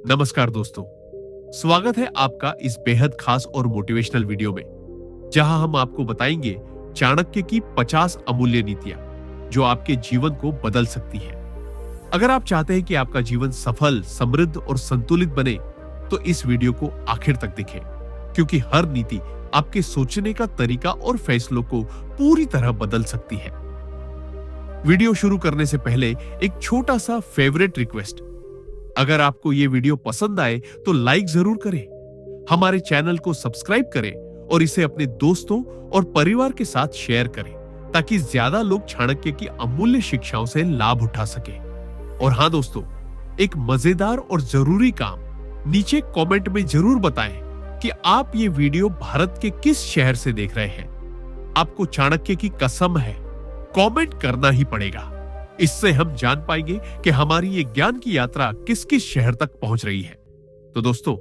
नमस्कार दोस्तों, स्वागत है आपका इस बेहद खास और मोटिवेशनल वीडियो में, जहां हम आपको बताएंगे चाणक्य की 50 अमूल्य नीतियां जो आपके जीवन को बदल सकती हैं। अगर आप चाहते हैं कि आपका जीवन सफल, समृद्ध और संतुलित बने, तो इस वीडियो को आखिर तक देखें, क्योंकि हर नीति आपके सोचने का तरीका और फैसलों को पूरी तरह बदल सकती है। वीडियो शुरू करने से पहले एक छोटा सा फेवरेट रिक्वेस्ट, अगर आपको ये वीडियो पसंद आए तो लाइक जरूर करें, हमारे चैनल को सब्सक्राइब करें और इसे अपने दोस्तों और परिवार के साथ शेयर करें, ताकि ज्यादा लोग चाणक्य की अमूल्य शिक्षाओं से लाभ उठा सके। और हां दोस्तों, एक मजेदार और जरूरी काम, नीचे कमेंट में जरूर बताएं कि आप ये वीडियो भारत के किस शहर से देख रहे हैं। आपको चाणक्य की कसम है, कमेंट करना ही पड़ेगा। इससे हम जान पाएंगे कि हमारी ये ज्ञान की यात्रा किस किस शहर तक पहुंच रही है। तो दोस्तों,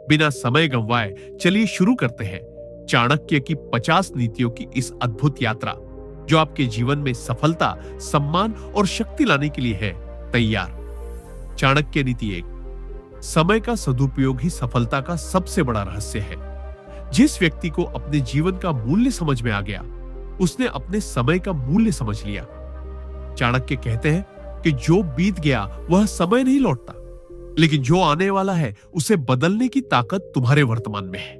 बिना समय गंवाए चलिए शुरू करते हैं चाणक्य की 50 नीतियों की इस अद्भुत यात्रा, जो आपके जीवन में सफलता, सम्मान और शक्ति लाने के लिए है तैयार। चाणक्य नीति 1, समय का सदुपयोग ही सफलता का सबसे बड़ा रहस्य है। जिस व्यक्ति को अपने जीवन का मूल्य समझ में आ गया, उसने अपने समय का मूल्य समझ लिया। चाणक्य कहते हैं कि जो बीत गया वह समय नहीं लौटता, लेकिन जो आने वाला है उसे बदलने की ताकत तुम्हारे वर्तमान में है।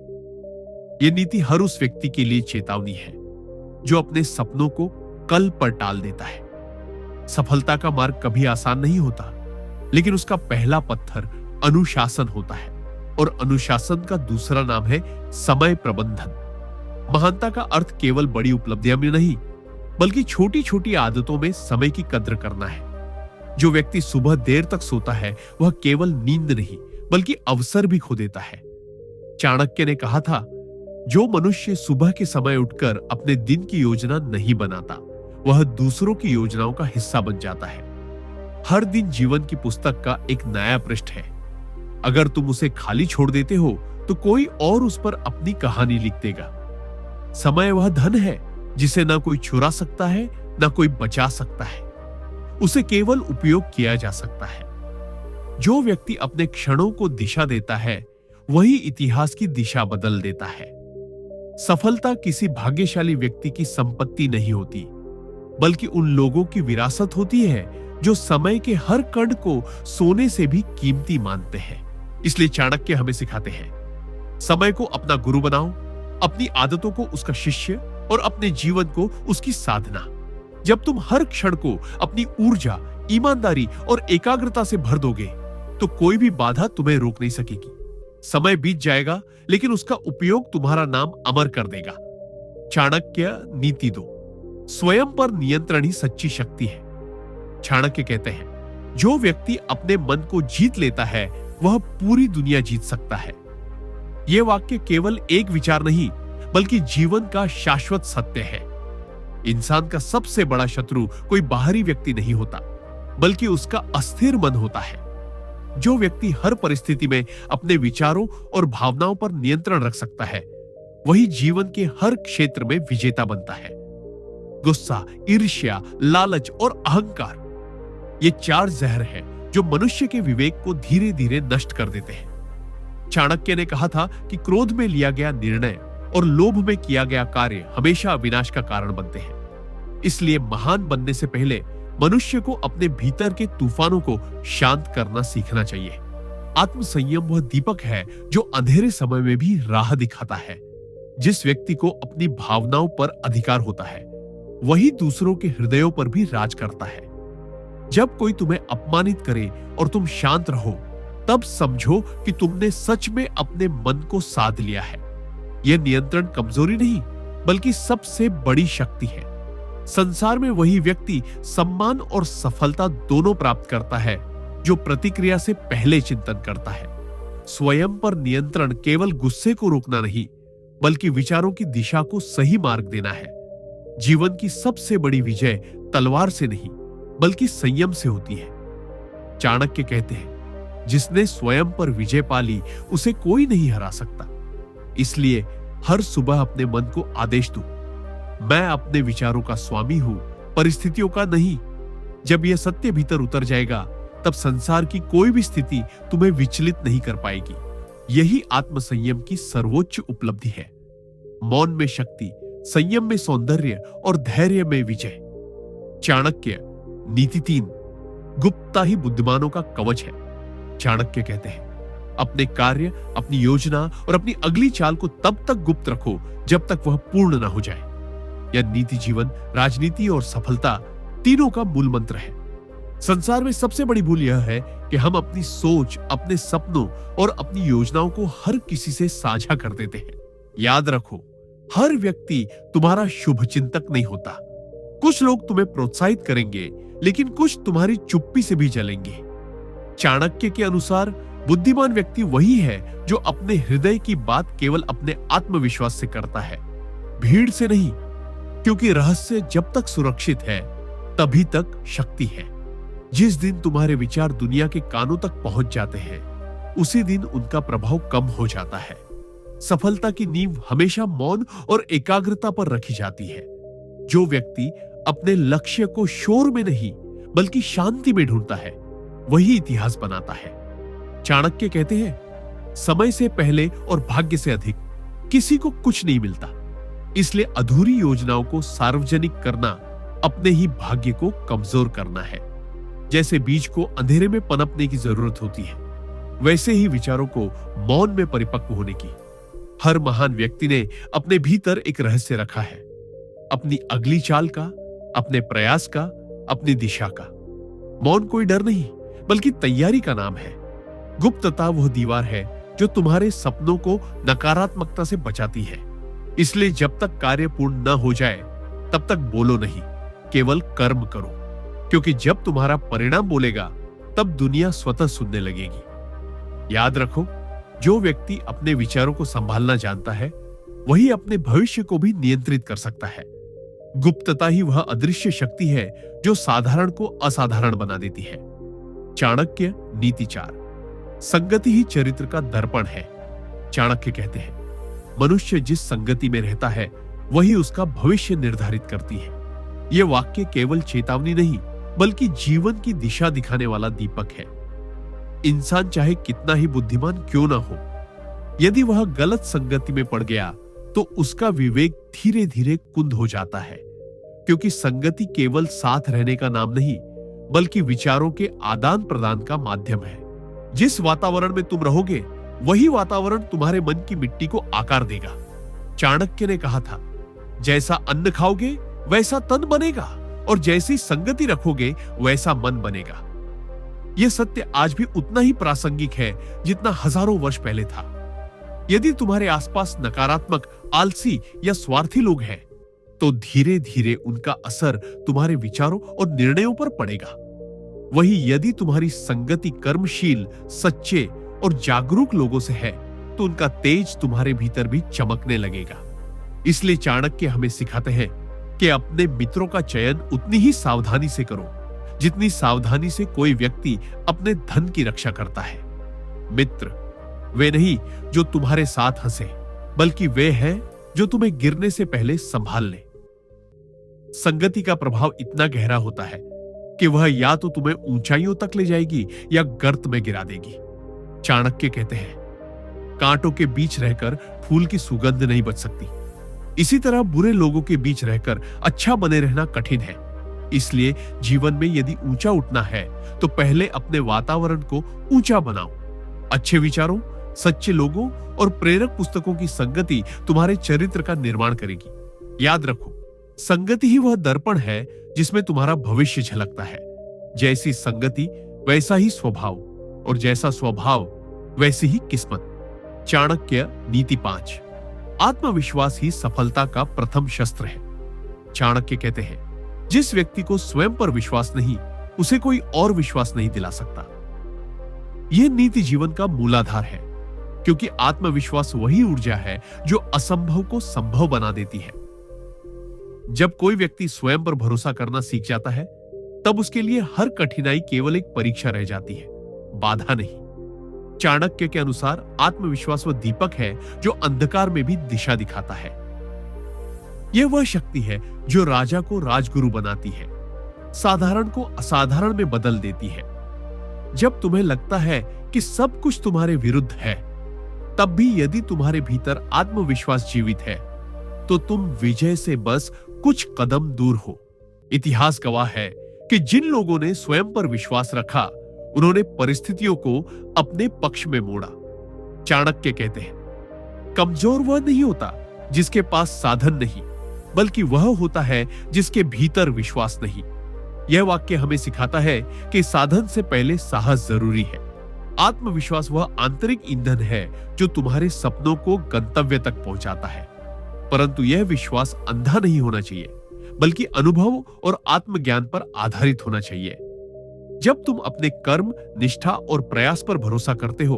यह नीति हर उस व्यक्ति के लिए चेतावनी है जो अपने सपनों को कल पर टाल देता है। सफलता का मार्ग कभी आसान नहीं होता, लेकिन उसका पहला पत्थर अनुशासन होता है, और अनुशासन का दूसरा नाम है समय प्रबंधन। महानता का अर्थ केवल बड़ी उपलब्धियां में नहीं, बल्कि छोटी छोटी आदतों में समय की कद्र करना है। जो व्यक्ति सुबह देर तक सोता है, वह केवल नींद नहीं बल्कि अवसर भी खो देता है। चाणक्य ने कहा था, जो मनुष्य सुबह के समय उठकर अपने दिन की योजना नहीं बनाता, वह दूसरों की योजनाओं का हिस्सा बन जाता है। हर दिन जीवन की पुस्तक का एक नया पृष्ठ है। अगर तुम उसे खाली छोड़ देते हो, तो कोई और उस पर अपनी कहानी लिख देगा। समय वह धन है जिसे ना कोई चुरा सकता है, ना कोई बचा सकता है। उसे केवल उपयोग किया जा सकता है। जो व्यक्ति अपने क्षणों को दिशा देता है, वही इतिहास की दिशा बदल देता है। सफलता किसी भाग्यशाली व्यक्ति की संपत्ति नहीं होती, बल्कि उन लोगों की विरासत होती है जो समय के हर कण को सोने से भी कीमती मानते हैं। इसलिए चाणक्य हमें सिखाते हैं, समय को अपना गुरु बनाओ, अपनी आदतों को उसका शिष्य और अपने जीवन को उसकी साधना। जब तुम हर क्षण को अपनी ऊर्जा, ईमानदारी और एकाग्रता से भर दोगे, तो कोई भी बाधा तुम्हें रोक नहीं सकेगी। समय बीत जाएगा, लेकिन उसका उपयोग तुम्हारा नाम अमर कर देगा। चाणक्य नीति 2, स्वयं पर नियंत्रण ही सच्ची शक्ति है। चाणक्य कहते हैं, जो व्यक्ति अपने मन को जीत लेता है, वह पूरी दुनिया जीत सकता है। यह वाक्य केवल एक विचार नहीं, बल्कि जीवन का शाश्वत सत्य है। इंसान का सबसे बड़ा शत्रु कोई बाहरी व्यक्ति नहीं होता, बल्कि उसका अस्थिर मन होता है। जो व्यक्ति हर परिस्थिति में अपने विचारों और भावनाओं पर नियंत्रण रख सकता है, वही जीवन के हर क्षेत्र में विजेता बनता है। गुस्सा, ईर्ष्या, लालच और अहंकार, ये 4 जहर हैं जो मनुष्य के विवेक को धीरे धीरे नष्ट कर देते हैं। चाणक्य ने कहा था कि क्रोध में लिया गया निर्णय और लोभ में किया गया कार्य हमेशा विनाश का कारण बनते हैं। इसलिए महान बनने से पहले मनुष्य को अपने भीतर के तूफानों को शांत करना सीखना चाहिए। आत्मसंयम वह दीपक है जो अंधेरे समय में भी राह दिखाता है। जिस व्यक्ति को अपनी भावनाओं पर अधिकार होता है, वही दूसरों के हृदयों पर भी राज करता है। जब कोई तुम्हें अपमानित करे और तुम शांत रहो, तब समझो कि तुमने सच में अपने मन को साध लिया है। यह नियंत्रण कमजोरी नहीं, बल्कि सबसे बड़ी शक्ति है। संसार में वही व्यक्ति सम्मान और सफलता दोनों प्राप्त करता है जो प्रतिक्रिया से पहले चिंतन करता है। स्वयं पर नियंत्रण केवल गुस्से को रोकना नहीं, बल्कि विचारों की दिशा को सही मार्ग देना है। जीवन की सबसे बड़ी विजय तलवार से नहीं, बल्कि संयम से होती है। चाणक्य कहते हैं, जिसने स्वयं पर विजय पा ली, उसे कोई नहीं हरा सकता। इसलिए हर सुबह अपने मन को आदेश दो, मैं अपने विचारों का स्वामी हूं, परिस्थितियों का नहीं। जब यह सत्य भीतर उतर जाएगा, तब संसार की कोई भी स्थिति तुम्हें विचलित नहीं कर पाएगी। यही आत्मसंयम की सर्वोच्च उपलब्धि है। मौन में शक्ति, संयम में सौंदर्य और धैर्य में विजय। चाणक्य नीति 3। गुप्तता ही बुद्धिमानों का कवच है। चाणक्य कहते हैं, अपने कार्य, अपनी योजना और अपनी अगली चाल को तब तक गुप्त रखो जब तक वह पूर्ण ना हो जाए। यह नीति जीवन, राजनीति और सफलता तीनों का मूल मंत्र है। संसार में सबसे बड़ी भूल यह है कि हम अपनी सोच, अपने सपनों और अपनी योजनाओं को हर किसी से साझा कर देते हैं। याद रखो, हर व्यक्ति तुम्हारा शुभ चिंतक नहीं होता। कुछ लोग तुम्हें प्रोत्साहित करेंगे, लेकिन कुछ तुम्हारी चुप्पी से भी जलेंगे। चाणक्य के अनुसार बुद्धिमान व्यक्ति वही है जो अपने हृदय की बात केवल अपने आत्मविश्वास से करता है, भीड़ से नहीं, क्योंकि रहस्य जब तक सुरक्षित है तभी तक शक्ति है। जिस दिन तुम्हारे विचार दुनिया के कानों तक पहुंच जाते हैं, उसी दिन उनका प्रभाव कम हो जाता है। सफलता की नींव हमेशा मौन और एकाग्रता पर रखी जाती है। जो व्यक्ति अपने लक्ष्य को शोर में नहीं बल्कि शांति में ढूंढता है, वही इतिहास बनाता है। चाणक्य कहते हैं, समय से पहले और भाग्य से अधिक किसी को कुछ नहीं मिलता। इसलिए अधूरी योजनाओं को सार्वजनिक करना अपने ही भाग्य को कमजोर करना है। जैसे बीज को अंधेरे में पनपने की जरूरत होती है, वैसे ही विचारों को मौन में परिपक्व होने की। हर महान व्यक्ति ने अपने भीतर एक रहस्य रखा है, अपनी अगली चाल का, अपने प्रयास का, अपनी दिशा का। मौन कोई डर नहीं बल्कि तैयारी का नाम है। गुप्तता वह दीवार है जो तुम्हारे सपनों को नकारात्मकता से बचाती है। इसलिए जब तक कार्य पूर्ण न हो जाए तब तक बोलो नहीं, केवल कर्म करो, क्योंकि जब तुम्हारा परिणाम बोलेगा तब दुनिया स्वतः सुनने लगेगी। याद रखो, जो व्यक्ति अपने विचारों को संभालना जानता है, वही अपने भविष्य को भी नियंत्रित कर सकता है। गुप्तता ही वह अदृश्य शक्ति है जो साधारण को असाधारण बना देती है। चाणक्य नीति 4। संगति ही चरित्र का दर्पण है। चाणक्य कहते हैं, मनुष्य जिस संगति में रहता है वही उसका भविष्य निर्धारित करती है। यह वाक्य केवल चेतावनी नहीं बल्कि जीवन की दिशा दिखाने वाला दीपक है। इंसान चाहे कितना ही बुद्धिमान क्यों ना हो, यदि वह गलत संगति में पड़ गया तो उसका विवेक धीरे धीरे कुंद हो जाता है। क्योंकि संगति केवल साथ रहने का नाम नहीं बल्कि विचारों के आदान प्रदान का माध्यम है। जिस वातावरण में तुम रहोगे वही वातावरण तुम्हारे मन की मिट्टी को आकार देगा। चाणक्य ने कहा था, जैसा अन्न खाओगे वैसा तन बनेगा और जैसी संगति रखोगे वैसा मन बनेगा। यह सत्य आज भी उतना ही प्रासंगिक है जितना हजारों वर्ष पहले था। यदि तुम्हारे आसपास नकारात्मक, आलसी या स्वार्थी लोग हैं, तो धीरे धीरे उनका असर तुम्हारे विचारों और निर्णयों पर पड़ेगा। वही यदि तुम्हारी संगति कर्मशील, सच्चे और जागरूक लोगों से है, तो उनका तेज तुम्हारे भीतर भी चमकने लगेगा। इसलिए चाणक्य हमें सिखाते हैं कि अपने मित्रों का चयन उतनी ही सावधानी से करो जितनी सावधानी से कोई व्यक्ति अपने धन की रक्षा करता है। मित्र वे नहीं जो तुम्हारे साथ हंसे, बल्कि वे हैं जो तुम्हें गिरने से पहले संभाल ले। संगति का प्रभाव इतना गहरा होता है कि वह या तो तुम्हें ऊंचाइयों तक ले जाएगी या गर्त में गिरा देगी। चाणक्य कहते हैं, कांटों के बीच रहकर फूल की सुगंध नहीं बच सकती। इसी तरह बुरे लोगों के बीच रहकर अच्छा बने रहना कठिन है। इसलिए जीवन में यदि ऊंचा उठना है तो पहले अपने वातावरण को ऊंचा बनाओ। अच्छे विचारों, सच्चे लोगों और प्रेरक पुस्तकों की संगति तुम्हारे चरित्र का निर्माण करेगी। याद रखो, संगति ही वह दर्पण है जिसमें तुम्हारा भविष्य झलकता है। जैसी संगति वैसा ही स्वभाव, और जैसा स्वभाव वैसी ही किस्मत। चाणक्य नीति 5। आत्मविश्वास ही सफलता का प्रथम शस्त्र है। चाणक्य कहते हैं, जिस व्यक्ति को स्वयं पर विश्वास नहीं, उसे कोई और विश्वास नहीं दिला सकता। यह नीति जीवन का मूलाधार है, क्योंकि आत्मविश्वास वही ऊर्जा है जो असंभव को संभव बना देती है। जब कोई व्यक्ति स्वयं पर भरोसा करना सीख जाता है, तब उसके लिए हर कठिनाई केवल एक परीक्षा रह जाती है, बाधा नहीं। चाणक्य के अनुसार आत्मविश्वास वह दीपक है जो अंधकार में भी दिशा दिखाता है। यह वह शक्ति है जो राजा को राजगुरु बनाती है, साधारण को असाधारण में बदल देती है। जब तुम्हें लगता है कि सब कुछ तुम्हारे विरुद्ध है, तब भी यदि तुम्हारे भीतर आत्मविश्वास जीवित है तो तुम विजय से बस कुछ कदम दूर हो। इतिहास गवाह है कि जिन लोगों ने स्वयं पर विश्वास रखा, उन्होंने परिस्थितियों को अपने पक्ष में मोड़ा। चाणक्य कहते हैं, कमजोर वह नहीं होता जिसके पास साधन नहीं, बल्कि वह होता है जिसके भीतर विश्वास नहीं। यह वाक्य हमें सिखाता है कि साधन से पहले साहस जरूरी है। आत्मविश्वास वह आंतरिक ईंधन है जो तुम्हारे सपनों को गंतव्य तक पहुंचाता है। परंतु यह विश्वास अंधा नहीं होना चाहिए, बल्कि अनुभव और आत्मज्ञान पर आधारित होना चाहिए। जब तुम अपने कर्म, निष्ठा और प्रयास पर भरोसा करते हो,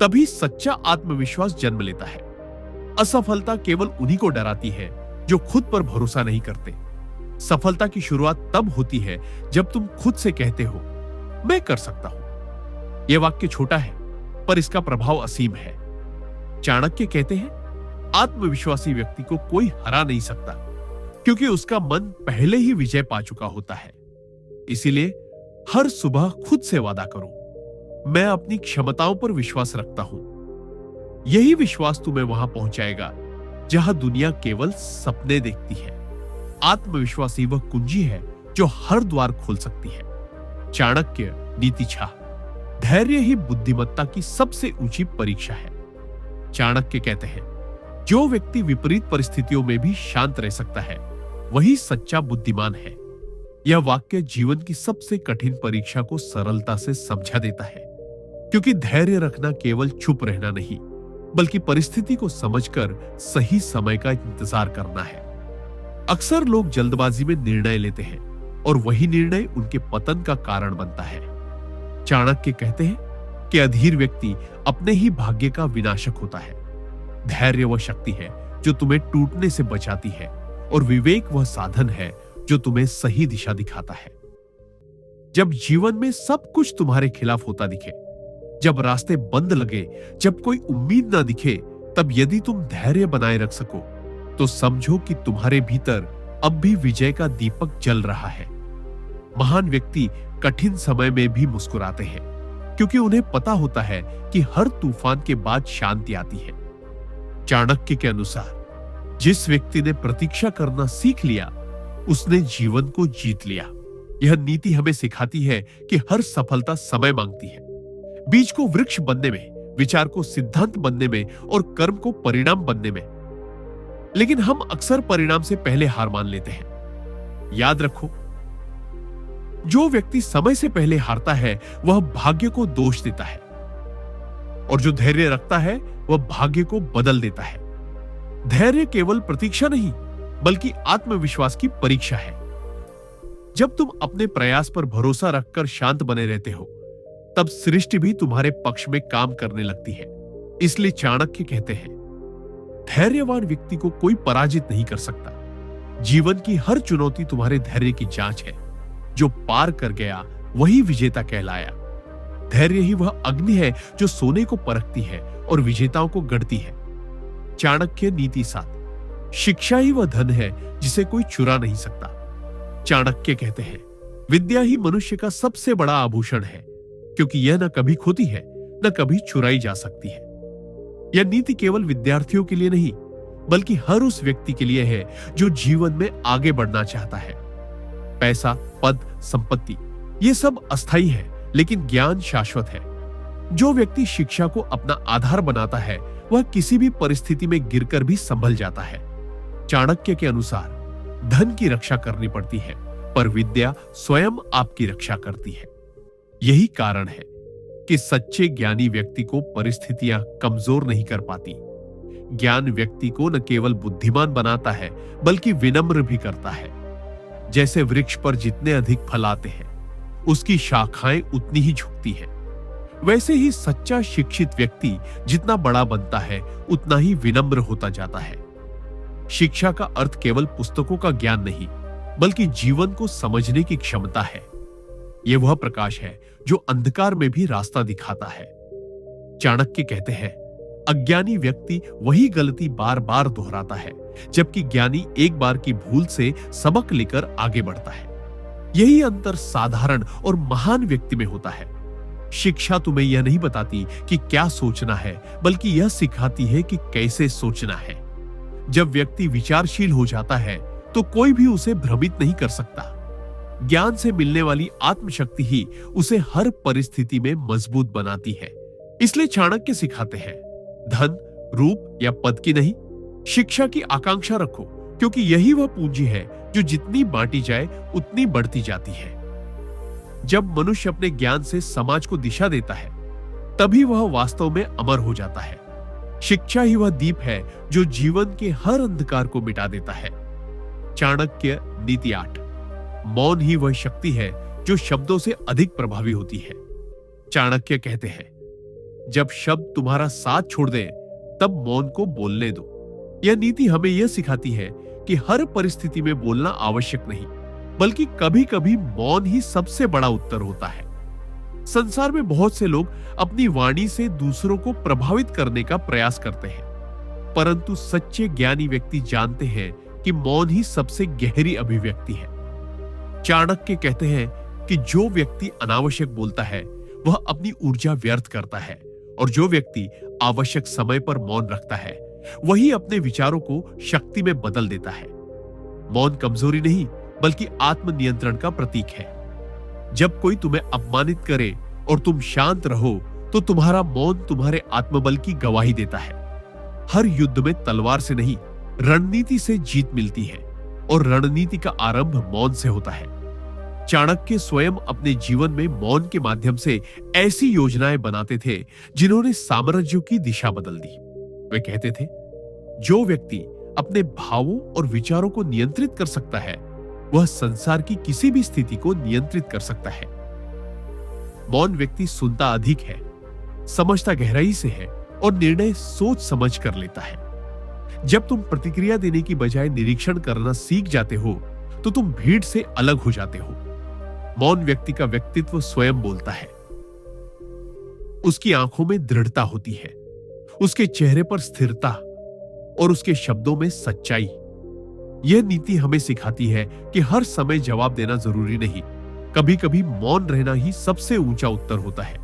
तभी सच्चा आत्मविश्वास जन्म लेता है। असफलता केवल उन्हीं को डराती है जो खुद पर भरोसा नहीं करते। सफलता की शुरुआत तब होती है जब तुम खुद से कहते हो, मैं कर सकता हूं। यह वाक्य छोटा है, पर इसका प्रभाव असीम है। चाणक्य कहते हैं, आत्मविश्वासी व्यक्ति को कोई हरा नहीं सकता, क्योंकि उसका मन पहले ही विजय पा चुका होता है। इसीलिए हर सुबह खुद से वादा करो, मैं अपनी क्षमताओं पर विश्वास रखता हूं। यही विश्वास तुम्हें वहां पहुंचाएगा जहां दुनिया केवल सपने देखती है। आत्मविश्वासी वह कुंजी है जो हर द्वार खोल सकती है। चाणक्य नीति छाह। धैर्य ही बुद्धिमत्ता की सबसे ऊंची परीक्षा है। चाणक्य कहते हैं, जो व्यक्ति विपरीत परिस्थितियों में भी शांत रह सकता है, वही सच्चा बुद्धिमान है। यह वाक्य जीवन की सबसे कठिन परीक्षा को सरलता से समझा देता है, क्योंकि धैर्य रखना केवल चुप रहना नहीं, बल्कि परिस्थिति को समझकर सही समय का इंतजार करना है। अक्सर लोग जल्दबाजी में निर्णय लेते हैं और वही निर्णय उनके पतन का कारण बनता है। चाणक्य कहते हैं कि अधीर व्यक्ति अपने ही भाग्य का विनाशक होता है। धैर्य वह शक्ति है जो तुम्हें टूटने से बचाती है, और विवेक वह साधन है जो तुम्हें सही दिशा दिखाता है। जब जीवन में सब कुछ तुम्हारे खिलाफ होता दिखे, जब रास्ते बंद लगे, जब कोई उम्मीद ना दिखे, तब यदि तुम धैर्य बनाए रख सको तो समझो कि तुम्हारे भीतर अब भी विजय का दीपक जल रहा है। महान व्यक्ति कठिन समय में भी मुस्कुराते हैं, क्योंकि उन्हें पता होता है कि हर तूफान के बाद शांति आती है। चाणक्य के अनुसार, जिस व्यक्ति ने प्रतीक्षा करना सीख लिया, उसने जीवन को जीत लिया। यह नीति हमें सिखाती है कि हर सफलता समय मांगती है। बीज को वृक्ष बनने में, विचार को सिद्धांत बनने में और कर्म को परिणाम बनने में। लेकिन हम अक्सर परिणाम से पहले हार मान लेते हैं। याद रखो, जो व्यक्ति समय से पहले हारता है वह भाग्य को दोष देता है, और जो धैर्य रखता है वह भाग्य को बदल देता है। धैर्य केवल प्रतीक्षा नहीं, बल्कि आत्मविश्वास की परीक्षा है। जब तुम अपने प्रयास पर भरोसा रखकर शांत बने रहते हो, तब सृष्टि भी तुम्हारे पक्ष में काम करने लगती है। इसलिए चाणक्य कहते हैं, धैर्यवान व्यक्ति को कोई पराजित नहीं कर सकता। जीवन की हर चुनौती तुम्हारे धैर्य की जांच है। जो पार कर गया वही विजेता कहलाया। धैर्य ही वह अग्नि है जो सोने को परखती है और विजेताओं को गढ़ती है। चाणक्य नीति 7। शिक्षा ही वह धन है जिसे कोई चुरा नहीं सकता। चाणक्य कहते हैं, विद्या ही मनुष्य का सबसे बड़ा आभूषण है, क्योंकि यह न कभी खोती है न कभी चुराई जा सकती है। यह नीति केवल विद्यार्थियों के लिए नहीं, बल्कि हर उस व्यक्ति के लिए है जो जीवन में आगे बढ़ना चाहता है। पैसा, पद, संपत्ति ये सब अस्थायी है, लेकिन ज्ञान शाश्वत है। जो व्यक्ति शिक्षा को अपना आधार बनाता है, वह किसी भी परिस्थिति में गिरकर भी संभल जाता है। चाणक्य के अनुसार, धन की रक्षा करनी पड़ती है, पर विद्या स्वयं आपकी रक्षा करती है। यही कारण है कि सच्चे ज्ञानी व्यक्ति को परिस्थितियां कमजोर नहीं कर पाती। ज्ञान व्यक्ति को न केवल बुद्धिमान बनाता है, बल्कि विनम्र भी करता है। जैसे वृक्ष पर जितने अधिक फल आते हैं, उसकी शाखाएं उतनी ही झुकती हैं। वैसे ही सच्चा शिक्षित व्यक्ति जितना बड़ा बनता है, उतना ही विनम्र होता जाता है। शिक्षा का अर्थ केवल पुस्तकों का ज्ञान नहीं, बल्कि जीवन को समझने की क्षमता है। यह वह प्रकाश है जो अंधकार में भी रास्ता दिखाता है। चाणक्य कहते हैं, अज्ञानी व्यक्ति वही गलती बार बार दोहराता है, जबकि ज्ञानी एक बार की भूल से सबक लेकर आगे बढ़ता है। यही अंतर साधारण और महान व्यक्ति में होता है। शिक्षा तुम्हें यह नहीं बताती कि क्या सोचना है, बल्कि यह सिखाती है कि कैसे सोचना है। जब व्यक्ति विचारशील हो जाता है तो कोई भी उसे भ्रमित नहीं कर सकता। ज्ञान से मिलने वाली आत्मशक्ति ही उसे हर परिस्थिति में मजबूत बनाती है। इसलिए चाणक्य सिखाते हैं, धन, रूप या पद की नहीं, शिक्षा की आकांक्षा रखो, क्योंकि यही वह पूंजी है जो जितनी बांटी जाए उतनी बढ़ती जाती है। जब मनुष्य अपने ज्ञान से समाज को दिशा देता है, तभी वह वास्तव में अमर हो जाता है। शिक्षा ही वह दीप है जो जीवन के हर अंधकार को मिटा देता है। चाणक्य नीति 8। मौन ही वह शक्ति है जो शब्दों से अधिक प्रभावी होती है। चाणक्य कहते हैं, जब शब्द तुम्हारा साथ छोड़ दें, तब मौन को बोलने दो। यह नीति हमें यह सिखाती है कि हर परिस्थिति में बोलना आवश्यक नहीं, बल्कि कभी-कभी मौन ही सबसे बड़ा उत्तर होता है। संसार में बहुत से लोग अपनी वाणी से दूसरों को प्रभावित करने का प्रयास करते हैं, परंतु सच्चे ज्ञानी व्यक्ति जानते हैं कि मौन ही सबसे गहरी अभिव्यक्ति है। चाणक्य कहते हैं कि जो व्यक्ति अनावश्यक बोलता है वह अपनी ऊर्जा व्यर्थ करता है, और जो व्यक्ति आवश्यक समय पर मौन रखता है वही अपने विचारों को शक्ति में बदल देता है। मौन कमजोरी नहीं, बल्कि आत्मनियंत्रण का प्रतीक है। जब कोई तुम्हें अपमानित करे और तुम शांत रहो, तो तुम्हारा मौन तुम्हारे आत्मबल की गवाही देता है। हर युद्ध में तलवार से नहीं, रणनीति से जीत मिलती है, और रणनीति का आरंभ मौन से होता है। चाणक्य स्वयं अपने जीवन में मौन के माध्यम से ऐसी योजनाएं बनाते थे जिन्होंने साम्राज्यों की दिशा बदल दी। वे कहते थे, जो व्यक्ति अपने भावों और विचारों को नियंत्रित कर सकता है, वह संसार की किसी भी स्थिति को नियंत्रित कर सकता है। मौन व्यक्ति सुनता अधिक है, समझता गहराई से है और निर्णय सोच समझ कर लेता है। जब तुम प्रतिक्रिया देने की बजाय निरीक्षण करना सीख जाते हो, तो तुम भीड़ से अलग हो जाते हो। मौन व्यक्ति का व्यक्तित्व स्वयं बोलता है। उसकी आंखों में दृढ़ता होती है, उसके चेहरे पर स्थिरता और उसके शब्दों में सच्चाई। यह नीति हमें सिखाती है कि हर समय जवाब देना जरूरी नहीं, कभी कभी मौन रहना ही सबसे ऊंचा उत्तर होता है,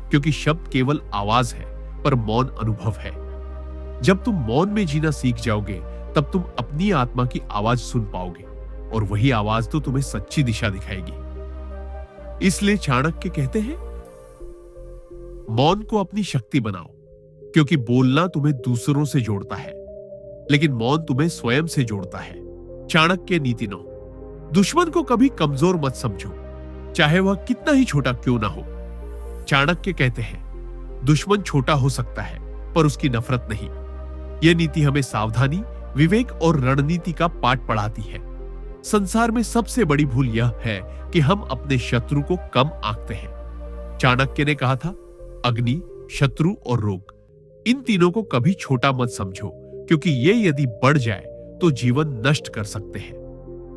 क्योंकि शब्द केवल आवाज है, पर मौन अनुभव है। जब तुम मौन में जीना सीख जाओगे, तब तुम अपनी आत्मा की आवाज सुन पाओगे, और वही आवाज तो तुम्हें सच्ची दिशा दिखाएगी। इसलिए चाणक्य कहते हैं, मौन को अपनी शक्ति बनाओ, क्योंकि बोलना तुम्हें दूसरों से जोड़ता है, लेकिन मौन तुम्हें स्वयं से जोड़ता है। चाणक्य नीति 9। दुश्मन को कभी कमजोर मत समझो, चाहे वह कितना ही छोटा क्यों ना हो। चाणक्य कहते हैं, दुश्मन छोटा हो सकता है, पर उसकी नफरत नहीं। यह नीति हमें सावधानी, विवेक और रणनीति का पाठ पढ़ाती है। संसार में सबसे बड़ी भूल यह है कि हम अपने शत्रु को कम आंकते हैं। चाणक्य ने कहा था, अग्नि, शत्रु और रोग, इन तीनों को कभी छोटा मत समझो, क्योंकि ये यदि बढ़ जाए तो जीवन नष्ट कर सकते हैं।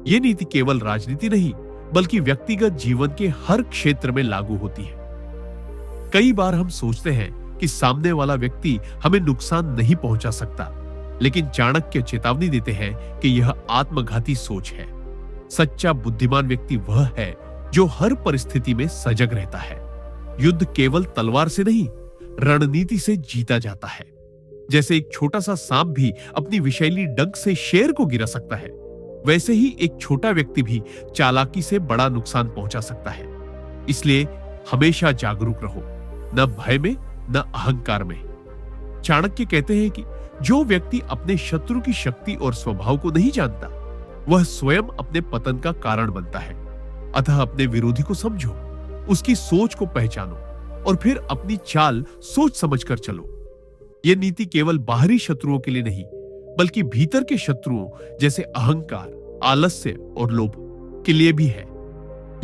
ये नीति केवल राजनीति नहीं, बल्कि व्यक्तिगत जीवन के हर क्षेत्र में लागू होती है। कई बार हम सोचते हैं कि सामने वाला व्यक्ति हमें नुकसान नहीं पहुंचा सकता, लेकिन चाणक्य चेतावनी देते हैं कि यह आत्मघाती सोच है। सच्चा बुद्धिमान व्यक्ति वह है जो हर परिस्थिति में सजग रहता है। युद्ध केवल तलवार से नहीं, रणनीति से जीता जाता है। जैसे एक छोटा सा सांप भी अपनी विषैली डंक से शेर को गिरा सकता है, वैसे ही एक छोटा व्यक्ति भी चालाकी से बड़ा नुकसान पहुंचा सकता है। इसलिए हमेशा जागरूक रहो, न भय में न अहंकार में। चाणक्य कहते हैं कि जो व्यक्ति अपने शत्रु की शक्ति और स्वभाव को नहीं जानता, वह स्वयं अपने पतन का कारण बनता है। अतः अपने विरोधी को समझो, उसकी सोच को पहचानो और फिर अपनी चाल सोच समझकर चलो। यह नीति केवल बाहरी शत्रुओं के लिए नहीं, बल्कि भीतर के शत्रुओं जैसे अहंकार, आलस्य और लोभ के लिए भी है।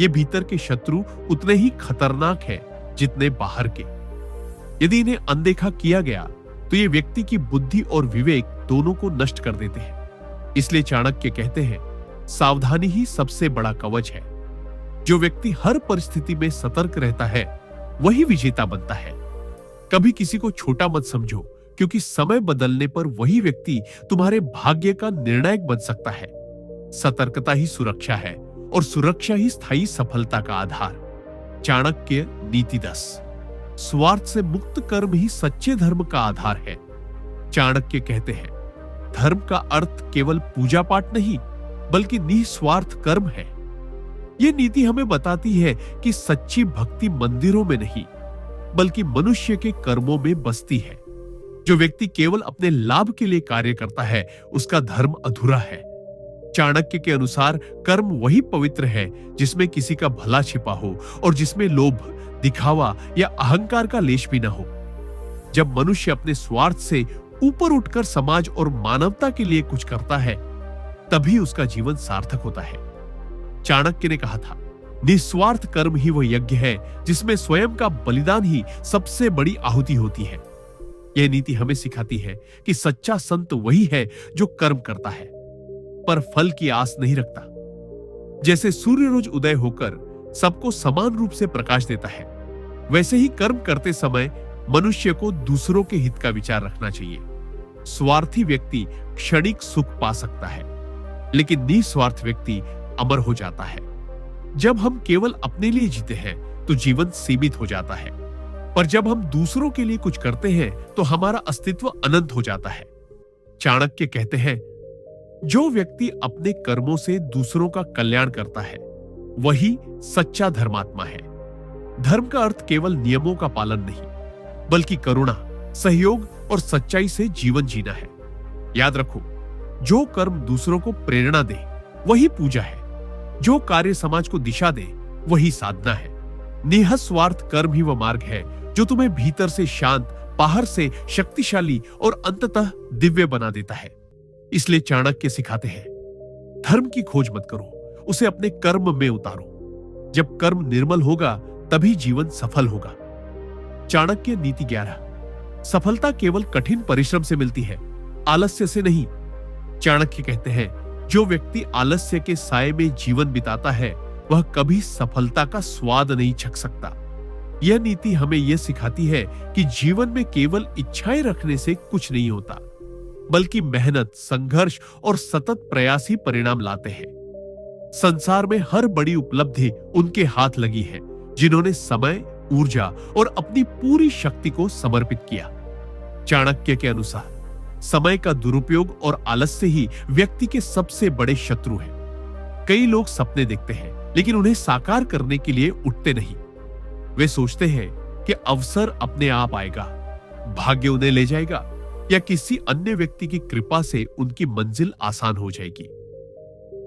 ये भीतर के शत्रु उतने ही खतरनाक हैं जितने बाहर के। यदि इन्हें अनदेखा किया गया तो ये व्यक्ति की बुद्धि और विवेक दोनों को नष्ट कर देते हैं। इसलिए चाणक्य कहते हैं, सावधानी ही सबसे बड़ा कवच है। जो व्यक्ति हर परिस्थिति में सतर्क रहता है, वही विजेता बनता है। कभी किसी को छोटा मत समझो, क्योंकि समय बदलने पर वही व्यक्ति तुम्हारे भाग्य का निर्णायक बन सकता है। सतर्कता ही सुरक्षा है और सुरक्षा ही स्थायी सफलता का आधार। चाणक्य नीति 10। स्वार्थ से मुक्त कर्म ही सच्चे धर्म का आधार है। चाणक्य कहते हैं, धर्म का अर्थ केवल पूजा पाठ नहीं, बल्कि निस्वार्थ कर्म है। यह नीति हमें बताती है कि सच्ची भक्ति मंदिरों में नहीं, बल्कि मनुष्य के कर्मों में बसती है। जो व्यक्ति केवल अपने लाभ के लिए कार्य करता है, उसका धर्म अधूरा है। चाणक्य के अनुसार कर्म वही पवित्र है जिसमें किसी का भला छिपा हो और जिसमें लोभ, दिखावा या अहंकार का लेश भी न हो। जब मनुष्य अपने स्वार्थ से ऊपर उठकर समाज और मानवता के लिए कुछ करता है, तभी उसका जीवन सार्थक होता है। चाणक्य ने कहा था, निस्वार्थ कर्म ही वह यज्ञ है जिसमें स्वयं का बलिदान ही सबसे बड़ी आहुति होती है। यह नीति हमें सिखाती है कि सच्चा संत वही है जो कर्म करता है, पर फल की आस नहीं रखता। जैसे सूर्य रोज उदय होकर सबको समान रूप से प्रकाश देता है, वैसे ही कर्म करते समय मनुष्य को दूसरों के हित का विचार रखना चाहिए। स्वार्थी व्यक्ति क्षणिक सुख पा सकता है, लेकिन निस्वार्थ व्यक्ति अमर हो जाता है। जब हम केवल अपने लिए जीते हैं तो जीवन सीमित हो जाता है, पर जब हम दूसरों के लिए कुछ करते हैं तो हमारा अस्तित्व अनंत हो जाता है। चाणक्य कहते हैं, जो व्यक्ति अपने कर्मों से दूसरों का कल्याण करता है, वही सच्चा धर्मात्मा है। धर्म का अर्थ केवल नियमों का पालन नहीं, बल्कि करुणा, सहयोग और सच्चाई से जीवन जीना है। याद रखो, जो कर्म दूसरों को प्रेरणा दे वही पूजा है। जो कार्य समाज को दिशा दे वही साधना है। निस्वार्थ कर्म ही वह मार्ग है जो तुम्हें भीतर से शांत, बाहर से शक्तिशाली और अंततः दिव्य बना देता है। इसलिए चाणक्य सिखाते हैं, धर्म की खोज मत करो, उसे अपने कर्म में उतारो। जब कर्म निर्मल होगा तभी जीवन सफल होगा। चाणक्य नीति 11, सफलता केवल कठिन परिश्रम से मिलती है, आलस्य से नहीं। चाणक्य कहते हैं, जो व्यक्ति आलस्य के साए में जीवन बिताता है, वह कभी सफलता का स्वाद नहीं चख सकता। यह नीति हमें यह सिखाती है कि जीवन में केवल इच्छाएं रखने से कुछ नहीं होता, बल्कि मेहनत, संघर्ष और सतत प्रयास ही परिणाम लाते हैं। संसार में हर बड़ी उपलब्धि उनके हाथ लगी है जिन्होंने समय, ऊर्जा और अपनी पूरी शक्ति को समर्पित किया। चाणक्य के अनुसार समय का दुरुपयोग और आलस्य ही व्यक्ति के सबसे बड़े शत्रु हैं। कई लोग सपने देखते हैं, लेकिन उन्हें साकार करने के लिए उठते नहीं। वे सोचते हैं कि अवसर अपने आप आएगा, भाग्य उन्हें ले जाएगा या किसी अन्य व्यक्ति की कृपा से उनकी मंजिल आसान हो जाएगी।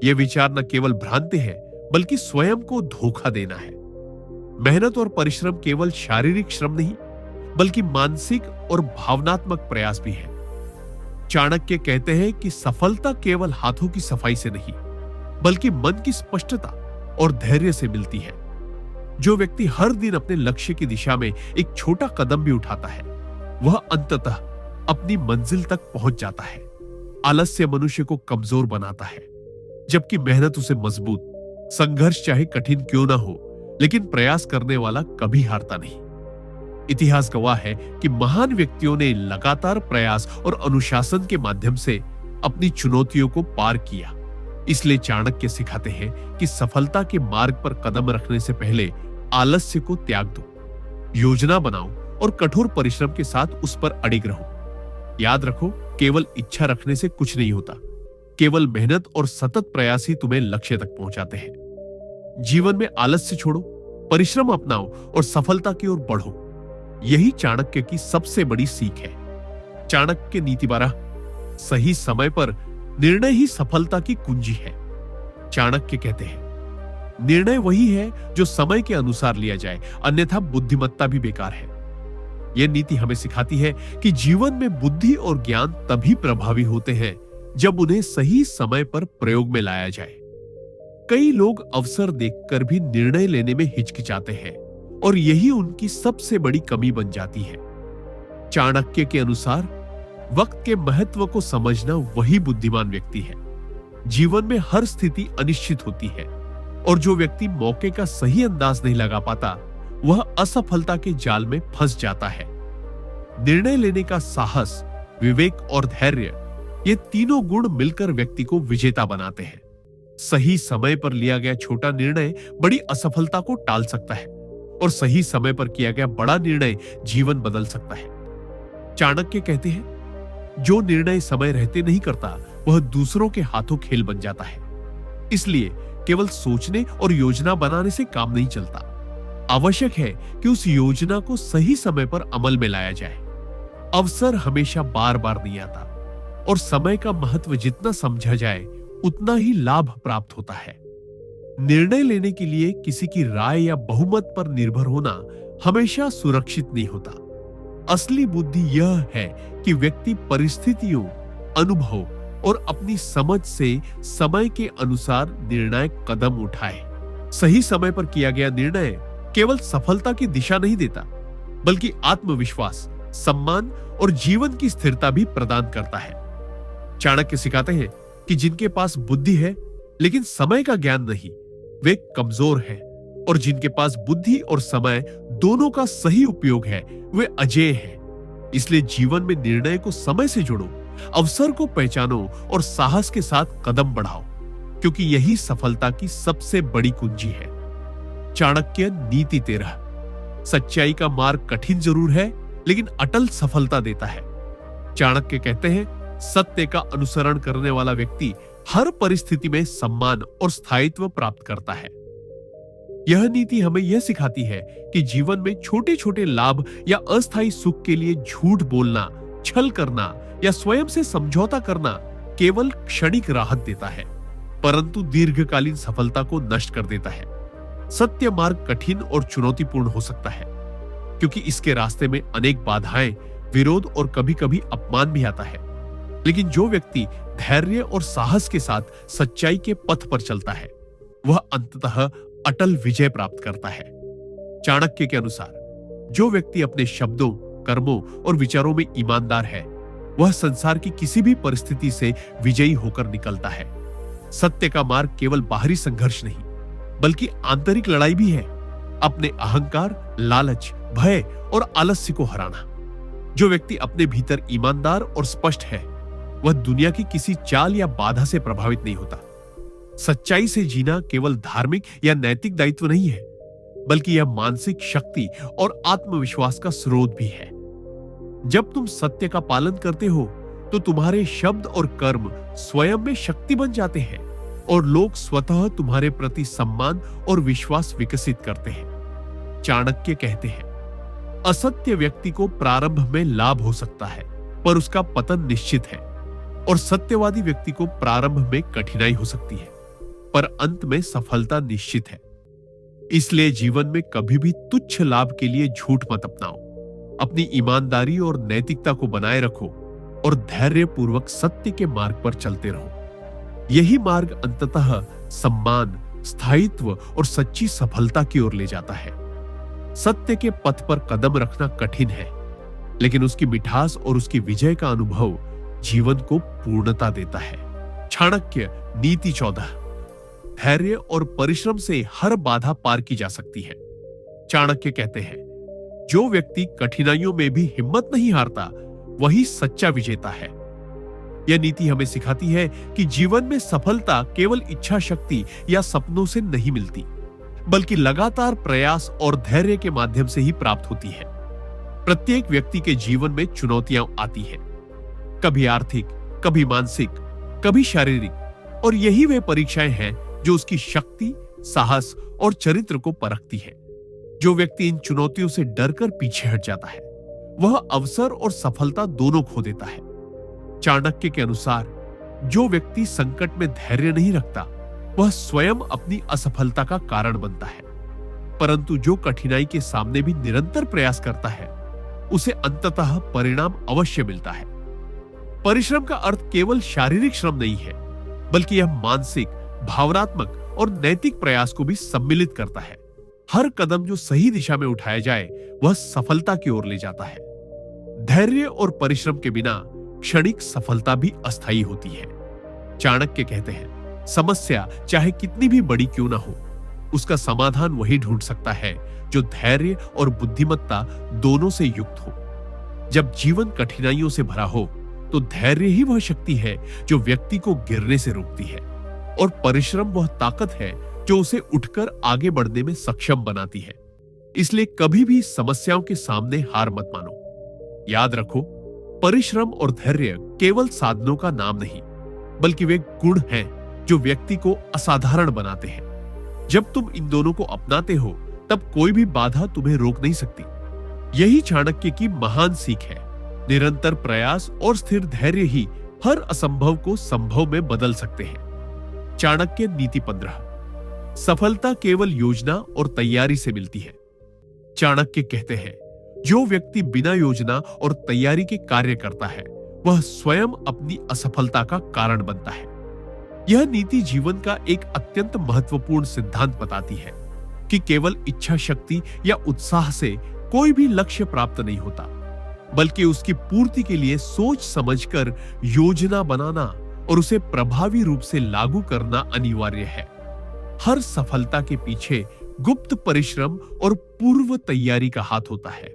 यह विचार न केवल भ्रांति है, बल्कि स्वयं को धोखा देना है। मेहनत और परिश्रम केवल शारीरिक श्रम नहीं, बल्कि मानसिक और भावनात्मक प्रयास भी है। चाणक्य कहते हैं कि सफलता केवल हाथों की सफाई से नहीं, बल्कि मन की स्पष्टता और धैर्य से मिलती है। जो व्यक्ति हर दिन अपने लक्ष्य की दिशा में एक छोटा कदम भी उठाता है, वह अंततः अपनी मंजिल तक पहुंच जाता है। आलस्य मनुष्य को कमजोर बनाता है, जबकि मेहनत उसे मजबूत। संघर्ष चाहे कठिन क्यों ना हो, लेकिन प्रयास करने वाला कभी हारता नहीं। इतिहास गवाह है कि महान व्यक्तियों ने लगातार प्रयास और अनुशासन के माध्यम से अपनी चुनौतियों को पार किया। इसलिए चाणक्य सिखाते हैं कि सफलता के मार्ग पर कदम रखने से पहले आलस्य को त्याग दो, योजना बनाओ और कठोर परिश्रम के साथ उस पर अडिग रहो। याद रखो, केवल इच्छा रखने से कुछ नहीं होता, केवल मेहनत और सतत प्रयास ही तुम्हें लक्ष्य तक पहुंचाते हैं। जीवन में आलस्य छोड़ो, परिश्रम अपनाओ और सफलता की ओर बढ़ो। यही चाणक्य की सबसे बड़ी सीख है। चाणक्य नीति 12, सही समय पर निर्णय ही सफलता की कुंजी है। चाणक्य कहते हैं, निर्णय वही है जो समय के अनुसार लिया जाए, अन्यथा बुद्धिमत्ता भी बेकार है। यह नीति हमें सिखाती है कि जीवन में बुद्धि और ज्ञान तभी प्रभावी होते हैं जब उन्हें सही समय पर प्रयोग में लाया जाए। कई लोग अवसर देखकर भी निर्णय लेने में हिचकिचाते हैं और यही उनकी सबसे बड़ी कमी बन जाती है। चाणक्य के अनुसार वक्त के महत्व को समझना वही बुद्धिमान व्यक्ति है। जीवन में हर स्थिति अनिश्चित होती है और जो व्यक्ति मौके का सही अंदाज नहीं लगा पाता, वह असफलता के जाल में फंस जाता है। निर्णय लेने का साहस, विवेक और धैर्य, ये तीनों गुण मिलकर व्यक्ति को विजेता बनाते हैं। सही समय पर लिया गया छोटा निर्णय बड़ी असफलता को टाल सकता है और सही समय पर किया गया बड़ा निर्णय जीवन बदल सकता है। चाणक्य कहते हैं, जो निर्णय समय रहते नहीं करता वह दूसरों के हाथों खेल बन जाता है। इसलिए केवल सोचने और योजना बनाने से काम नहीं चलता। आवश्यक है कि उस योजना को सही समय पर अमल में लाया जाए। अवसर हमेशा बार बार नहीं आता और समय का महत्व जितना समझा जाए उतना ही लाभ प्राप्त होता है। निर्णय लेने के लिए किसी की राय या बहुमत पर निर्भर होना हमेशा सुरक्षित नहीं होता। असली बुद्धि यह है कि व्यक्ति परिस्थितियों, अनुभव और अपनी समझ से समय के अनुसार निर्णायक कदम उठाए। सही समय पर किया गया निर्णय केवल सफलता की दिशा नहीं देता, बल्कि आत्मविश्वास, सम्मान और जीवन की स्थिरता भी प्रदान करता है। चाणक्य सिखाते हैं कि जिनके पास बुद्धि है लेकिन समय का ज्ञान नहीं, वे कमजोर हैं, और जिनके पास बुद्धि और समय दोनों का सही उपयोग है वे अजेय हैं। इसलिए जीवन में निर्णय को समय से जोड़ो, अवसर को पहचानो और साहस के साथ कदम बढ़ाओ, क्योंकि यही सफलता की सबसे बड़ी कुंजी है। चाणक्य नीति 13। सच्चाई का मार्ग कठिन जरूर है लेकिन अटल सफलता देता है। चाणक्य कहते हैं, सत्य का अनुसरण करने वाला व्यक्ति हर परिस्थिति में सम्मान और स्थायित्व प्राप्त करता है। यह नीति हमें यह सिखाती है कि जीवन में छोटे छोटे लाभ या अस्थायी सुख के लिए झूठ बोलना, छल करना या स्वयं से समझौता करना केवल क्षणिक राहत देता है, परंतु दीर्घकालीन सफलता को नष्ट कर देता है। सत्य मार्ग कठिन और चुनौतीपूर्ण हो सकता है, क्योंकि इसके रास्ते में अनेक बाधाएं, विरोध और कभी-कभी अपमान भी आता है। लेकिन जो व्यक्ति धैर्य और साहस के साथ सच्चाई के पथ पर चलता है, वह अंततः अटल विजय प्राप्त करता है। चाणक्य के अनुसार जो व्यक्ति अपने शब्दों, कर्मों और विचारों में ईमानदार है, वह संसार की किसी भी परिस्थिति से विजयी होकर निकलता है। सत्य का मार्ग केवल बाहरी संघर्ष नहीं, बल्कि आंतरिक लड़ाई भी है। अपने अहंकार, लालच, भय और आलस्य को हराना। जो व्यक्ति अपने भीतर ईमानदार और स्पष्ट है, वह दुनिया की किसी चाल या बाधा से प्रभावित नहीं होता। सच्चाई से जीना केवल धार्मिक या नैतिक दायित्व नहीं है, बल्कि यह मानसिक शक्ति और आत्मविश्वास का स्रोत भी है। जब तुम सत्य का पालन करते हो, तो तुम्हारे शब्द और कर्म स्वयं में शक्ति बन जाते हैं और लोग स्वतः तुम्हारे प्रति सम्मान और विश्वास विकसित करते हैं। चाणक्य कहते हैं, असत्य व्यक्ति को प्रारंभ में लाभ हो सकता है, पर उसका पतन निश्चित है, और सत्यवादी व्यक्ति को प्रारंभ में कठिनाई हो सकती है, पर अंत में सफलता निश्चित है। इसलिए जीवन में कभी भी तुच्छ लाभ के लिए झूठ मत अपनाओ। अपनी ईमानदारी और नैतिकता को बनाए रखो और धैर्यपूर्वक सत्य के मार्ग पर चलते रहो। यही मार्ग अंततः सम्मान, स्थायित्व और सच्ची सफलता की ओर ले जाता है। सत्य के पथ पर कदम रखना कठिन है, लेकिन उसकी मिठास और उसकी विजय का अनुभव जीवन को पूर्णता देता है। चाणक्य नीति 14। धैर्य और परिश्रम से हर बाधा पार की जा सकती है। चाणक्य कहते हैं, जो व्यक्ति कठिनाइयों में भी हिम्मत नहीं हारता, वही सच्चा विजेता है। यह नीति हमें सिखाती है कि जीवन में सफलता केवल इच्छा शक्ति या सपनों से नहीं मिलती, बल्कि लगातार प्रयास और धैर्य के माध्यम से ही प्राप्त होती है। प्रत्येक व्यक्ति के जीवन में चुनौतियां आती हैं, कभी आर्थिक, कभी मानसिक, कभी शारीरिक, और यही वे परीक्षाएं हैं जो उसकी शक्ति, साहस और चरित्र को परखती है। जो व्यक्ति इन चुनौतियों से डरकर पीछे हट जाता है, वह अवसर और सफलता दोनों खो देता है। चाणक्य के अनुसार जो व्यक्ति संकट में धैर्य नहीं रखता, वह स्वयं अपनी असफलता का कारण बनता है, परंतु जो कठिनाई के सामने भी निरंतर प्रयास करता है, उसे अंततः परिणाम अवश्य मिलता है। परिश्रम का अर्थ केवल शारीरिक श्रम नहीं है, बल्कि यह मानसिक, भावनात्मक और नैतिक प्रयास को भी सम्मिलित करता है। हर कदम जो सही दिशा में उठाया जाए, वह सफलता की ओर ले जाता है। धैर्य और परिश्रम के बिना क्षणिक सफलता भी अस्थायी होती है। चाणक्य कहते हैं, समस्या चाहे कितनी भी बड़ी क्यों ना हो, उसका समाधान वही ढूंढ सकता है जो धैर्य और बुद्धिमत्ता दोनों से युक्त हो। जब जीवन कठिनाइयों से भरा हो, तो धैर्य ही वह शक्ति है जो व्यक्ति को गिरने से रोकती है, और परिश्रम वह ताकत है जो उसे उठकर आगे बढ़ने में सक्षम बनाती है। इसलिए कभी भी समस्याओं के सामने हार मत मानो। याद रखो, परिश्रम और धैर्य केवल साधनों का नाम नहीं, बल्कि वे गुण हैं जो व्यक्ति को असाधारण बनाते हैं। जब तुम इन दोनों को अपनाते हो, तब कोई भी बाधा तुम्हें रोक नहीं सकती। यही चाणक्य की महान सीख है। निरंतर प्रयास और स्थिर धैर्य ही हर असंभव को संभव में बदल सकते हैं। चाणक्य नीति 15। सफलता केवल योजना और तैयारी से मिलती है। चाणक्य कहते हैं, जो व्यक्ति बिना योजना और तैयारी के कार्य करता है, वह स्वयं अपनी असफलता का कारण बनता है। यह नीति जीवन का एक अत्यंत महत्वपूर्ण सिद्धांत बताती है कि केवल इच्छा शक्ति या उत्साह से कोई भी लक्ष्य प्राप्त नहीं होता, बल्कि उसकी पूर्ति के लिए सोच समझकर योजना बनाना और उसे प्रभावी रूप से लागू करना अनिवार्य है। हर सफलता के पीछे गुप्त परिश्रम और पूर्व तैयारी का हाथ होता है।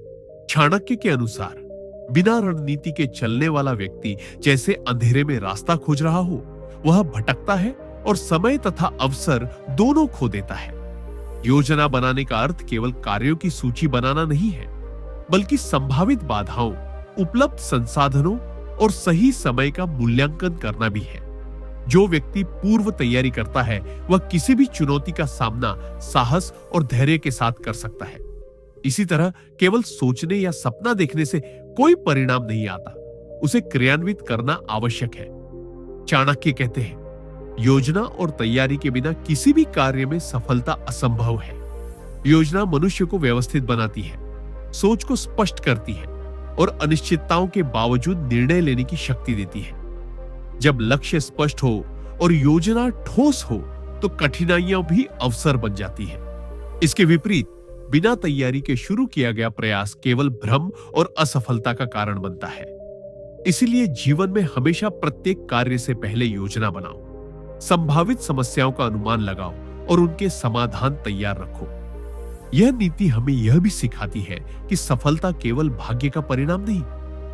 चाणक्य के अनुसार बिना रणनीति के चलने वाला व्यक्ति जैसे अंधेरे में रास्ता खोज रहा हो, वह भटकता है और समय तथा अवसर दोनों खो देता है। योजना बनाने का अर्थ केवल कार्यों की सूची बनाना नहीं है, बल्कि संभावित बाधाओं, उपलब्ध संसाधनों और सही समय का मूल्यांकन करना भी है। जो व्यक्ति पूर्व तैयारी करता है, वह किसी भी चुनौती का सामना साहस और धैर्य के साथ कर सकता है। इसी तरह केवल सोचने या सपना देखने से कोई परिणाम नहीं आता, उसे क्रियान्वित करना आवश्यक है। चाणक्य कहते हैं, योजना और तैयारी के बिना किसी भी कार्य में सफलता असंभव है। योजना मनुष्य को व्यवस्थित बनाती है, सोच को स्पष्ट करती है और अनिश्चितताओं के बावजूद निर्णय लेने की शक्ति देती है। जब लक्ष्य स्पष्ट हो और योजना ठोस हो, तो कठिनाइयां भी अवसर बन जाती है। इसके विपरीत बिना तैयारी के शुरू किया गया प्रयास केवल भ्रम और असफलता का कारण बनता है। इसीलिए जीवन में हमेशा प्रत्येक कार्य से पहले योजना बनाओ, संभावित समस्याओं का अनुमान लगाओ और उनके समाधान तैयार रखो। यह नीति हमें यह भी सिखाती है कि सफलता केवल भाग्य का परिणाम नहीं,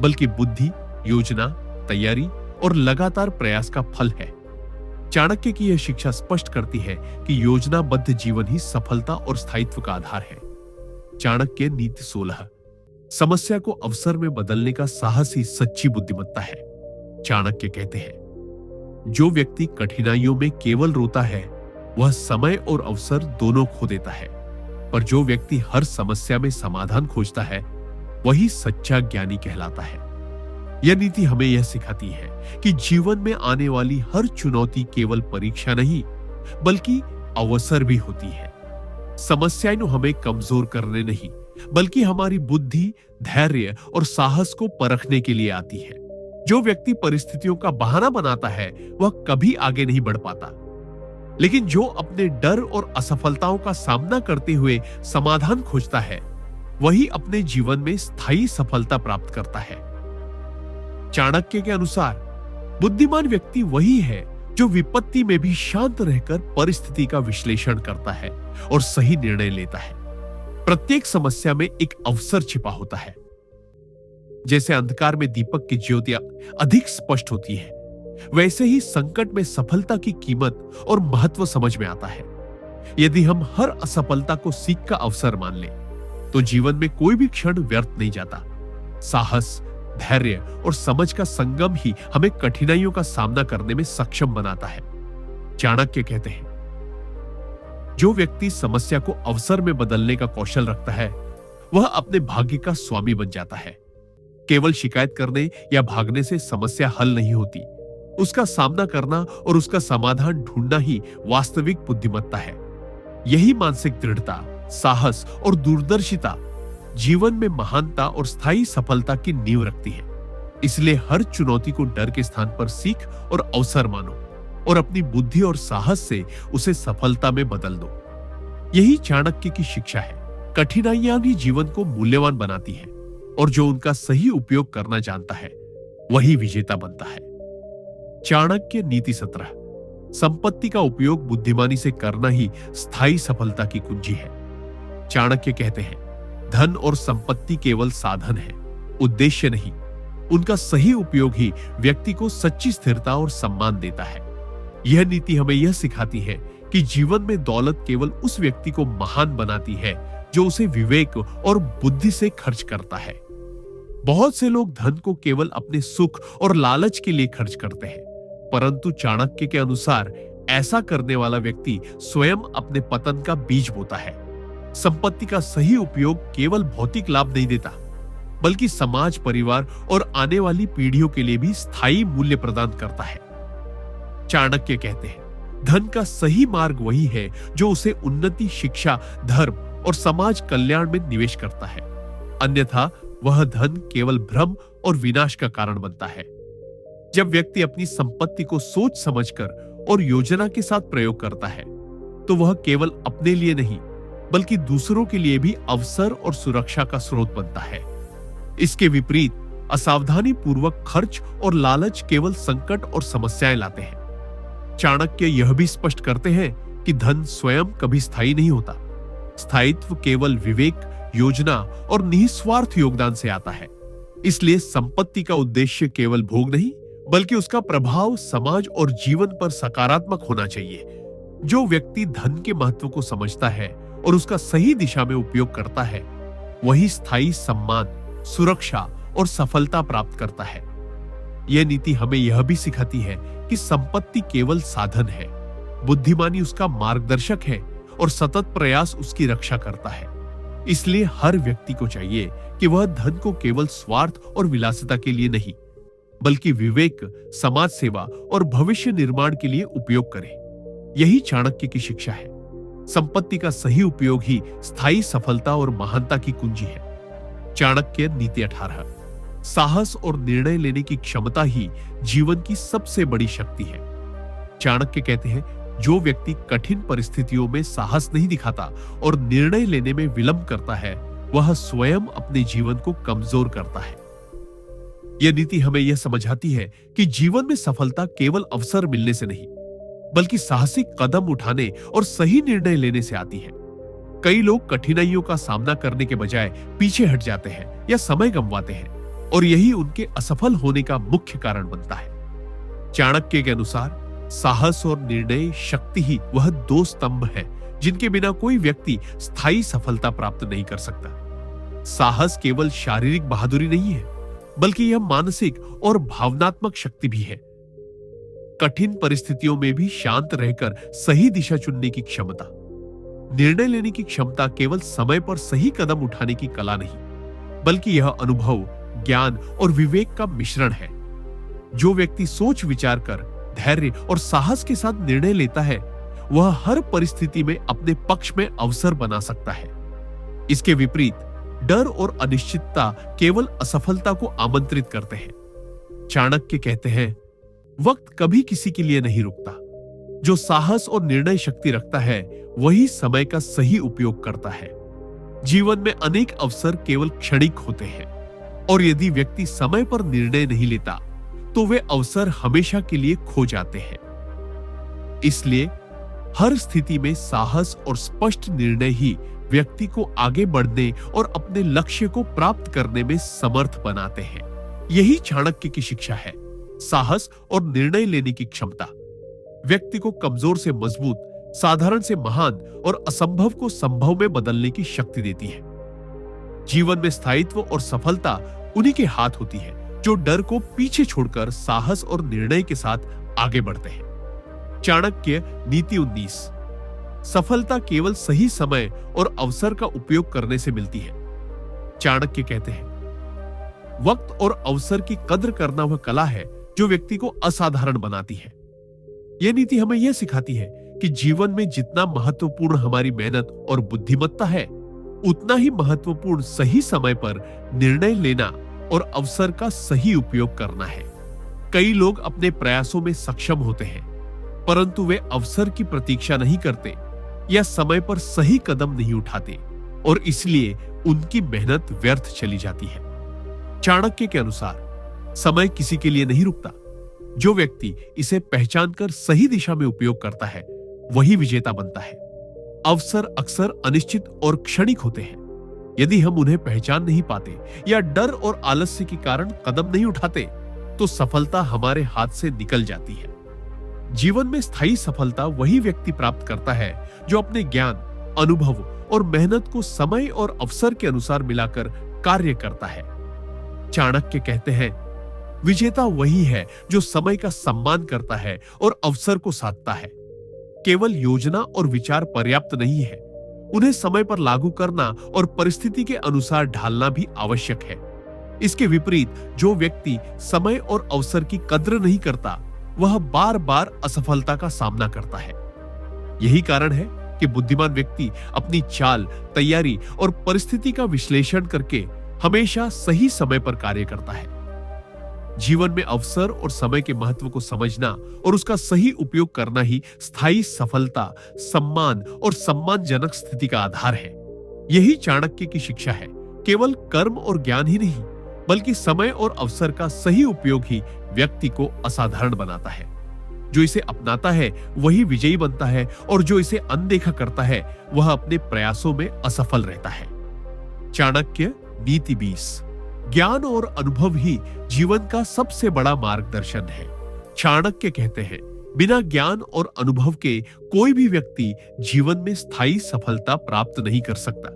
बल्कि बुद्धि, योजना, तैयारी और लगातार प्रयास का फल है। चाणक्य की यह शिक्षा स्पष्ट करती है कि योजनाबद्ध जीवन ही सफलता और स्थायित्व का आधार है। चाणक्य नीति 16। समस्या को अवसर में बदलने का साहस ही सच्ची बुद्धिमत्ता है। चाणक्य कहते हैं, जो व्यक्ति कठिनाइयों में केवल रोता है, वह समय और अवसर दोनों खो देता है, पर जो व्यक्ति हर समस्या में समाधान खोजता है, वही सच्चा ज्ञानी कहलाता है। यह नीति हमें यह सिखाती है कि जीवन में आने वाली हर चुनौती केवल परीक्षा नहीं, बल्कि अवसर भी होती है। समस्याएं हमें कमजोर करने नहीं, बल्कि हमारी बुद्धि, धैर्य और साहस को परखने के लिए आती है। जो व्यक्ति परिस्थितियों का बहाना बनाता है, वह कभी आगे नहीं बढ़ पाता, लेकिन जो अपने डर और असफलताओं का सामना करते हुए समाधान खोजता है, वही अपने जीवन में स्थायी सफलता प्राप्त करता है। चाणक्य के अनुसार बुद्धिमान व्यक्ति वही है जो विपत्ति में भी शांत रहकर परिस्थिति का विश्लेषण करता है और सही निर्णय लेता है। प्रत्येक समस्या में एक अवसर छिपा होता है। जैसे अंधकार में दीपक की ज्योतियां अधिक स्पष्ट होती है, वैसे ही संकट में सफलता की कीमत और महत्व समझ में आता है। यदि हम हर असफलता को सीख का अवसर मान लें, तो जीवन में कोई भी क्षण व्यर्थ नहीं जाता। साहस, धैर्य और समझ का संगम ही हमें कठिनाइयों का सामना करने में सक्षम बनाता है। चाणक्य कहते हैं, जो व्यक्ति समस्या को अवसर में बदलने का कौशल रखता है, वह अपने भाग्य का स्वामी बन जाता है। केवल शिकायत करने या भागने से समस्या हल नहीं होती, उसका सामना करना और उसका समाधान ढूंढना ही वास्तविक बुद्धिमत्ता है। यही मानसिक दृढ़ता, साहस और दूरदर्शिता जीवन में महानता और स्थायी सफलता की नींव रखती है। इसलिए हर चुनौती को डर के स्थान पर सीख और अवसर मानो और अपनी बुद्धि और साहस से उसे सफलता में बदल दो। यही चाणक्य की शिक्षा है। कठिनाइयां भी जीवन को मूल्यवान बनाती है और जो उनका सही उपयोग करना जानता है, वही विजेता बनता है। चाणक्य नीति 17। संपत्ति का उपयोग बुद्धिमानी से करना ही स्थायी सफलता की कुंजी है। चाणक्य कहते हैं, धन और संपत्ति केवल साधन है, उद्देश्य नहीं। उनका सही उपयोग ही व्यक्ति को सच्ची स्थिरता और सम्मान देता है। यह नीति हमें यह सिखाती है कि जीवन में दौलत केवल उस व्यक्ति को महान बनाती है जो उसे विवेक और बुद्धि से खर्च करता है। बहुत से लोग धन को केवल अपने सुख और लालच के लिए खर्च करते हैं, परंतु चाणक्य के अनुसार ऐसा करने वाला व्यक्ति स्वयं अपने पतन का बीज बोता है। संपत्ति का सही उपयोग केवल भौतिक लाभ नहीं देता, बल्कि समाज, परिवार और आने वाली पीढ़ियों के लिए भी स्थायी मूल्य प्रदान करता है। चाणक्य कहते हैं, धन का सही मार्ग वही है जो उसे उन्नति, शिक्षा, धर्म और समाज कल्याण में निवेश करता है। अन्यथा वह धन केवल भ्रम और विनाश का कारण बनता है। जब व्यक्ति अपनी संपत्ति को सोच समझकर और योजना के साथ प्रयोग करता है, तो वह केवल अपने लिए नहीं, बल्कि दूसरों के लिए भी अवसर और सुरक्षा का स्रोत बनता है। इसके विपरीत असावधानी पूर्वक खर्च और लालच केवल संकट और समस्याएं लाते हैं। चाणक्य यह भी स्पष्ट करते हैं कि धन स्वयं कभी स्थायी नहीं होता। स्थायित्व केवल विवेक, योजना और निस्वार्थ योगदान से आता है। इसलिए संपत्ति का उद्देश्य केवल भोग नहीं, बल्कि उसका प्रभाव समाज और जीवन पर सकारात्मक होना चाहिए। जो व्यक्ति धन के महत्व को समझता है और उसका सही दिशा में उपयोग करता है, वही स्थायी सम्मान, सुरक्षा और सफलता प्राप्त करता है। यह नीति हमें यह भी सिखाती है कि संपत्ति केवल साधन है, बुद्धिमानी उसका मार्गदर्शक है और सतत प्रयास उसकी रक्षा करता है। इसलिए हर व्यक्ति को चाहिए कि वह धन को केवल स्वार्थ और विलासिता के लिए नहीं, बल्कि विवेक, समाज सेवा और भविष्य निर्माण के लिए उपयोग करे। यही चाणक्य की शिक्षा है। संपत्ति का सही उपयोग ही स्थायी सफलता और महानता की कुंजी है। चाणक्य नीति 18, साहस और निर्णय लेने की क्षमता ही जीवन की सबसे बड़ी शक्ति है। चाणक्य कहते हैं, जो व्यक्ति कठिन परिस्थितियों में साहस नहीं दिखाता और निर्णय लेने में विलंब करता है, वह स्वयं अपने जीवन को कमजोर करता है। यह नीति हमें यह समझाती है कि जीवन में सफलता केवल अवसर मिलने से नहीं, बल्कि साहसिक कदम उठाने और सही निर्णय लेने से आती है। कई लोग कठिनाइयों का सामना करने के बजाय पीछे हट जाते हैं या समय गंवाते हैं, और यही उनके असफल होने का मुख्य कारण बनता है। चाणक्य के अनुसार साहस और निर्णय शक्ति ही वह दो स्तंभ है जिनके बिना कोई व्यक्ति स्थायी सफलता प्राप्त नहीं कर सकता। साहस केवल शारीरिक बहादुरी नहीं है, बल्कि यह मानसिक और भावनात्मक शक्ति भी है। कठिन परिस्थितियों में भी शांत रहकर सही दिशा चुनने की क्षमता, निर्णय लेने की क्षमता केवल समय पर सही कदम उठाने की कला नहीं, बल्कि यह अनुभव, ज्ञान और विवेक का मिश्रण है। जो व्यक्ति सोच विचार कर धैर्य और साहस के साथ निर्णय लेता है, वह हर परिस्थिति में अपने पक्ष में अवसर बना सकता है। इसके विपरीत डर और अनिश्चितता केवल असफलता को आमंत्रित करते हैं। चाणक्य कहते हैं, वक्त कभी किसी के लिए नहीं रुकता। जो साहस और निर्णय शक्ति रखता है, वही समय का सही उपयोग करता है। जीवन में अनेक अवसर केवल क्षणिक होते हैं, और यदि व्यक्ति समय पर निर्णय नहीं लेता, तो वे अवसर हमेशा के लिए खो जाते हैं। इसलिए हर स्थिति में साहस और स्पष्ट निर्णय ही व्यक्ति को आगे बढ़ने और अपने लक्ष्य को प्राप्त करने में समर्थ बनाते हैं। यही चाणक्य की शिक्षा है। साहस और निर्णय लेने की क्षमता व्यक्ति को कमजोर से मजबूत, साधारण से महान और असंभव को संभव में बदलने की शक्ति देती है। जीवन में स्थायित्व और सफलता उन्हीं के हाथ होती है जो डर को पीछे छोड़कर साहस और निर्णय के साथ आगे बढ़ते हैं। चाणक्य नीति 19, सफलता केवल सही समय और अवसर का उपयोग करने से मिलती है। चाणक्य कहते हैं, वक्त और अवसर की कद्र करना वह कला है जो व्यक्ति को असाधारण बनाती है। यह नीति हमें यह सिखाती है कि जीवन में जितना महत्वपूर्ण हमारी मेहनत और बुद्धिमत्ता है, उतना ही महत्वपूर्ण सही समय पर निर्णय लेना और अवसर का सही उपयोग करना है। कई लोग अपने प्रयासों में सक्षम होते हैं, परंतु वे अवसर की प्रतीक्षा नहीं करते या समय पर सही कदम नहीं उठाते, और इसलिए उनकी मेहनत व्यर्थ चली जाती है। चाणक्य के अनुसार समय किसी के लिए नहीं रुकता। जो व्यक्ति इसे पहचानकर सही दिशा में उपयोग करता है, वही विजेता बनता है। अवसर अक्सर अनिश्चित और क्षणिक होते हैं। यदि हम उन्हें पहचान नहीं पाते या डर और आलस्य के कारण कदम नहीं उठाते, तो सफलता हमारे हाथ से निकल जाती है। जीवन में स्थायी सफलता वही व्यक्ति प्राप्त करता है जो अपने ज्ञान, अनुभव और मेहनत को समय और अवसर के अनुसार मिलाकर कार्य करता है। चाणक्य कहते हैं, विजेता वही है जो समय का सम्मान करता है और अवसर को साधता है। केवल योजना और विचार पर्याप्त नहीं है, उन्हें समय पर लागू करना और परिस्थिति के अनुसार ढालना भी आवश्यक है। इसके विपरीत जो व्यक्ति समय और अवसर की कद्र नहीं करता, वह बार बार असफलता का सामना करता है। यही कारण है कि बुद्धिमान व्यक्ति अपनी चाल, तैयारी और परिस्थिति का विश्लेषण करके हमेशा सही समय पर कार्य करता है। जीवन में अवसर और समय के महत्व को समझना और उसका सही उपयोग करना ही स्थायी सफलता, सम्मान और सम्मानजनक स्थिति का आधार है। यही चाणक्य की शिक्षा है। केवल कर्म और ज्ञान ही नहीं, बल्कि समय और अवसर का सही उपयोग ही व्यक्ति को असाधारण बनाता है। जो इसे अपनाता है वही विजयी बनता है, और जो इसे अनदेखा करता है वह अपने प्रयासों में असफल रहता है। चाणक्य नीति 20। ज्ञान और अनुभव ही जीवन का सबसे बड़ा मार्गदर्शन है। चाणक्य कहते हैं, बिना ज्ञान और अनुभव के कोई भी व्यक्ति जीवन में स्थायी सफलता प्राप्त नहीं कर सकता।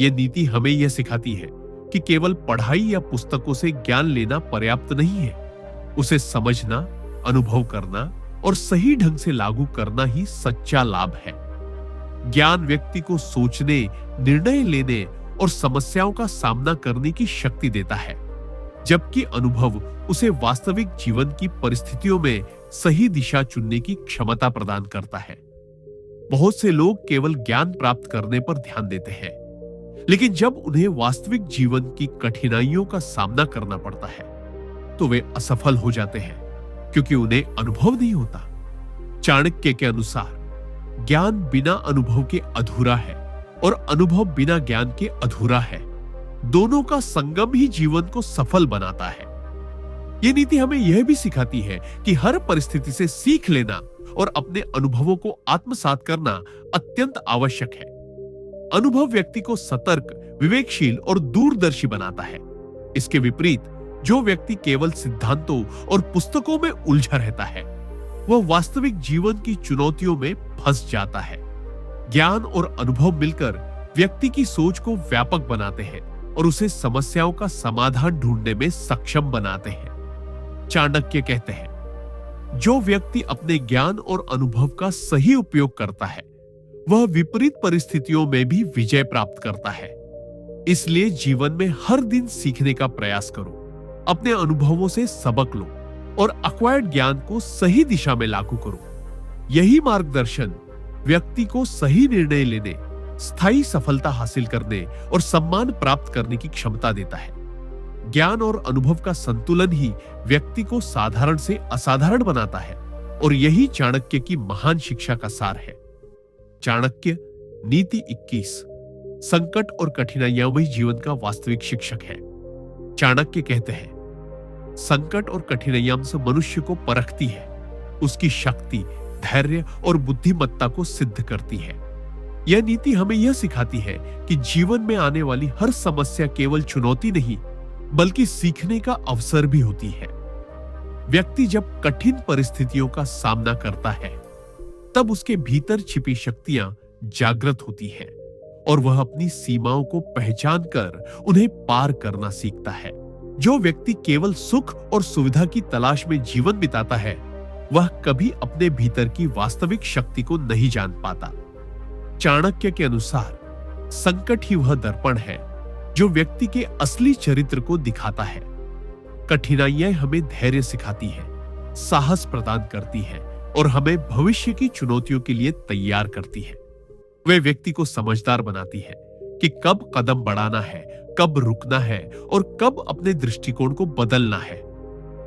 यह नीति हमें यह सिखाती है कि केवल पढ़ाई या पुस्तकों से ज्ञान लेना पर्याप्त नहीं है। उसे समझना, अनुभव करना और सही ढंग से लागू करना ही सच्चा लाभ है। ज्ञान व्यक्ति को सोचने, निर्णय लेने और समस्याओं का सामना करने की शक्ति देता है, जबकि अनुभव उसे वास्तविक जीवन की परिस्थितियों में सही दिशा चुनने की क्षमता प्रदान करता है। बहुत से लोग केवल ज्ञान प्राप्त करने पर ध्यान देते हैं, लेकिन जब उन्हें वास्तविक जीवन की कठिनाइयों का सामना करना पड़ता है तो वे असफल हो जाते हैं, क्योंकि उन्हें अनुभव नहीं होता। चाणक्य के अनुसार ज्ञान बिना अनुभव के अधूरा है और अनुभव बिना ज्ञान के अधूरा है। दोनों का संगम ही जीवन को सफल बनाता है। यह नीति हमें यह भी सिखाती है कि हर परिस्थिति से सीख लेना और अपने अनुभवों को आत्मसात करना अत्यंत आवश्यक है। अनुभव व्यक्ति को सतर्क, विवेकशील और दूरदर्शी बनाता है। इसके विपरीत जो व्यक्ति केवल सिद्धांतों और पुस्तकों में उलझा रहता है, वह वास्तविक जीवन की चुनौतियों में फंस जाता है। ज्ञान और अनुभव मिलकर व्यक्ति की सोच को व्यापक बनाते हैं और उसे समस्याओं का समाधान ढूंढने में सक्षम बनाते हैं। चाणक्य कहते हैं, जो व्यक्ति अपने ज्ञान और अनुभव का सही उपयोग करता है, वह विपरीत परिस्थितियों में भी विजय प्राप्त करता है। इसलिए जीवन में हर दिन सीखने का प्रयास करो, अपने अनुभवों से सबक लो और अक्वायर्ड ज्ञान को सही दिशा में लागू करो। यही मार्गदर्शन व्यक्ति को सही निर्णय लेने, स्थायी सफलता हासिल करने और सम्मान प्राप्त करने की क्षमता देता है। ज्ञान और अनुभव का संतुलन ही व्यक्ति को साधारण से असाधारण बनाता है, और यही चाणक्य की महान शिक्षा का सार है। चाणक्य नीति 21। संकट और कठिनाइयां वही जीवन का वास्तविक शिक्षक है। चाणक्य कहते हैं, संकट और कठिनाइयां से मनुष्य को परखती है, उसकी शक्ति, धैर्य और बुद्धिमत्ता को सिद्ध करती है। यह नीति हमें यह सिखाती है कि जीवन में आने वाली हर समस्या केवल चुनौती नहीं, बल्कि सीखने का अवसर भी होती है। व्यक्ति जब कठिन परिस्थितियों का सामना करता है, तब उसके भीतर छिपी शक्तियां जागृत होती हैं और वह अपनी सीमाओं को पहचान कर उन्हें पार करना सीखता है। जो व्यक्ति केवल सुख और सुविधा की तलाश में जीवन बिताता है, वह कभी अपने भीतर की वास्तविक शक्ति को नहीं जान पाता। चाणक्य के अनुसार संकट ही वह दर्पण है जो व्यक्ति के असली चरित्र को दिखाता है। कठिनाइयां हमें धैर्य सिखाती हैं, साहस प्रदान करती हैं और हमें भविष्य की चुनौतियों के लिए तैयार करती है। वे व्यक्ति को समझदार बनाती है कि कब कदम बढ़ाना है, कब रुकना है और कब अपने दृष्टिकोण को बदलना है।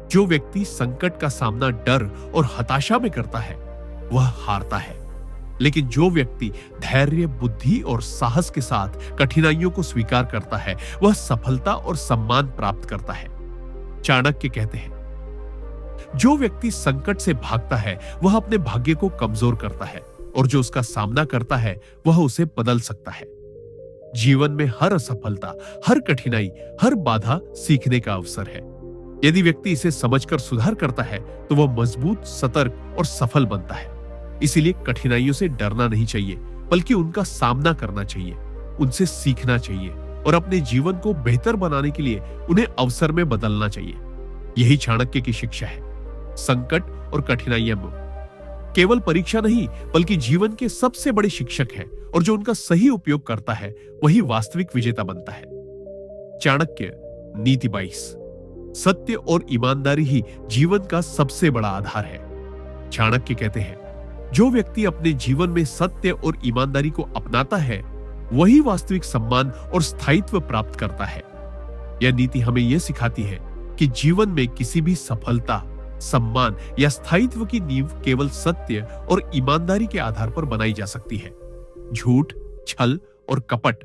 जो व्यक्ति संकट का सामना डर और हताशा में करता है, वह हारता है, लेकिन जो व्यक्ति धैर्य, बुद्धि और साहस के साथ कठिनाइयों को स्वीकार करता है, वह सफलता और सम्मान प्राप्त करता है। चाणक्य कहते हैं, जो व्यक्ति संकट से भागता है, वह अपने भाग्य को कमजोर करता है, और जो उसका सामना करता है, वह उसे बदल सकता है। जीवन में हर असफलता, हर कठिनाई, हर बाधा सीखने का अवसर है। यदि व्यक्ति इसे समझकर सुधार करता है, तो वह मजबूत, सतर्क और सफल बनता है। इसीलिए कठिनाइयों से डरना नहीं चाहिए, बल्कि उनका सामना करना चाहिए, उनसे सीखना चाहिए और अपने जीवन को बेहतर बनाने के लिए उन्हें अवसर में बदलना चाहिए। यही चाणक्य की शिक्षा है। संकट और कठिनाइयां केवल परीक्षा नहीं बल्कि जीवन के सबसे बड़े शिक्षक हैं और जो उनका सही उपयोग करता है वही वास्तविक विजेता बनता है। चाणक्य नीति 22। सत्य और ईमानदारी ही जीवन का सबसे बड़ा आधार है। चाणक्य कहते हैं, जो व्यक्ति अपने जीवन में सत्य और ईमानदारी को अपनाता है वही वास्तविक सम्मान और स्थायित्व प्राप्त करता है। यह नीति हमें यह सिखाती है कि जीवन में किसी भी सफलता, सम्मान या स्थायित्व की नींव केवल सत्य और ईमानदारी के आधार पर बनाई जा सकती है। झूठ, छल और कपट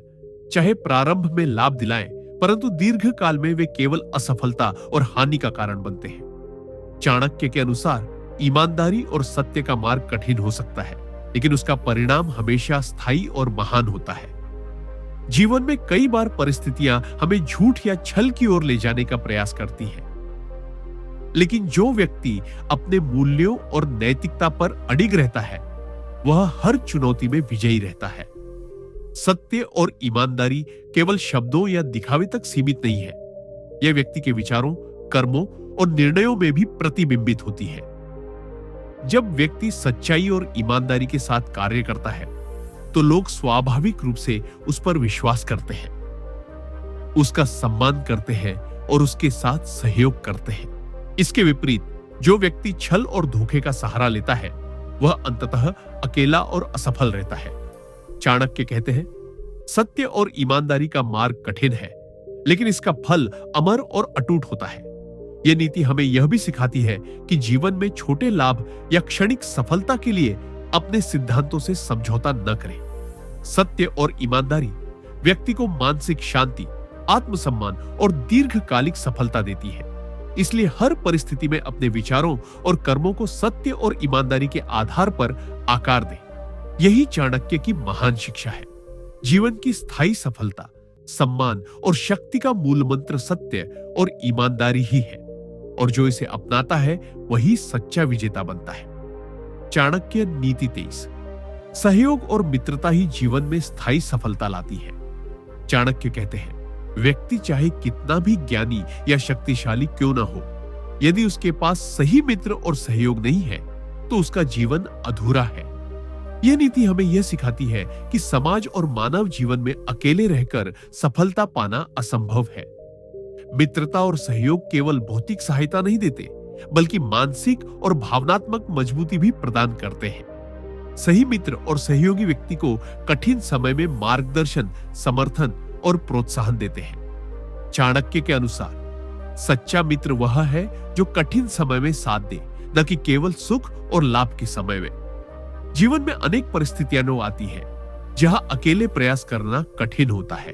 चाहे प्रारंभ में लाभ दिलाएं, परंतु दीर्घ काल में वे केवल असफलता और हानि का कारण बनते हैं। चाणक्य के अनुसार ईमानदारी और सत्य का मार्ग कठिन हो सकता है, लेकिन उसका परिणाम हमेशा स्थायी और महान होता है। जीवन में कई बार परिस्थितियां हमें झूठ या छल की ओर ले जाने का प्रयास करती हैं, लेकिन जो व्यक्ति अपने मूल्यों और नैतिकता पर अडिग रहता है वह हर चुनौती में विजयी रहता है। सत्य और ईमानदारी केवल शब्दों या दिखावे तक सीमित नहीं है, यह व्यक्ति के विचारों, कर्मों और निर्णयों में भी प्रतिबिंबित होती है। जब व्यक्ति सच्चाई और ईमानदारी के साथ कार्य करता है तो लोग स्वाभाविक रूप से उस पर विश्वास करते हैं, उसका सम्मान करते हैं और उसके साथ सहयोग करते हैं। इसके विपरीत जो व्यक्ति छल और धोखे का सहारा लेता है वह अंततः अकेला और असफल रहता है। चाणक्य कहते हैं, सत्य और ईमानदारी का मार्ग कठिन है, लेकिन इसका फल अमर और अटूट होता है। यह नीति हमें यह भी सिखाती है कि जीवन में छोटे लाभ या क्षणिक सफलता के लिए अपने सिद्धांतों से समझौता न करें। सत्य और ईमानदारी व्यक्ति को मानसिक शांति, आत्मसम्मान और दीर्घकालिक सफलता देती है। इसलिए हर परिस्थिति में अपने विचारों और कर्मों को सत्य और ईमानदारी के आधार पर आकार दें। यही चाणक्य की महान शिक्षा है। जीवन की स्थायी सफलता, सम्मान और शक्ति का मूल मंत्र सत्य और ईमानदारी ही है, और जो इसे अपनाता है वही सच्चा विजेता बनता है। चाणक्य नीति 23। सहयोग और मित्रता ही जीवन में स्थायी सफलता लाती है। चाणक्य कहते हैं, व्यक्ति चाहे कितना भी ज्ञानी या शक्तिशाली क्यों ना हो, यदि उसके पास सही मित्र और सहयोग नहीं है तो उसका जीवन अधूरा है। यह नीति हमें यह सिखाती है कि समाज और मानव जीवन में अकेले रहकर सफलता पाना असंभव है। मित्रता और सहयोग केवल भौतिक सहायता नहीं देते, बल्कि मानसिक और भावनात्मक मजबूती भी प्रदान करते हैं। सही मित्र और सहयोगी व्यक्ति को कठिन समय में मार्गदर्शन, समर्थन और प्रोत्साहन देते हैं। चाणक्य के अनुसार सच्चा मित्र वह है जो कठिन समय में साथ दे, न कि केवल सुख और लाभ के समय में। जीवन में अनेक परिस्थितियां आती हैं जहां अकेले प्रयास करना कठिन होता है।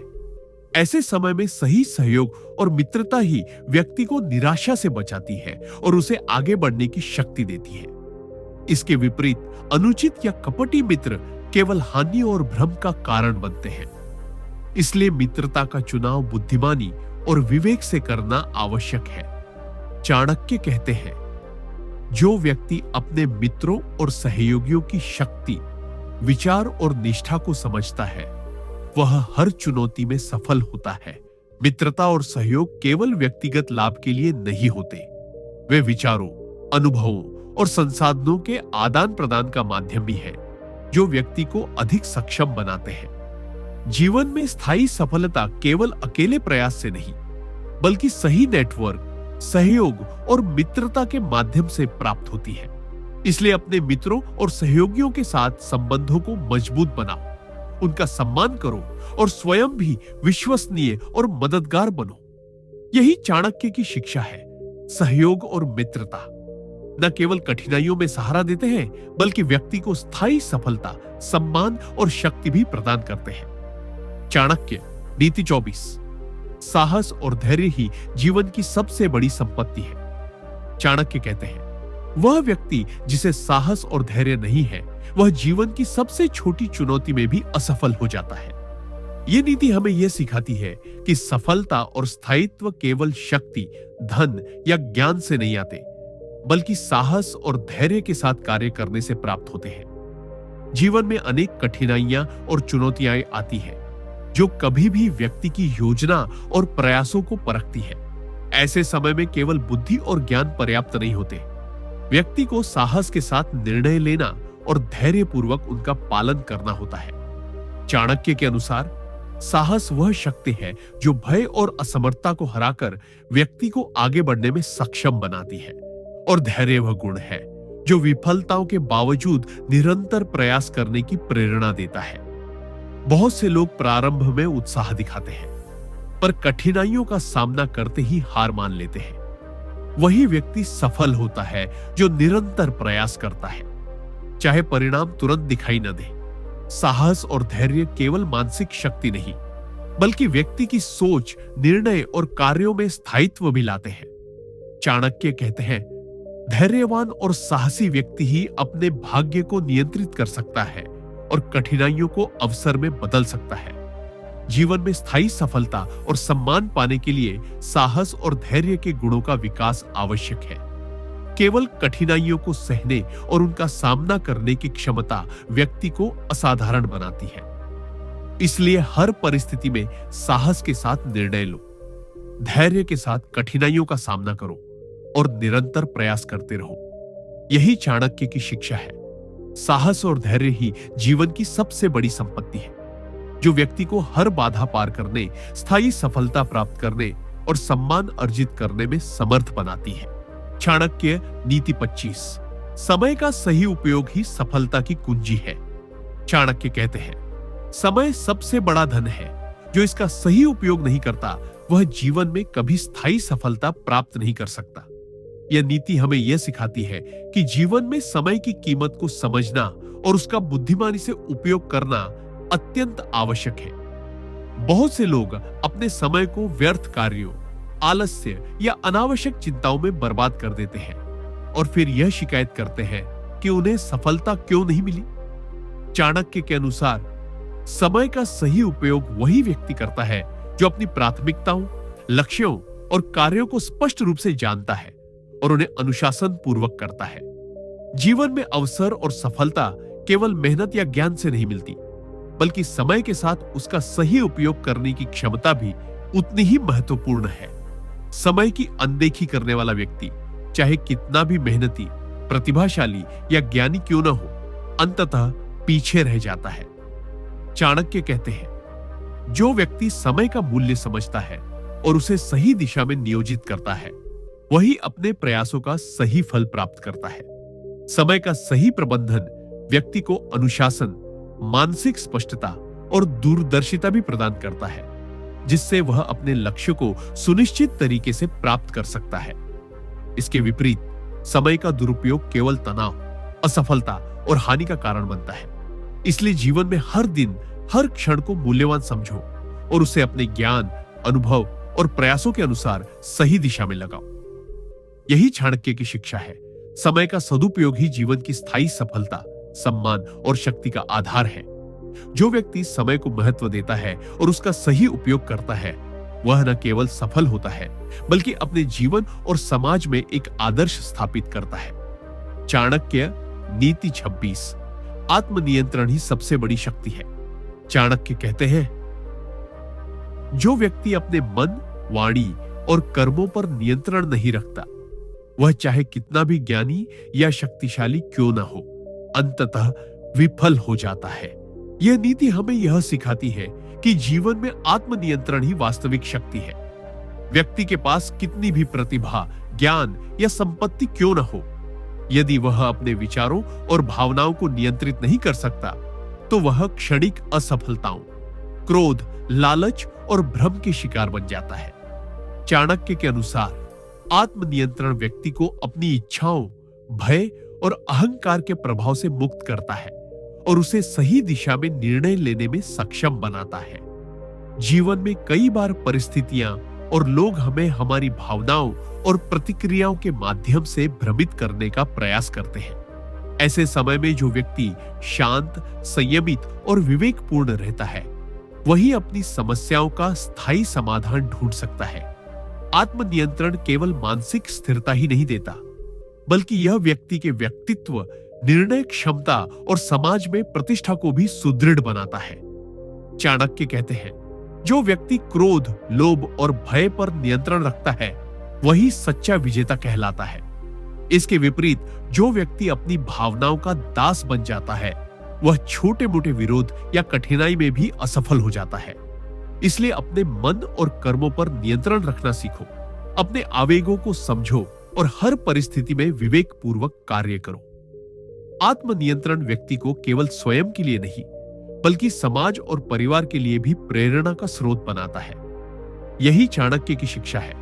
ऐसे समय में सही सहयोग और मित्रता ही व्यक्ति को निराशा से बचाती है और उसे आगे बढ़ने की शक्ति देती है। इसके विपरीत अनुचित या कपटी मित्र केवल हानि और भ्रम का कारण बनते हैं। इसलिए मित्रता का चुनाव बुद्धिमानी और विवेक से करना आवश्यक है। चाणक्य कहते हैं, जो व्यक्ति अपने मित्रों और सहयोगियों की शक्ति, विचार और निष्ठा को समझता है वह हर चुनौती में सफल होता है। मित्रता और सहयोग केवल व्यक्तिगत लाभ के लिए नहीं होते, वे विचारों, अनुभवों और संसाधनों के आदान प्रदान का माध्यम भी है जो व्यक्ति को अधिक सक्षम बनाते हैं। जीवन में स्थायी सफलता केवल अकेले प्रयास से नहीं, बल्कि सही नेटवर्क, सहयोग और मित्रता के माध्यम से प्राप्त होती है। इसलिए अपने मित्रों और सहयोगियों के साथ संबंधों को मजबूत बनाओ, उनका सम्मान करो और स्वयं भी विश्वसनीय और मददगार बनो। यही चाणक्य की शिक्षा है। सहयोग और मित्रता न केवल कठिनाइयों में सहारा देते हैं, बल्कि व्यक्ति को स्थायी सफलता, सम्मान और शक्ति भी प्रदान करते हैं। चाणक्य नीति 24। साहस और धैर्य ही जीवन की सबसे बड़ी संपत्ति है। चाणक्य कहते हैं, वह व्यक्ति जिसे साहस और धैर्य नहीं है वह जीवन की सबसे छोटी चुनौती में भी असफल हो जाता है। यह नीति हमें यह सिखाती है कि सफलता और स्थायित्व केवल शक्ति, धन या ज्ञान से नहीं आते, बल्कि साहस और धैर्य के साथ कार्य करने से प्राप्त होते हैं। जीवन में अनेक कठिनाइयां और चुनौतियां आती हैं, जो कभी भी व्यक्ति की योजना और प्रयासों को परखती है। ऐसे समय में केवल बुद्धि और ज्ञान पर्याप्त नहीं होते। व्यक्ति को साहस के साथ निर्णय लेना और धैर्यपूर्वक उनका पालन करना होता है। चाणक्य के अनुसार साहस वह शक्ति है जो भय और असमर्थता को हराकर व्यक्ति को आगे बढ़ने में सक्षम बनाती है, और धैर्य वह गुण है जो विफलताओं के बावजूद निरंतर प्रयास करने की प्रेरणा देता है। बहुत से लोग प्रारंभ में उत्साह दिखाते हैं, पर कठिनाइयों का सामना करते ही हार मान लेते हैं। वही व्यक्ति सफल होता है जो निरंतर प्रयास करता है, चाहे परिणाम तुरंत दिखाई न दे। साहस और धैर्य केवल मानसिक शक्ति नहीं, बल्कि व्यक्ति की सोच, निर्णय और कार्यों में स्थायित्व भी लाते हैं। चाणक्य कहते हैं, धैर्यवान और साहसी व्यक्ति ही अपने भाग्य को नियंत्रित कर सकता है और कठिनाइयों को अवसर में बदल सकता है। जीवन में स्थायी सफलता और सम्मान पाने के लिए साहस और धैर्य के गुणों का विकास आवश्यक है। केवल कठिनाइयों को सहने और उनका सामना करने की क्षमता व्यक्ति को असाधारण बनाती है। इसलिए हर परिस्थिति में साहस के साथ निर्णय लो, धैर्य के साथ कठिनाइयों का सामना करो और निरंतर प्रयास करते रहो। यही चाणक्य की शिक्षा है। साहस और धैर्य ही जीवन की सबसे बड़ी संपत्ति है, जो व्यक्ति को हर बाधा पार करने, स्थायी सफलता प्राप्त करने और सम्मान अर्जित करने में समर्थ बनाती है। चाणक्य नीति 25। समय का सही उपयोग ही सफलता की कुंजी है। चाणक्य कहते हैं, समय सबसे बड़ा धन है। जो इसका सही उपयोग नहीं करता, वह जीवन में कभी स्थायी सफलता प्राप्त नहीं कर सकता। यह नीति हमें यह सिखाती है कि जीवन में समय की कीमत को समझना और उसका बुद्धिमानी से उपयोग करना अत्यंत आवश्यक है। बहुत से लोग अपने समय को व्यर्थ कार्यों, आलस्य या अनावश्यक चिंताओं में बर्बाद कर देते हैं और फिर यह शिकायत करते हैं कि उन्हें सफलता क्यों नहीं मिली। चाणक्य के अनुसार समय का सही उपयोग वही व्यक्ति करता है जो अपनी प्राथमिकताओं, लक्ष्यों और कार्यों को स्पष्ट रूप से जानता है और उन्हें अनुशासन पूर्वक करता है। जीवन में अवसर और सफलता केवल मेहनत या ज्ञान से नहीं मिलती, बल्कि समय के साथ उसका सही उपयोग करने की क्षमता भी उतनी ही महत्वपूर्ण है। समय की अनदेखी करने वाला व्यक्ति चाहे कितना भी मेहनती, प्रतिभाशाली या ज्ञानी क्यों न हो, अंततः पीछे रह जाता है। चाणक्य कहते हैं, जो व्यक्ति समय का मूल्य समझता है और उसे सही दिशा में नियोजित करता है, वही अपने प्रयासों का सही फल प्राप्त करता है। समय का सही प्रबंधन व्यक्ति को अनुशासन, मानसिक स्पष्टता और दूरदर्शिता भी प्रदान करता है, जिससे वह अपने लक्ष्य को सुनिश्चित तरीके से प्राप्त कर सकता है। इसके विपरीत समय का दुरुपयोग केवल तनाव, असफलता और हानि का कारण बनता है। इसलिए जीवन में हर दिन, हर क्षण को मूल्यवान समझो और उसे अपने ज्ञान, अनुभव और प्रयासों के अनुसार सही दिशा में लगाओ। यही चाणक्य की शिक्षा है। समय का सदुपयोग ही जीवन की स्थायी सफलता, सम्मान और शक्ति का आधार है। जो व्यक्ति समय को महत्व देता है और उसका सही उपयोग करता है, वह न केवल सफल होता है, बल्कि अपने जीवन और समाज में एक आदर्श स्थापित करता है। चाणक्य नीति 26। आत्मनियंत्रण ही सबसे बड़ी शक्ति है। चाणक्य कहते हैं, जो व्यक्ति अपने मन, वाणी और कर्मों पर नियंत्रण नहीं रखता, वह चाहे कितना भी ज्ञानी या शक्तिशाली क्यों न हो, अंततः विफल हो जाता है। यह नीति हमें यह सिखाती है कि जीवन में आत्मनियंत्रण ही वास्तविक शक्ति है। व्यक्ति के पास कितनी भी प्रतिभा, ज्ञान या संपत्ति क्यों न हो, यदि वह अपने विचारों और भावनाओं को नियंत्रित नहीं कर सकता, तो वह क्षणिक असफलताओं, क्रोध, लालच और भ्रम के शिकार बन जाता है। चाणक्य के अनुसार आत्मनियंत्रण व्यक्ति को अपनी इच्छाओं, भय और अहंकार के प्रभाव से मुक्त करता है और उसे सही दिशा में निर्णय लेने में सक्षम बनाता है। जीवन में कई बार परिस्थितियां और लोग हमें हमारी भावनाओं और प्रतिक्रियाओं के माध्यम से भ्रमित करने का प्रयास करते हैं। ऐसे समय में जो व्यक्ति शांत, संयमित और विवेकपूर्ण रहता है, वही अपनी समस्याओं का स्थायी समाधान ढूंढ सकता है। आत्मनियंत्रण केवल मानसिक स्थिरता ही नहीं देता, बल्कि यह व्यक्ति के व्यक्तित्व, निर्णय क्षमता और समाज में प्रतिष्ठा को भी सुदृढ़ बनाता है। चाणक्य कहते हैं, जो व्यक्ति क्रोध, लोभ और भय पर नियंत्रण रखता है वही सच्चा विजेता कहलाता है। इसके विपरीत जो व्यक्ति अपनी भावनाओं का दास बन जाता है वह छोटे मोटे विरोध या कठिनाई में भी असफल हो जाता है। इसलिए अपने मन और कर्मों पर नियंत्रण रखना सीखो, अपने आवेगों को समझो और हर परिस्थिति में विवेक पूर्वक कार्य करो। आत्मनियंत्रण व्यक्ति को केवल स्वयं के लिए नहीं बल्कि समाज और परिवार के लिए भी प्रेरणा का स्रोत बनाता है। यही चाणक्य की शिक्षा है।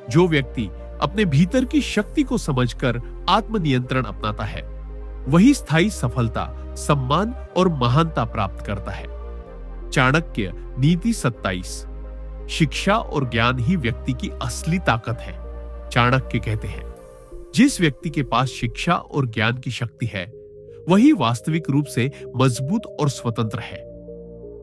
जो व्यक्ति अपने भीतर की शक्ति को समझकर आत्मनियंत्रण अपनाता है वही स्थायी सफलता, सम्मान और महानता प्राप्त करता है। चाणक्य नीति 27। शिक्षा और ज्ञान ही व्यक्ति की असली ताकत है। चाणक्य कहते हैं, जिस व्यक्ति के पास शिक्षा और ज्ञान की शक्ति है वही वास्तविक रूप से मजबूत और स्वतंत्र है।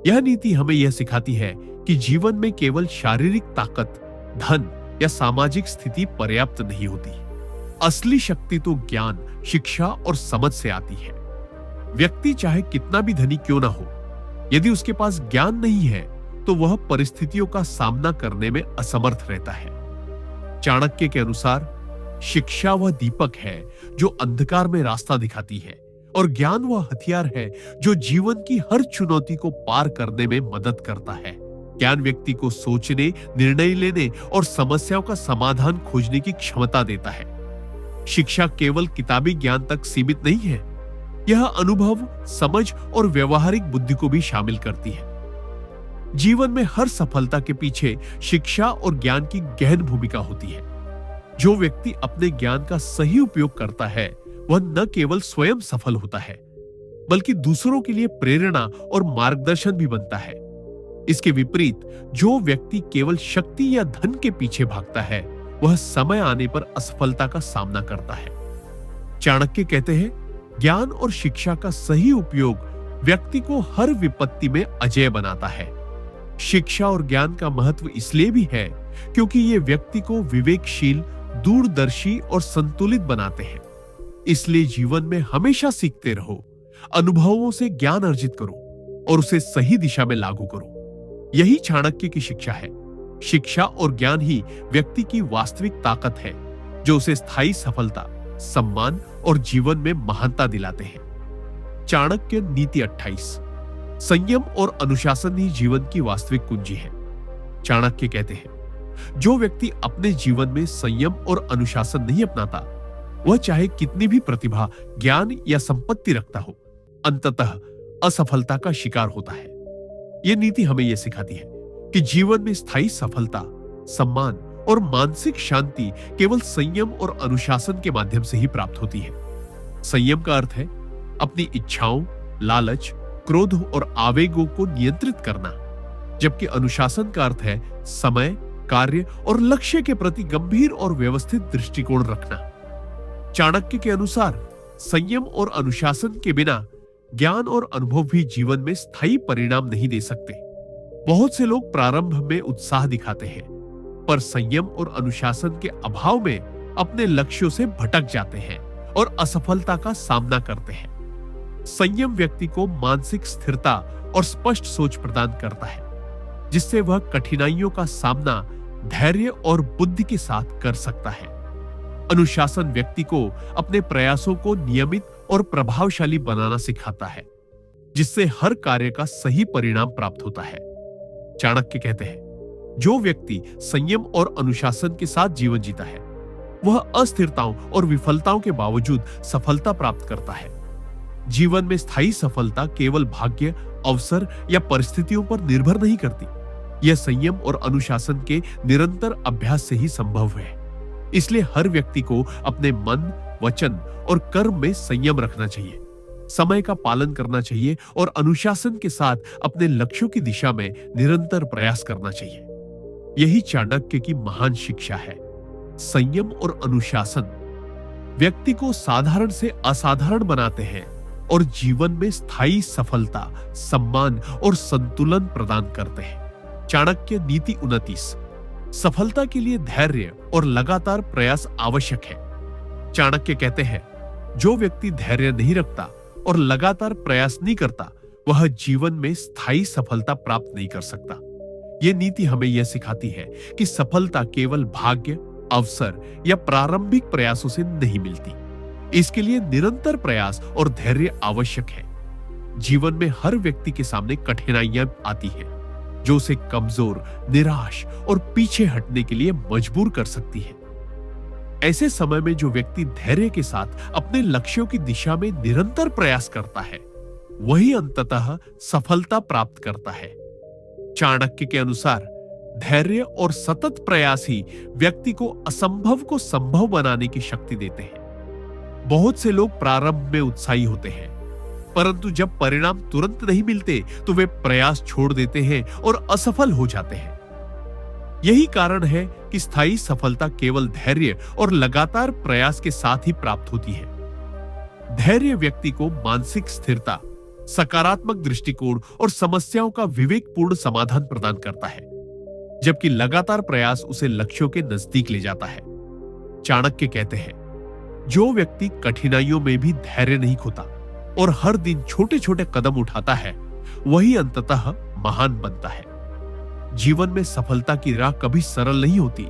यह नीति हमें यह सिखाती है कि जीवन में केवल शारीरिक ताकत, धन या सामाजिक स्थिति पर्याप्त नहीं होती। असली शक्ति तो ज्ञान, शिक्षा और समझ से आती है। व्यक्ति चाहे कितना भी धनी क्यों ना हो, यदि उसके पास ज्ञान नहीं है तो वह परिस्थितियों का सामना करने में असमर्थ रहता है। चाणक्य के अनुसार शिक्षा वह दीपक है जो अंधकार में रास्ता दिखाती है और ज्ञान वह हथियार है जो जीवन की हर चुनौती को पार करने में मदद करता है। ज्ञान व्यक्ति को सोचने, निर्णय लेने और समस्याओं का समाधान खोजने की क्षमता देता है। शिक्षा केवल किताबी ज्ञान तक सीमित नहीं है, यह अनुभव, समझ और व्यवहारिक बुद्धि को भी शामिल करती है। जीवन में हर सफलता के पीछे शिक्षा और ज्ञान की गहन भूमिका होती है। जो व्यक्ति अपने ज्ञान का सही उपयोग करता है वह न केवल स्वयं सफल होता है बल्कि दूसरों के लिए प्रेरणा और मार्गदर्शन भी बनता है। इसके विपरीत जो व्यक्ति केवल शक्ति या धन के पीछे भागता है वह समय आने पर असफलता का सामना करता है। चाणक्य कहते हैं, ज्ञान और शिक्षा का सही उपयोग व्यक्ति को हर विपत्ति में अजेय बनाता है। शिक्षा और ज्ञान का महत्व इसलिए भी है क्योंकि ये व्यक्ति को विवेकशील, दूरदर्शी और संतुलित बनाते हैं। इसलिए जीवन में हमेशा सीखते रहो, अनुभवों से ज्ञान अर्जित करो और उसे सही दिशा में लागू करो। यही चाणक्य की शिक्षा है। शिक्षा और ज्ञान ही व्यक्ति की वास्तविक ताकत है जो उसे स्थायी सफलता, सम्मान और जीवन में महानता दिलाते हैं। चाणक्य नीति 28। संयम और अनुशासन ही जीवन की वास्तविक कुंजी है। चाणक्य कहते हैं, जो व्यक्ति अपने जीवन में संयम और अनुशासन नहीं अपनाता वह चाहे कितनी भी प्रतिभा, ज्ञान या संपत्ति रखता हो, अंततः असफलता का शिकार होता है। यह नीति हमें यह सिखाती है कि जीवन में स्थायी सफलता, सम्मान और मानसिक शांति केवल संयम और अनुशासन के माध्यम से ही प्राप्त होती है। संयम का अर्थ है अपनी इच्छाओं, लालच, क्रोध और आवेगों को नियंत्रित करना, जबकि अनुशासन का अर्थ है समय, कार्य और लक्ष्य के प्रति गंभीर और व्यवस्थित दृष्टिकोण रखना। चाणक्य के अनुसार संयम और अनुशासन के बिना ज्ञान और अनुभव भी जीवन में स्थायी परिणाम नहीं दे सकते। बहुत से लोग प्रारंभ में उत्साह दिखाते हैं पर संयम और अनुशासन के अभाव में अपने लक्ष्यों से भटक जाते हैं और असफलता का सामना करते हैं। संयम व्यक्ति को मानसिक स्थिरता और स्पष्ट सोच प्रदान करता है, जिससे वह कठिनाइयों का सामना धैर्य और बुद्धि के साथ कर सकता है। अनुशासन व्यक्ति को अपने प्रयासों को नियमित और प्रभावशाली बनाना सिखाता है, जिससे हर कार्य का सही परिणाम प्राप्त होता है। चाणक्य कहते हैं, जो व्यक्ति संयम और अनुशासन के साथ जीवन जीता है वह अस्थिरताओं और विफलताओं के बावजूद सफलता प्राप्त करता है। जीवन में स्थायी सफलता केवल भाग्य, अवसर या परिस्थितियों पर निर्भर नहीं करती, यह संयम और अनुशासन के निरंतर अभ्यास से ही संभव है। इसलिए हर व्यक्ति को अपने मन, वचन और कर्म में संयम रखना चाहिए, समय का पालन करना चाहिए और अनुशासन के साथ अपने लक्ष्यों की दिशा में निरंतर प्रयास करना चाहिए। यही चाणक्य की महान शिक्षा है। संयम और अनुशासन व्यक्ति को साधारण से असाधारण बनाते हैं और जीवन में स्थायी सफलता, सम्मान और संतुलन प्रदान करते हैं। चाणक्य नीति 29। सफलता के लिए धैर्य और लगातार प्रयास आवश्यक है। चाणक्य कहते हैं, जो व्यक्ति धैर्य नहीं रखता और लगातार प्रयास नहीं करता, वह जीवन में स्थायी सफलता प्राप्त नहीं कर सकता। यह नीति हमें यह सिखाती है कि सफलता केवल भाग्य, अवसर या प्रारंभिक प्रयासों से नहीं मिलती। इसके लिए निरंतर प्रयास और धैर्य आवश्यक है। जीवन में हर व्यक्ति के सामने कठिनाइयां आती हैं, जो उसे कमजोर, निराश और पीछे हटने के लिए मजबूर कर सकती है। ऐसे समय में जो व्यक्ति धैर्य के साथ अपने लक्ष्यों की दिशा में निरंतर प्रयास करता है, वही अंततः सफलता प्राप्त करता है। चाणक्य के अनुसार धैर्य और सतत प्रयास ही व्यक्ति को असंभव को संभव बनाने की शक्ति देते हैं। बहुत से लोग प्रारंभ में उत्साही होते हैं, परंतु जब परिणाम तुरंत नहीं मिलते तो वे प्रयास छोड़ देते हैं और असफल हो जाते हैं। यही कारण है कि स्थायी सफलता केवल धैर्य और लगातार प्रयास के साथ ही प्राप्त होती है। धैर्य व्यक्ति को मानसिक स्थिरता, सकारात्मक दृष्टिकोण और समस्याओं का विवेकपूर्ण समाधान प्रदान करता है, जबकि लगातार प्रयास उसे लक्ष्यों के नजदीक ले जाता है। चाणक्य कहते हैं, जो व्यक्ति कठिनाइयों में भी धैर्य नहीं खोता और हर दिन छोटे छोटे कदम उठाता है, वही अंततः महान बनता है। जीवन में सफलता की राह कभी सरल नहीं होती।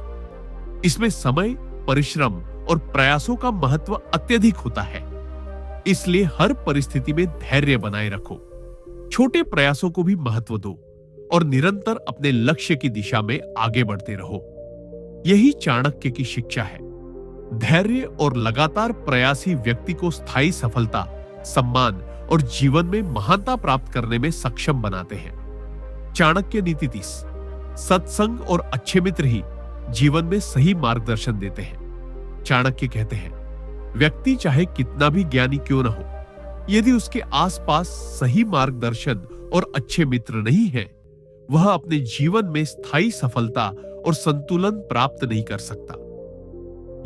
इसमें समय, परिश्रम और प्रयासों का महत्व अत्यधिक होता है। इसलिए हर परिस्थिति में धैर्य बनाए रखो, छोटे प्रयासों को भी महत्व दो और निरंतर अपने लक्ष्य की दिशा में आगे बढ़ते रहो। यही चाणक्य की शिक्षा है। धैर्य और लगातार प्रयास ही व्यक्ति को स्थायी सफलता, सम्मान और जीवन में महानता प्राप्त करने में सक्षम बनाते हैं। चाणक्य नीति 30: सत्संग और अच्छे मित्र ही जीवन में सही मार्गदर्शन देते हैं। चाणक्य कहते हैं, व्यक्ति चाहे कितना भी ज्ञानी क्यों न हो, यदि उसके आसपास सही मार्गदर्शन और अच्छे मित्र नहीं है, वह अपने जीवन में स्थायी सफलता और संतुलन प्राप्त नहीं कर सकता।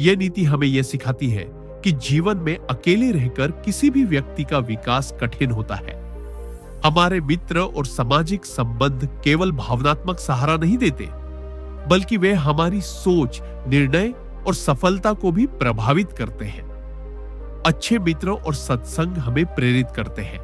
यह नीति हमें यह सिखाती है कि जीवन में अकेले रहकर किसी भी व्यक्ति का विकास कठिन होता है। हमारे मित्र और सामाजिक संबंध केवल भावनात्मक सहारा नहीं देते, बल्कि वे हमारी सोच, निर्णय और सफलता को भी प्रभावित करते हैं। अच्छे मित्र और सत्संग हमें प्रेरित करते हैं,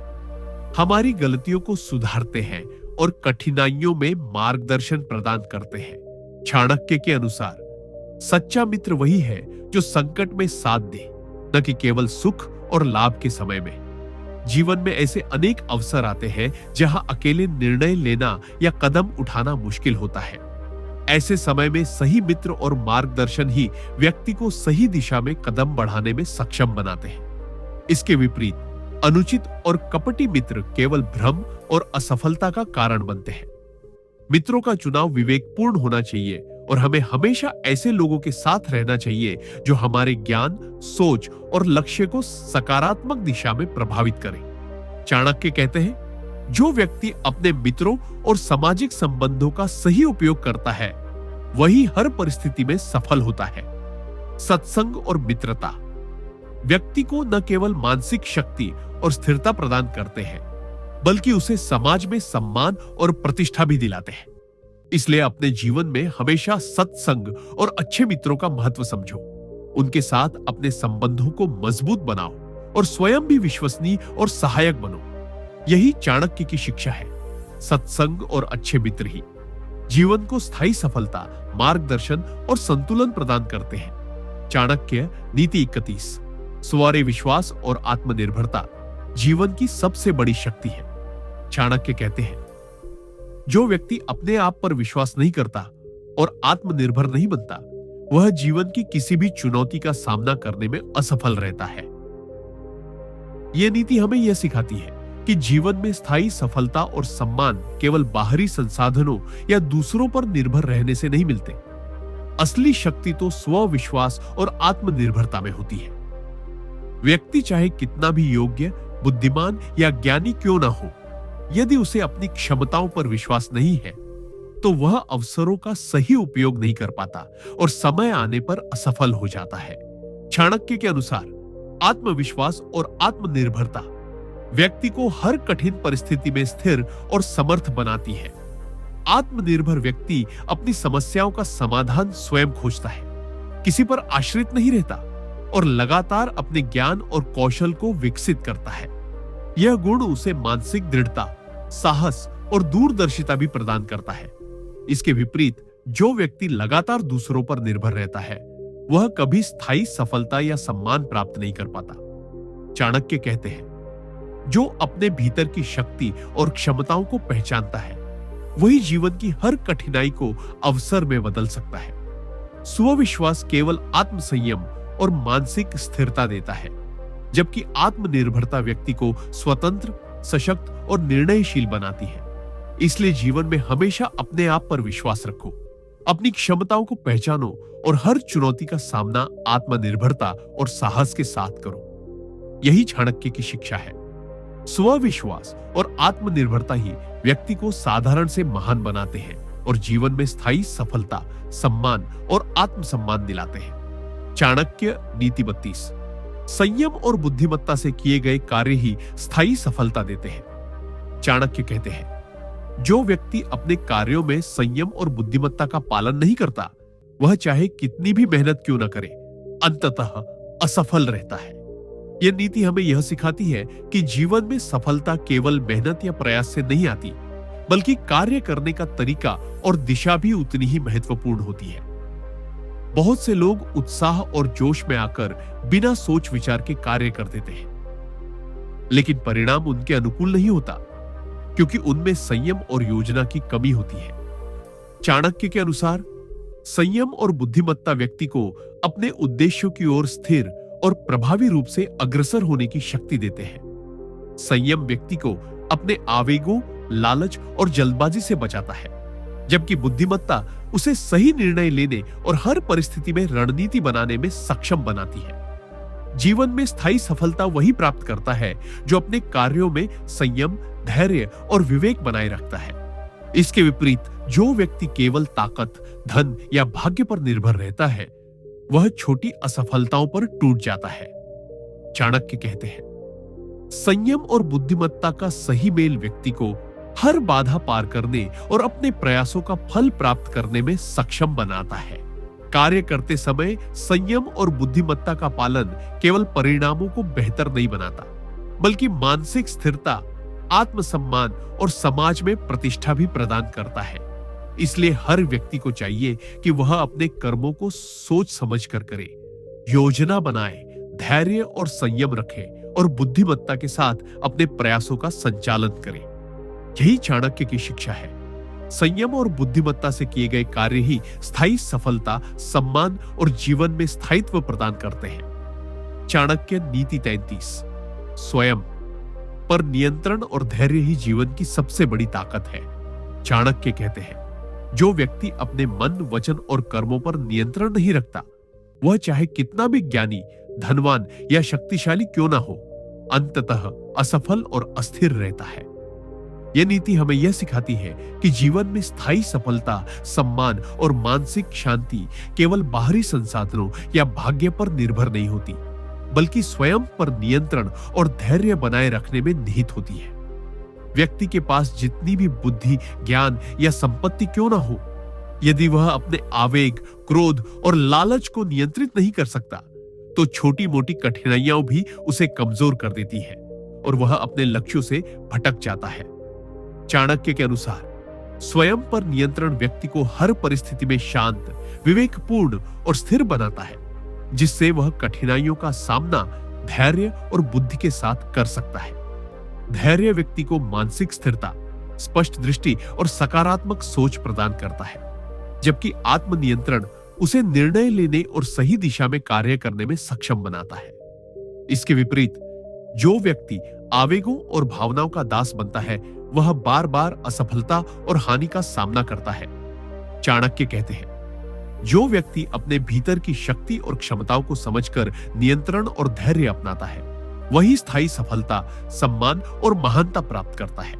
हमारी गलतियों को सुधारते हैं और कठिनाइयों में मार्गदर्शन प्रदान करते हैं। चाणक्य के अनुसार सच्चा मित्र वही है जो संकट में साथ दे, न कि केवल सुख और लाभ के समय में। जीवन में ऐसे अनेक अवसर आते हैं जहां अकेले निर्णय लेना या कदम उठाना मुश्किल होता है। ऐसे समय में सही मित्र और मार्गदर्शन ही व्यक्ति को सही दिशा में कदम बढ़ाने में सक्षम बनाते हैं। इसके विपरीत अनुचित और कपटी मित्र केवल भ्रम और असफलता का कारण बनते हैं। मित्रों का चुनाव विवेकपूर्ण होना चाहिए और हमें हमेशा ऐसे लोगों के साथ रहना चाहिए जो हमारे ज्ञान, सोच और लक्ष्य को सकारात्मक दिशा में प्रभावित करें। चाणक्य कहते हैं, जो व्यक्ति अपने मित्रों और सामाजिक संबंधों का सही उपयोग करता है, वही हर परिस्थिति में सफल होता है। सत्संग और मित्रता व्यक्ति को न केवल मानसिक शक्ति और स्थिरता प्रदान करते हैं, बल्कि उसे समाज में सम्मान और प्रतिष्ठा भी दिलाते हैं। इसलिए अपने जीवन में हमेशा सत्संग और अच्छे मित्रों का महत्व समझो। उनके साथ अपने संबंधों को मजबूत बनाओ और स्वयं भी विश्वसनीय और सहायक बनो। यही चाणक्य की शिक्षा है। सत्संग और अच्छे मित्र ही जीवन को स्थायी सफलता, मार्गदर्शन और संतुलन प्रदान करते हैं। चाणक्य नीति 31: स्वार्थ विश्वास और आत्मनिर्भरता जीवन की सबसे बड़ी शक्ति है। चाणक्य कहते हैं, जो व्यक्ति अपने आप पर विश्वास नहीं करता और आत्मनिर्भर नहीं बनता, वह जीवन की किसी भी चुनौती का सामना करने में असफल रहता है। यह नीति हमें यह सिखाती है कि जीवन में स्थायी सफलता और सम्मान केवल बाहरी संसाधनों या दूसरों पर निर्भर रहने से नहीं मिलते। असली शक्ति तो स्वविश्वास और आत्मनिर्भरता में होती है। व्यक्ति चाहे कितना भी योग्य, बुद्धिमान या ज्ञानी क्यों ना हो, यदि उसे अपनी क्षमताओं पर विश्वास नहीं है, तो वह अवसरों का सही उपयोग नहीं कर पाता और समय आने पर असफल हो जाता है। चाणक्य के अनुसार आत्मविश्वास और आत्मनिर्भरता व्यक्ति को हर कठिन परिस्थिति में स्थिर और समर्थ बनाती है। आत्मनिर्भर व्यक्ति अपनी समस्याओं का समाधान स्वयं खोजता है, किसी पर आश्रित नहीं रहता। और लगातार अपने ज्ञान और कौशल को विकसित करता है। यह गुण उसे मानसिक दृढ़ता, साहस और दूरदर्शिता भी प्रदान करता है। इसके विपरीत जो व्यक्ति लगातार दूसरों पर निर्भर रहता है, वह कभी स्थायी सफलता या सम्मान प्राप्त नहीं कर पाता। चाणक्य कहते हैं, जो अपने भीतर की शक्ति और क्षमताओं को पहचानता है, वही जीवन की हर कठिनाई को अवसर में बदल सकता है। स्वविश्वास केवल आत्मसंयम और मानसिक स्थिरता देता है, जबकि आत्मनिर्भरता व्यक्ति को स्वतंत्र, सशक्त और निर्णयशील बनाती है। इसलिए जीवन में हमेशा अपने आप पर विश्वास रखो, अपनी क्षमताओं को पहचानो और हर चुनौती का सामना आत्मनिर्भरता और साहस के साथ करो। यही चाणक्य की शिक्षा है। स्वविश्वास और आत्मनिर्भरता ही व्यक्ति को साधारण से महान बनाते हैं और जीवन में स्थायी सफलता, सम्मान और आत्मसम्मान दिलाते हैं। चाणक्य नीति 32। संयम और बुद्धिमत्ता से किए गए कार्य ही स्थायी सफलता देते हैं। चाणक्य कहते हैं, जो व्यक्ति अपने कार्यों में संयम और बुद्धिमत्ता का पालन नहीं करता, वह चाहे कितनी भी मेहनत क्यों न करे, अंततः असफल रहता है। यह नीति हमें यह सिखाती है कि जीवन में सफलता केवल मेहनत या प्रयास से नहीं आती, बल्कि कार्य करने का तरीका और दिशा भी उतनी ही महत्वपूर्ण होती है। बहुत से लोग उत्साह और जोश में आकर बिना सोच विचार के कार्य कर देते हैं, लेकिन परिणाम उनके अनुकूल नहीं होता, क्योंकि उनमें संयम और योजना की कमी होती है। चाणक्य के अनुसार संयम और बुद्धिमत्ता व्यक्ति को अपने उद्देश्यों की ओर स्थिर और प्रभावी रूप से अग्रसर होने की शक्ति देते हैं। संयम व्यक्ति को अपने आवेगों, लालच और जल्दबाजी से बचाता है, जबकि बुद्धिमत्ता उसे सही निर्णय लेने और हर परिस्थिति में रणनीति बनाने में सक्षम बनाती है। जीवन में स्थायी सफलता वही प्राप्त करता है जो अपने कार्यों में संयम, धैर्य और विवेक बनाए रखता है। इसके विपरीत जो व्यक्ति केवल ताकत, धन या भाग्य पर निर्भर रहता है, वह छोटी असफलताओं पर टूट जाता है। चाणक्य कहते हैं, संयम और बुद्धिमत्ता का सही मेल व्यक्ति को हर बाधा पार करने और अपने प्रयासों का फल प्राप्त करने में सक्षम बनाता है। कार्य करते समय संयम और बुद्धिमत्ता का पालन केवल परिणामों को बेहतर नहीं बनाता, बल्कि मानसिक स्थिरता, आत्मसम्मान और समाज में प्रतिष्ठा भी प्रदान करता है। इसलिए हर व्यक्ति को चाहिए कि वह अपने कर्मों को सोच समझ कर करे, योजना बनाए, धैर्य और संयम रखे और बुद्धिमत्ता के साथ अपने प्रयासों का संचालन करे। यही चाणक्य की शिक्षा है। संयम और बुद्धिमत्ता से किए गए कार्य ही स्थायी सफलता, सम्मान और जीवन में स्थायित्व प्रदान करते हैं। चाणक्य नीति 33। स्वयं पर नियंत्रण और धैर्य ही जीवन की सबसे बड़ी ताकत है। चाणक्य कहते हैं, जो व्यक्ति अपने मन, वचन और कर्मों पर नियंत्रण नहीं रखता, वह चाहे कितना भी ज्ञानी, धनवान या शक्तिशाली क्यों ना हो, अंततः असफल और अस्थिर रहता है। यह नीति हमें यह सिखाती है कि जीवन में स्थायी सफलता, सम्मान और मानसिक शांति केवल बाहरी संसाधनों या भाग्य पर निर्भर नहीं होती, बल्कि स्वयं पर नियंत्रण और धैर्य बनाए रखने में निहित होती है। व्यक्ति के पास जितनी भी बुद्धि, ज्ञान या संपत्ति क्यों ना हो, यदि वह अपने आवेग, क्रोध और लालच को नियंत्रित नहीं कर सकता, तो छोटी मोटी कठिनाइयां भी उसे कमजोर कर देती है और वह अपने लक्ष्यों से भटक जाता है। चाणक्य के अनुसार स्वयं पर नियंत्रण व्यक्ति को हर परिस्थिति में शांत, विवेकपूर्ण और स्थिर बनाता है, जिससे वह कठिनाइयों का सामना धैर्य और बुद्धि के साथ कर सकता है। धैर्य व्यक्ति को मानसिक स्थिरता, स्पष्ट दृष्टि और सकारात्मक सोच प्रदान करता है, जबकि आत्मनियंत्रण उसे निर्णय लेने और सही दिशा में कार्य करने में सक्षम बनाता है। इसके विपरीत जो व्यक्ति आवेगों और भावनाओं का दास बनता है, वह बार बार असफलता और हानि का सामना करता है। चाणक्य कहते हैं, जो व्यक्ति अपने भीतर की शक्ति और क्षमताओं को समझकर नियंत्रण और धैर्य अपनाता है, वही स्थायी सफलता, सम्मान और महानता प्राप्त करता है।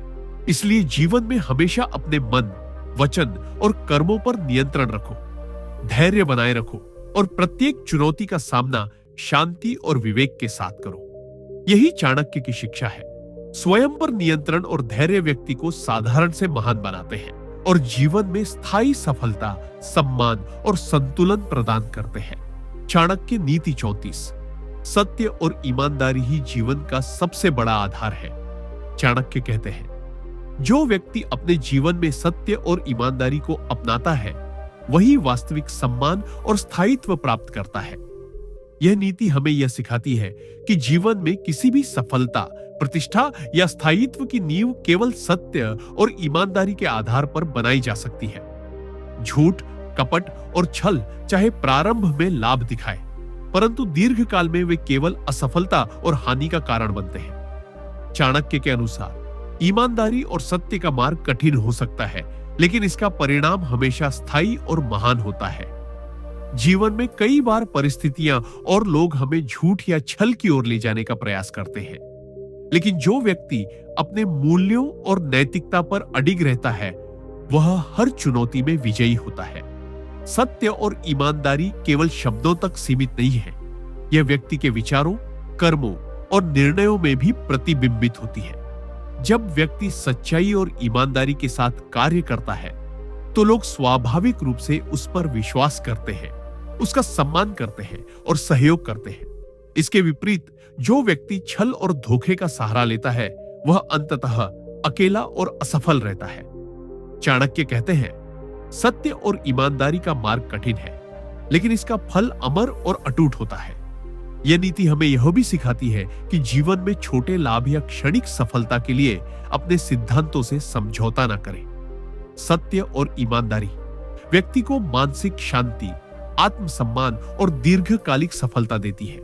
इसलिए जीवन में हमेशा अपने मन, वचन और कर्मों पर नियंत्रण रखो, धैर्य बनाए रखो और प्रत्येक चुनौती का सामना शांति और विवेक के साथ करो। यही चाणक्य की शिक्षा है। स्वयं पर नियंत्रण और धैर्य व्यक्ति को साधारण से महान बनाते हैं और जीवन में स्थायी सफलता, सम्मान और संतुलन प्रदान करते हैं। चाणक्य नीति 34। सत्य और ईमानदारी ही जीवन का सबसे बड़ा आधार है। चाणक्य कहते हैं, जो व्यक्ति अपने जीवन में सत्य और ईमानदारी को अपनाता है, वही वास्तविक सम्मान और स्थायित्व प्राप्त करता है। यह नीति हमें यह सिखाती है कि जीवन में किसी भी सफलता, प्रतिष्ठा या स्थायित्व की नींव केवल सत्य और ईमानदारी के आधार पर बनाई जा सकती है। झूठ, कपट और छल चाहे प्रारंभ में लाभ दिखाए, परंतु दीर्घकाल में वे केवल असफलता और हानि का कारण बनते हैं। चाणक्य के अनुसार ईमानदारी और सत्य का मार्ग कठिन हो सकता है, लेकिन इसका परिणाम हमेशा स्थायी और महान होता है। जीवन में कई बार परिस्थितियां और लोग हमें झूठ या छल की ओर ले जाने का प्रयास करते हैं, लेकिन जो व्यक्ति अपने मूल्यों और नैतिकता पर अडिग रहता है, वह हर चुनौती में विजयी होता है। सत्य और ईमानदारी केवल शब्दों तक सीमित नहीं है, यह व्यक्ति के विचारों, कर्मों और निर्णयों में भी प्रतिबिंबित होती है। जब व्यक्ति सच्चाई और ईमानदारी के साथ कार्य करता है, तो लोग स्वाभाविक रूप से उस पर विश्वास करते हैं, उसका सम्मान करते हैं और सहयोग करते हैं। इसके विपरीत जो व्यक्ति छल और धोखे का सहारा लेता है, वह अंततः अकेला और असफल रहता है। चाणक्य कहते हैं, सत्य और ईमानदारी का मार्ग कठिन है, लेकिन इसका फल अमर और अटूट होता है। यह नीति हमें यह भी सिखाती है कि जीवन में छोटे लाभ या क्षणिक सफलता के लिए अपने सिद्धांतों से समझौता न करें। सत्य और ईमानदारी व्यक्ति को मानसिक शांति, आत्मसम्मान और दीर्घकालिक सफलता देती है।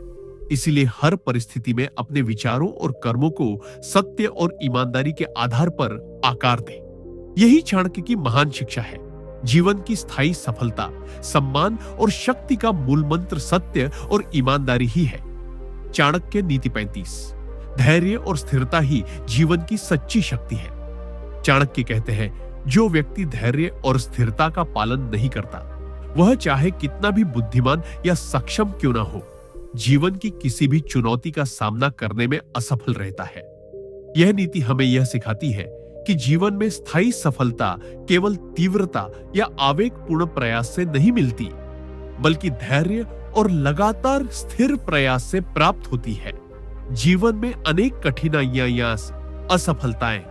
इसलिए हर परिस्थिति में अपने विचारों और कर्मों को सत्य और ईमानदारी के आधार पर आकार दें। यही चाणक्य की महान शिक्षा है। जीवन की स्थायी सफलता, सम्मान और शक्ति का मूल मंत्र सत्य और ईमानदारी ही है। चाणक्य नीति 35, धैर्य और स्थिरता ही जीवन की सच्ची शक्ति है। चाणक्य कहते हैं, जो व्यक्ति धैर्य और स्थिरता का पालन नहीं करता, वह चाहे कितना भी बुद्धिमान या सक्षम क्यों ना हो, जीवन की किसी भी चुनौती का सामना करने में असफल रहता है। यह नीति हमें यह सिखाती है कि जीवन में स्थायी सफलता केवल तीव्रता या आवेगपूर्ण प्रयास से नहीं मिलती, बल्कि धैर्य और लगातार स्थिर प्रयास से प्राप्त होती है। जीवन में अनेक कठिनाइयां या असफलताएं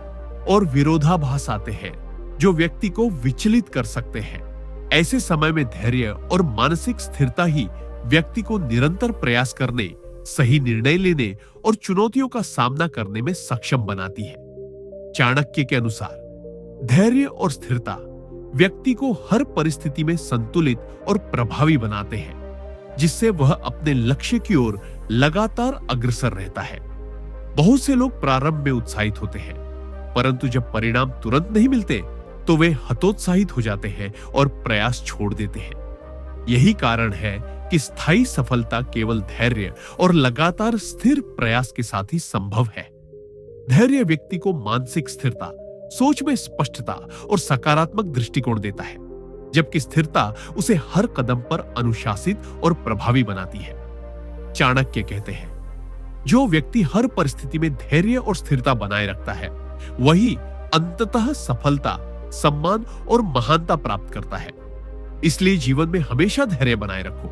और विरोधाभास आते हैं, जो व्यक्ति को विचलित कर सकते हैं। ऐसे समय में धैर्य और मानसिक स्थिरता ही व्यक्ति को निरंतर प्रयास करने, सही निर्णय लेने और चुनौतियों का सामना करने में सक्षम बनाती है। चाणक्य के अनुसार धैर्य और स्थिरता व्यक्ति को हर परिस्थिति में संतुलित और प्रभावी बनाते हैं, जिससे वह अपने लक्ष्य की ओर लगातार अग्रसर रहता है। बहुत से लोग प्रारंभ में उत्साहित होते हैं, परंतु जब परिणाम तुरंत नहीं मिलते, तो वे हतोत्साहित हो जाते हैं और प्रयास छोड़ देते हैं। यही कारण है कि स्थायी सफलता केवल धैर्य और लगातार स्थिर प्रयास के साथ ही संभव है। धैर्य व्यक्ति को मानसिक स्थिरता, सोच में स्पष्टता और सकारात्मक दृष्टिकोण देता है, जबकि स्थिरता उसे हर कदम पर अनुशासित और प्रभावी बनाती है। चाणक्य कहते हैं, जो व्यक्ति हर परिस्थिति में धैर्य और स्थिरता बनाए रखता है, वही अंततः सफलता, सम्मान और महानता प्राप्त करता है। इसलिए जीवन में हमेशा धैर्य बनाए रखो,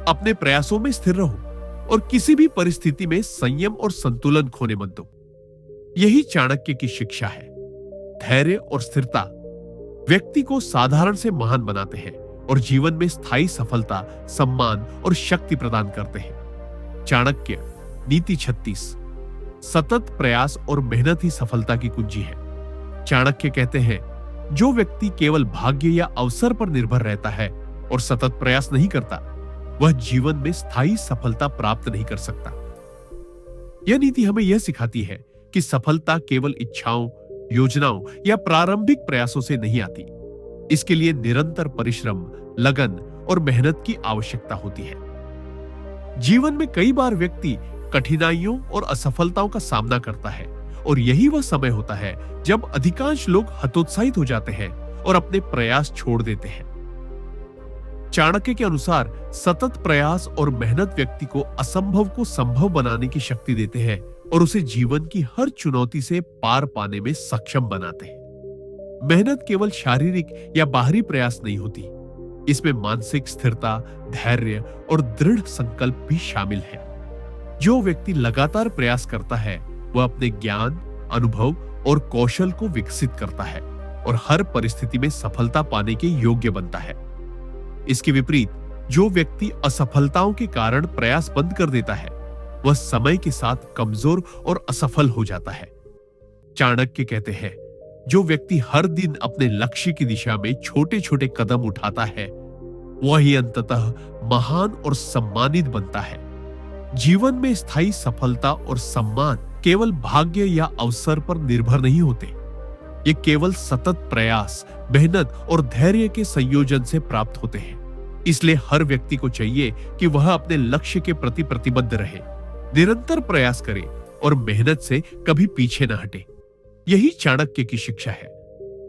अपने प्रयासों में स्थिर रहो और किसी भी परिस्थिति में संयम और संतुलन खोने मत दो। यही चाणक्य की शिक्षा है। धैर्य और स्थिरता व्यक्ति को साधारण से महान बनाते हैं और जीवन में स्थायी सफलता, सम्मान और शक्ति प्रदान करते हैं। चाणक्य नीति 36, सतत प्रयास और मेहनत ही सफलता की कुंजी है। चाणक्य कहते हैं, जो व्यक्ति केवल भाग्य या अवसर पर निर्भर रहता है और सतत प्रयास नहीं करता, वह जीवन में स्थायी सफलता प्राप्त नहीं कर सकता। यह नीति हमें यह सिखाती है कि सफलता केवल इच्छाओं, योजनाओं या प्रारंभिक प्रयासों से नहीं आती। इसके लिए निरंतर परिश्रम, लगन और मेहनत की आवश्यकता होती है। जीवन में कई बार व्यक्ति कठिनाइयों और असफलताओं का सामना करता है, और यही वह समय होता है जब अधिकांश लोग हतोत्साहित हो जाते हैं और अपने प्रयास छोड़ देते हैं। चाणक्य के अनुसार सतत प्रयास और मेहनत व्यक्ति को असंभव को संभव बनाने की शक्ति देते हैं और उसे जीवन की हर चुनौती से पार पाने में सक्षम बनाते हैं। मेहनत केवल शारीरिक या बाहरी प्रयास नहीं होती, इसमें मानसिक स्थिरता, धैर्य और दृढ़ संकल्प भी शामिल है। जो व्यक्ति लगातार प्रयास करता है वह अपने ज्ञान, अनुभव और कौशल को विकसित करता है और हर परिस्थिति में सफलता पाने के योग्य बनता है। इसके विपरीत जो व्यक्ति असफलताओं के कारण प्रयास बंद कर देता है वह समय के साथ कमजोर और असफल हो जाता है। चाणक्य कहते हैं, जो व्यक्ति हर दिन अपने लक्ष्य की दिशा में छोटे छोटे कदम उठाता है वही अंततः महान और सम्मानित बनता है। जीवन में स्थायी सफलता और सम्मान केवल भाग्य या अवसर पर निर्भर नहीं होते। ये केवल सतत प्रयास, मेहनत और धैर्य के संयोजन से प्राप्त होते हैं। इसलिए हर व्यक्ति को चाहिए कि वह अपने लक्ष्य के प्रति प्रतिबद्ध रहे, निरंतर प्रयास करे और मेहनत से कभी पीछे न हटे। यही चाणक्य की शिक्षा है।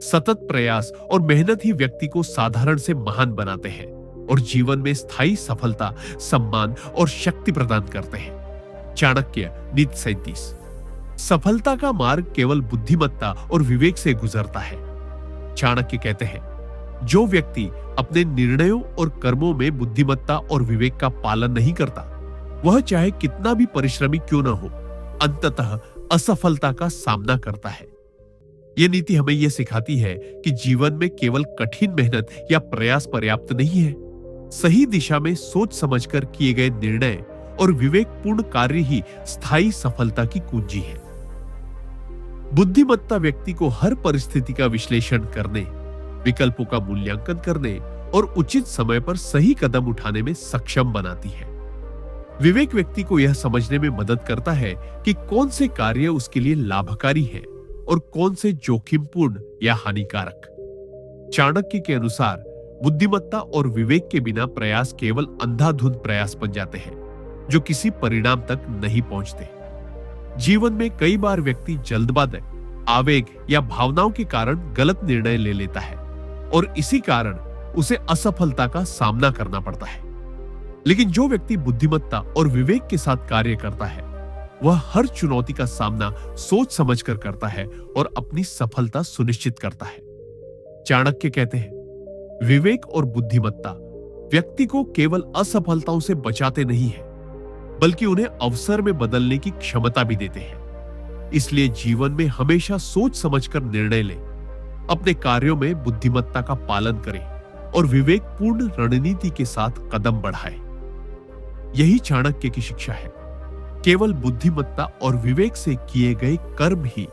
सतत प्रयास और मेहनत ही व्यक्ति को साधारण से महान बनाते हैं और जीवन में स्थायी सफलता, सम्मान और शक्ति प्रदान करते हैं। चाणक्य नीति 37। सफलता का मार्ग केवल बुद्धिमत्ता और विवेक से गुजरता है। चाणक्य कहते हैं, जो व्यक्ति अपने निर्णयों और कर्मों में बुद्धिमत्ता और विवेक का पालन नहीं करता वह चाहे कितना भी परिश्रमी क्यों न हो, अंततः असफलता का सामना करता है। यह नीति हमें यह सिखाती है कि जीवन में केवल कठिन मेहनत या प्रयास पर्याप्त नहीं है। सही दिशा में सोच समझकर किए गए निर्णय और विवेकपूर्ण कार्य ही स्थायी सफलता की कुंजी है। बुद्धिमत्ता व्यक्ति को हर परिस्थिति का विश्लेषण करने, विकल्पों का मूल्यांकन करने और उचित समय पर सही कदम उठाने में सक्षम बनाती है। विवेक व्यक्ति को यह समझने में मदद करता है कि कौन से कार्य उसके लिए लाभकारी हैं और कौन से जोखिमपूर्ण या हानिकारक। चाणक्य के अनुसार बुद्धिमत्ता और विवेक के बिना प्रयास केवल अंधाधुंध प्रयास बन जाते हैं जो किसी परिणाम तक नहीं पहुंचते। जीवन में कई बार व्यक्ति जल्दबाजी, आवेग या भावनाओं के कारण गलत निर्णय ले लेता है और इसी कारण उसे असफलता का सामना करना पड़ता है। लेकिन जो व्यक्ति बुद्धिमत्ता और विवेक के साथ कार्य करता है वह हर चुनौती का सामना सोच समझकर करता है और अपनी सफलता सुनिश्चित करता है। चाणक्य कहते हैं, विवेक और बुद्धिमत्ता व्यक्ति को केवल असफलताओं से बचाते नहीं है बल्कि उन्हें अवसर में बदलने की क्षमता भी देते हैं। इसलिए जीवन में हमेशा सोच समझकर निर्णय लें, अपने कार्यों में बुद्धिमत्ता का पालन करें और विवेकपूर्ण रणनीति के साथ कदम बढ़ाएं। यही चाणक्य की शिक्षा है। केवल बुद्धिमत्ता और विवेक से किए गए कर्म ही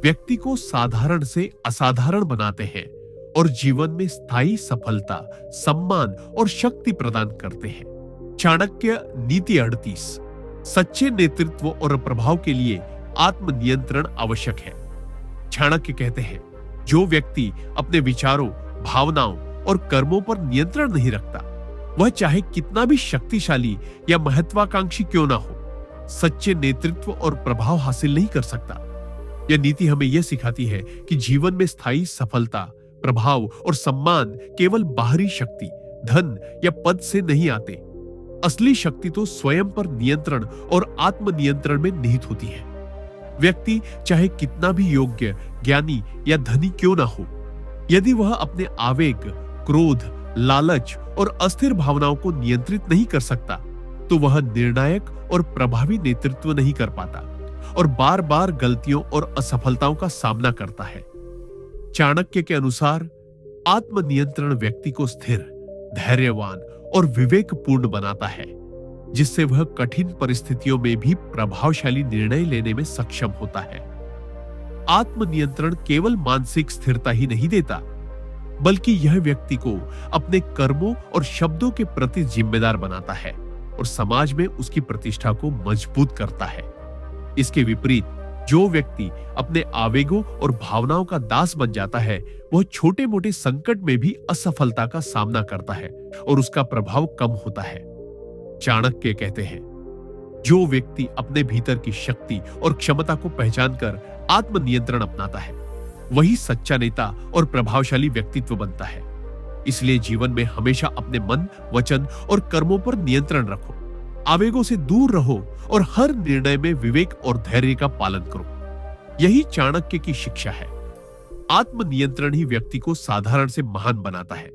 व्यक्ति को साधारण से असाधारण बनाते हैं और जीवन में स्थायी सफलता, सम्मान और शक्ति प्रदान करते हैं। चाणक्य नीति 38। सच्चे नेतृत्व और प्रभाव के लिए आत्मनियंत्रण आवश्यक है। चाणक्य कहते हैं, जो व्यक्ति अपने विचारों, भावनाओं और कर्मों पर नियंत्रण नहीं रखता वह चाहे कितना भी शक्तिशाली या महत्वाकांक्षी क्यों ना हो, सच्चे नेतृत्व और प्रभाव हासिल नहीं कर सकता। यह नीति हमें यह सिखाती है कि जीवन में स्थायी सफलता, प्रभाव और सम्मान केवल बाहरी शक्ति, धन या पद से नहीं आते। असली शक्ति तो स्वयं पर नियंत्रण और आत्मनियंत्रण में निहित होती है। व्यक्ति चाहे कितना भी योग्य, ज्ञानी या धनी क्यों ना हो, यदि वह अपने आवेग, क्रोध, लालच और अस्थिर भावनाओं को नियंत्रित नहीं कर सकता तो वह निर्णायक और प्रभावी नेतृत्व नहीं कर पाता और बार बार गलतियों और असफलताओं का सामना करता है। चाणक्य के अनुसार आत्मनियंत्रण व्यक्ति को स्थिर, धैर्यवान और विवेकपूर्ण बनाता है, जिससे वह कठिन परिस्थितियों में भी प्रभावशाली निर्णय लेने में सक्षम होता है। आत्मनियंत्रण केवल मानसिक स्थिरता ही नहीं देता बल्कि यह व्यक्ति को अपने कर्मों और शब्दों के प्रति जिम्मेदार बनाता है और समाज में उसकी प्रतिष्ठा को मजबूत करता है। इसके विपरीत जो व्यक्ति अपने आवेगों और भावनाओं का दास बन जाता है वह छोटे मोटे संकट में भी असफलता का सामना करता है और उसका प्रभाव कम होता है। चाणक्य कहते हैं, जो व्यक्ति अपने भीतर की शक्ति और क्षमता को पहचानकर आत्मनियंत्रण अपनाता है वही सच्चा नेता और प्रभावशाली व्यक्तित्व बनता है। इसलिए जीवन में हमेशा अपने मन, वचन और कर्मों पर नियंत्रण रखो, आवेगों से दूर रहो और हर निर्णय में विवेक और धैर्य का पालन करो। यही चाणक्य की शिक्षा है। आत्मनियंत्रण ही व्यक्ति को साधारण से महान बनाता है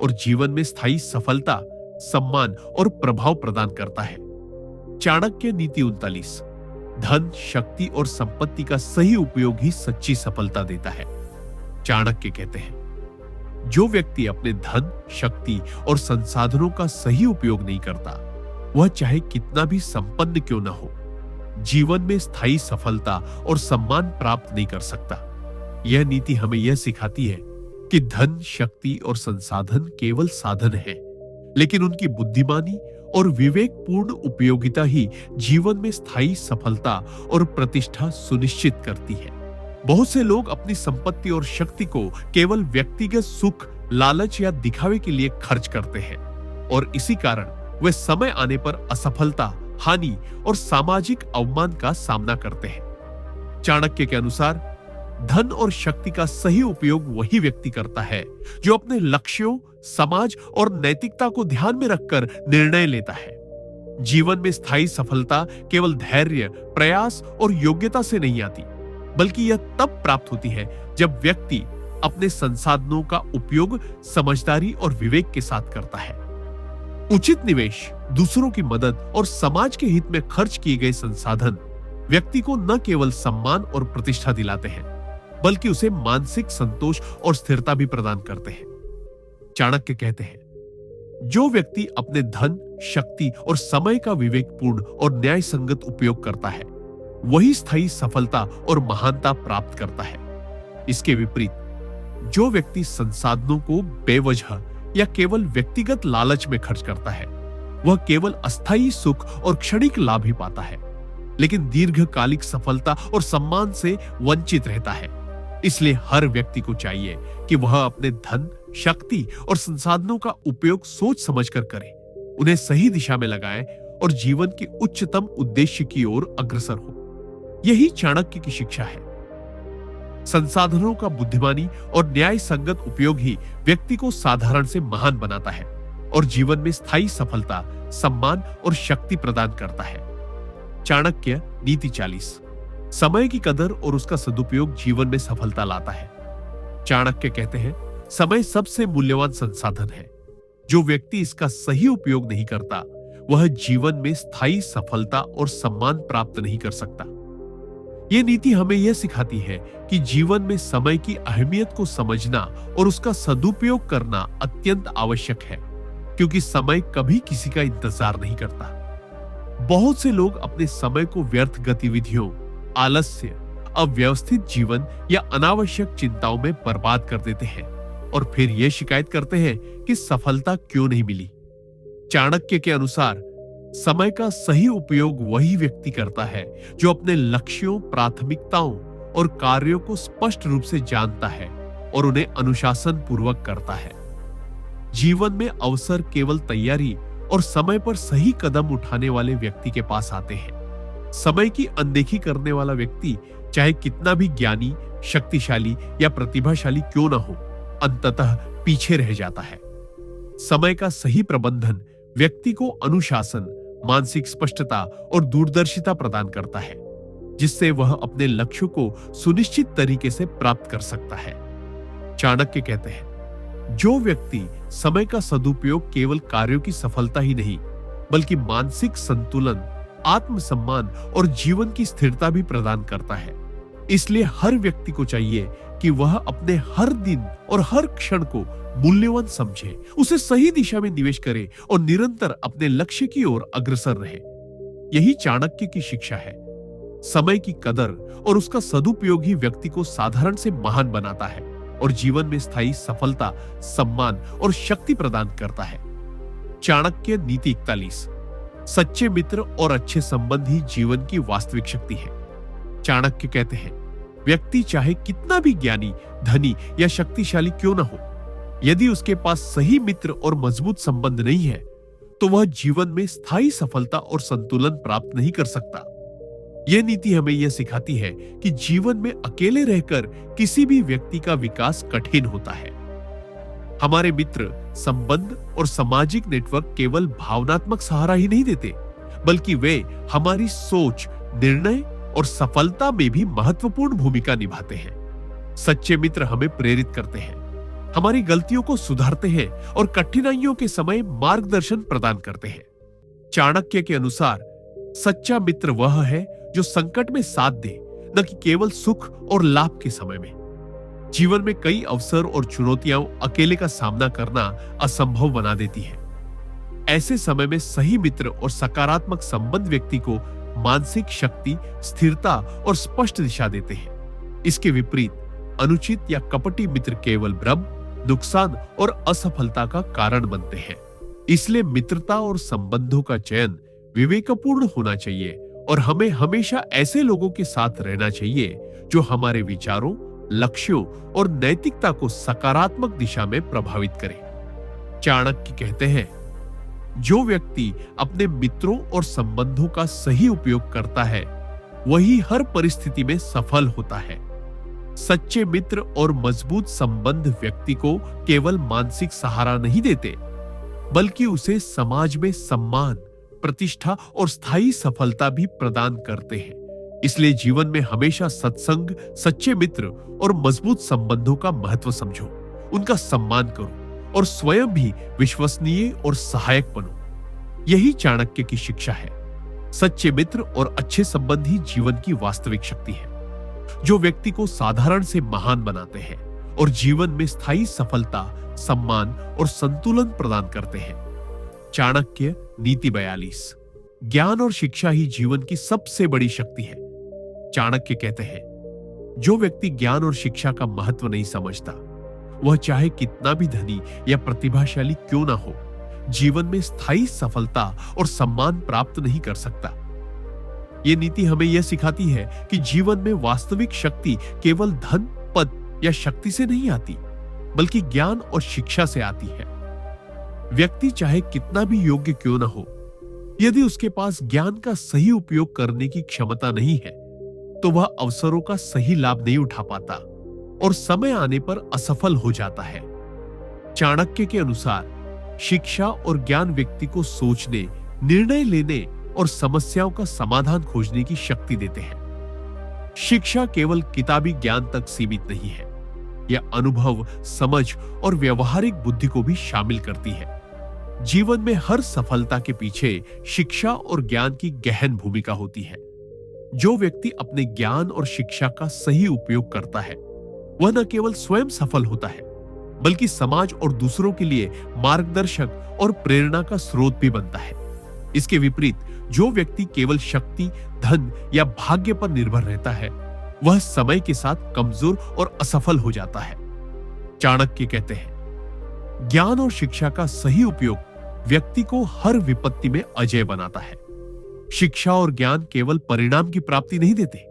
और जीवन में स्थायी सफलता, सम्मान और प्रभाव प्रदान करता है। चाणक्य नीति 39। धन, शक्ति और संपत्ति का सही उपयोग ही सच्ची सफलता देता है। चाणक्य कहते हैं, जो व्यक्ति अपने धन, शक्ति और संसाधनों का सही उपयोग नहीं करता, वह चाहे कितना भी संपन्न क्यों न हो, जीवन में स्थायी सफलता और सम्मान प्राप्त नहीं कर सकता। यह नीति हमें यह सिखाती है कि धन, शक्ति और संसाधन केवल साधन है, लेकिन उनकी बुद्धिमानी और विवेकपूर्ण उपयोगिता ही जीवन में स्थायी सफलता और प्रतिष्ठा सुनिश्चित करती है। बहुत से लोग अपनी संपत्ति और शक्ति को केवल व्यक्तिगत सुख, लालच या दिखावे के लिए खर्च करते हैं और इसी कारण वे समय आने पर असफलता, हानि और सामाजिक अवमान का सामना करते हैं। चाणक्य के अनुसार धन और शक्ति का सही उपयोग वही व्यक्ति करता है जो अपने लक्ष्यों, समाज और नैतिकता को ध्यान में रखकर निर्णय लेता है। जीवन में स्थायी सफलता केवल धैर्य, प्रयास और योग्यता से नहीं आती, बल्कि यह तब प्राप्त होती है जब व्यक्ति अपने संसाधनों का उपयोग समझदारी और विवेक के साथ करता है। उचित निवेश, दूसरों की मदद और समाज के हित में खर्च किए गए संसाधन व्यक्ति को न केवल सम्मान और प्रतिष्ठा दिलाते हैं, बल्कि उसे मानसिक संतोष और स्थिरता भी प्रदान करते हैं। चाणक्य कहते हैं, जो व्यक्ति अपने धन, शक्ति और समय का विवेकपूर्ण और न्याय संगत उपयोग करता है, वही स्थायी सफलता और महानता प्राप्त करता है। इसके विपरीत, जो व्यक्ति संसाधनों को बेवजह या केवल व्यक्तिगत लालच में खर्च करता है, वह केवल अस्थायी सुख और क्षणिक लाभ ही पाता है, लेकिन दीर्घकालिक सफलता और सम्मान से वंचित रहता है। इसलिए हर व्यक्ति को चाहिए कि वह अपने धन, शक्ति और संसाधनों का उपयोग सोच समझकर करे, उन्हें सही दिशा में लगाए और जीवन के उच्चतम उद्देश्य की ओर अग्रसर हो। यही चाणक्य की शिक्षा है। संसाधनों का बुद्धिमानी और न्याय संगत उपयोग ही व्यक्ति को साधारण से महान बनाता है और जीवन में स्थायी सफलता, सम्मान और शक्ति प्रदान करता है। चाणक्य नीति 40। समय की कदर और उसका सदुपयोग जीवन में सफलता लाता है। चाणक्य कहते हैं, समय सबसे मूल्यवान संसाधन है। जो व्यक्ति इसका सही उपयोग नहीं करता, वह जीवन में स्थायी सफलता और सम्मान प्राप्त नहीं कर सकता। यह नीति हमें यह सिखाती है कि जीवन में समय की अहमियत को समझना और उसका सदुपयोग करना अत्यंत आवश्यक है, क्योंकि समय कभी किसी का इंतजार नहीं करता। बहुत से लोग अपने समय को व्यर्थ गतिविधियों, आलस्य, अव्यवस्थित जीवन या अनावश्यक चिंताओं में बर्बाद कर देते हैं और फिर यह शिकायत करते हैं कि सफलता क्यों नहीं मिली। चाणक्य के अनुसार समय का सही उपयोग वही व्यक्ति करता है जो अपने लक्ष्यों, प्राथमिकताओं और कार्यों को स्पष्ट रूप से जानता है और उन्हें अनुशासन पूर्वक करता है। जीवन में अवसर केवल तैयारी और समय पर सही कदम उठाने वाले व्यक्ति के पास आते हैं। समय की अनदेखी करने वाला व्यक्ति चाहे कितना भी ज्ञानी, शक्तिशाली या प्रतिभाशाली क्यों न हो, अंततः पीछे रह जाता है। समय का सही प्रबंधन व्यक्ति को अनुशासन, मानसिक स्पष्टता और दूरदर्शिता प्रदान करता है, जिससे वह अपने लक्ष्यों को सुनिश्चित तरीके से प्राप्त कर सकता है। चाणक्य कहते हैं, जो व्यक्ति समय का सदुपयोग केवल कार्यों की सफलता ही नहीं, बल्कि मानसिक संतुलन, आत्मसम्मान और जीवन की स्थिरता भी प्रदान करता है। इसलिए हर व्यक्ति को चाहिए कि वह अपने हर दिन और हर क्षण को मूल्यवान समझे, उसे सही दिशा में निवेश करे और निरंतर अपने लक्ष्य की ओर अग्रसर रहे। यही चाणक्य की शिक्षा है। समय की कदर और उसका सदुपयोग ही व्यक्ति को साधारण से महान बनाता है और जीवन में स्थायी सफलता, सम्मान और शक्ति प्रदान करता है। चाणक्य नीति 41। सच्चे मित्र और अच्छे संबंध ही जीवन की वास्तविक शक्ति है। चाणक्य कहते हैं, व्यक्ति चाहे कितना भी ज्ञानी, धनी या शक्तिशाली क्यों न हो, यदि उसके पास सही मित्र और मजबूत संबंध नहीं है, तो वह जीवन में स्थायी सफलता और संतुलन प्राप्त नहीं कर सकता। यह नीति हमें यह सिखाती है कि जीवन में अकेले रहकर किसी भी व्यक्ति का विकास कठिन होता है। हमारे मित्र, संबंध और सामाजिक नेटवर्क केवल भावनात्मक सहारा ही नहीं देते, बल्कि वे हमारी सोच, निर्णय और सफलता में भी महत्वपूर्ण भूमिका निभाते हैं। सच्चे मित्र हमें प्रेरित करते हैं, हमारी गलतियों को सुधारते हैं और कठिनाइयों के समय मार्गदर्शन प्रदान करते हैं। चाणक्य के अनुसार सच्चा मित्र वह है जो संकट में साथ दे, न कि केवल सुख और लाभ के समय में। जीवन में कई अवसर और चुनौतियां अकेले का सामना करना असंभव बना देती है। ऐसे समय में सही मित्र और सकारात्मक संबंध व्यक्ति को मानसिक शक्ति, स्थिरता और स्पष्ट दिशा देते हैं। इसके विपरीत अनुचित या कपटी मित्र केवल भ्रम, नुकसान और असफलता का कारण बनते हैं। इसलिए मित्रता और संबंधों का चयन विवेकपूर्ण होना चाहिए और हमें हमेशा ऐसे लोगों के साथ रहना चाहिए जो हमारे विचारों, लक्ष्यों और नैतिकता को सकारात्मक दिशा में प्रभावित करें। चाणक्य कहते हैं, जो व्यक्ति अपने मित्रों और संबंधों का सही उपयोग करता है वही हर परिस्थिति में सफल होता है। सच्चे मित्र और मजबूत संबंध व्यक्ति को केवल मानसिक सहारा नहीं देते, बल्कि उसे समाज में सम्मान, प्रतिष्ठा और स्थायी सफलता भी प्रदान करते हैं। इसलिए जीवन में हमेशा सत्संग, सच्चे मित्र और मजबूत संबंधों का महत्व समझो, उनका सम्मान करो और स्वयं भी विश्वसनीय और सहायक बनो। यही चाणक्य की शिक्षा है। सच्चे मित्र और अच्छे संबंध ही जीवन की वास्तविक शक्ति है, जो व्यक्ति को साधारण से महान बनाते हैं और जीवन में स्थायी सफलता, सम्मान और संतुलन प्रदान करते हैं। चाणक्य नीति 42। ज्ञान और शिक्षा ही जीवन की सबसे बड़ी शक्ति है। चाणक्य कहते हैं, जो व्यक्ति ज्ञान और शिक्षा का महत्व नहीं समझता, वह चाहे कितना भी धनी या प्रतिभाशाली क्यों ना हो, जीवन में स्थायी सफलता और सम्मान प्राप्त नहीं कर सकता। यह नीति हमें यह सिखाती है कि जीवन में वास्तविक शक्ति केवल धन, पद या शक्ति से नहीं आती, बल्कि ज्ञान और शिक्षा से आती है। व्यक्ति चाहे कितना भी योग्य क्यों ना हो, यदि उसके पास ज्ञान का सही उपयोग करने की क्षमता नहीं है, तो वह अवसरों का सही लाभ नहीं उठा पाता और समय आने पर असफल हो जाता है। चाणक्य के अनुसार शिक्षा और ज्ञान व्यक्ति को सोचने, निर्णय लेने और समस्याओं का समाधान खोजने की शक्ति देते हैं। शिक्षा केवल किताबी ज्ञान तक सीमित नहीं है, यह अनुभव, समझ और व्यवहारिक बुद्धि को भी शामिल करती है। जीवन में हर सफलता के पीछे शिक्षा और ज्ञान की गहन भूमिका होती है। जो व्यक्ति अपने ज्ञान और शिक्षा का सही उपयोग करता है, वह न केवल स्वयं सफल होता है, बल्कि समाज और दूसरों के लिए मार्गदर्शक और प्रेरणा का स्रोत भी बनता है। इसके विपरीत जो व्यक्ति केवल शक्ति, धन या भाग्य पर निर्भर रहता है, वह समय के साथ कमजोर और असफल हो जाता है। चाणक्य कहते हैं, ज्ञान और शिक्षा का सही उपयोग व्यक्ति को हर विपत्ति में अजय बनाता है। शिक्षा और ज्ञान केवल परिणाम की प्राप्ति नहीं देते,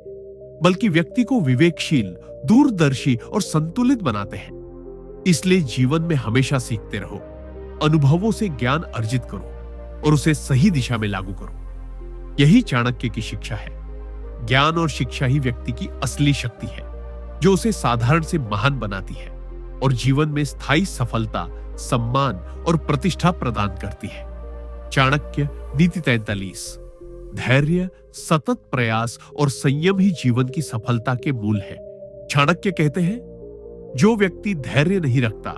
बल्कि व्यक्ति को विवेकशील, दूरदर्शी और संतुलित बनाते हैं। इसलिए जीवन में हमेशा सीखते रहो, अनुभवों से ज्ञान अर्जित करो और उसे सही दिशा में लागू करो। यही चाणक्य की शिक्षा है। ज्ञान और शिक्षा ही व्यक्ति की असली शक्ति है, जो उसे साधारण से महान बनाती है और जीवन में स्थायी सफलता, सम्मान और प्रतिष्ठा प्रदान करती है। चाणक्य नीति 43। धैर्य, सतत प्रयास और संयम ही जीवन की सफलता के मूल है। चाणक्य कहते हैं, जो व्यक्ति धैर्य नहीं रखता,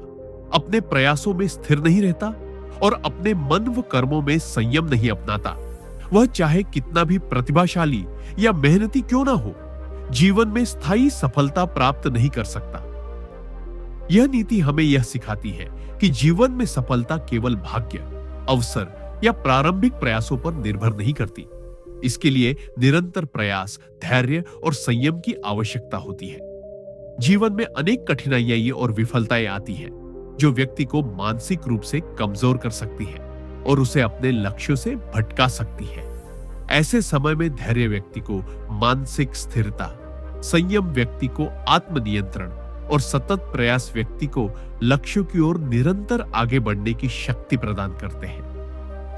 अपने प्रयासों में स्थिर नहीं रहता और अपने मन व कर्मों में संयम नहीं अपनाता, वह चाहे कितना भी प्रतिभाशाली या मेहनती क्यों ना हो, जीवन में स्थायी सफलता प्राप्त नहीं कर सकता। यह नीति हमें यह सिखाती है कि जीवन में सफलता केवल भाग्य, अवसर या प्रारंभिक प्रयासों पर निर्भर नहीं करती। इसके लिए निरंतर प्रयास, धैर्य और संयम की आवश्यकता होती है। जीवन में अनेक कठिनाइयां और विफलताएं आती हैं, जो व्यक्ति को मानसिक रूप से कमजोर कर सकती है और उसे अपने लक्ष्यों से भटका सकती है। ऐसे समय में धैर्य व्यक्ति को मानसिक स्थिरता, संयम व्यक्ति को आत्मनियंत्रण और सतत प्रयास व्यक्ति को लक्ष्यों की ओर निरंतर आगे बढ़ने की शक्ति प्रदान करते हैं।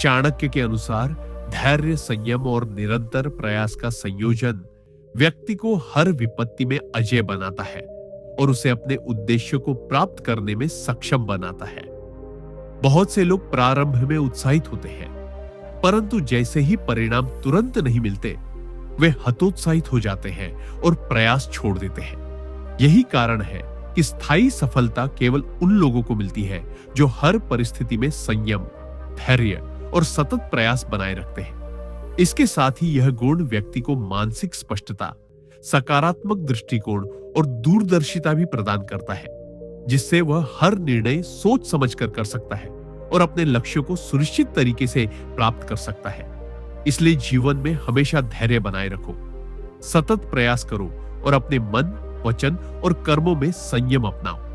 चाणक्य के अनुसार धैर्य, संयम और निरंतर प्रयास का संयोजन व्यक्ति को हर विपत्ति में अजय बनाता है और उसे अपने उद्देश्य को प्राप्त करने में सक्षम बनाता है। बहुत से लोग प्रारंभ में उत्साहित होते हैं, परंतु जैसे ही परिणाम तुरंत नहीं मिलते, वे हतोत्साहित हो जाते हैं और प्रयास छोड़ देते हैं। यही कारण है कि स्थायी सफलता केवल उन लोगों को मिलती है जो हर परिस्थिति में संयम, धैर्य और सतत प्रयास बनाए रखते हैं। इसके साथ ही यह गुण व्यक्ति को मानसिक स्पष्टता, सकारात्मक दृष्टिकोण और दूरदर्शिता भी प्रदान करता है, जिससे वह हर निर्णय सोच समझकर कर सकता है और अपने लक्ष्यों को सुनिश्चित तरीके से प्राप्त कर सकता है। इसलिए जीवन में हमेशा धैर्य बनाए रखो, सतत प्रयास करो और अपने मन, वचन और कर्मों में संयम अपनाओ।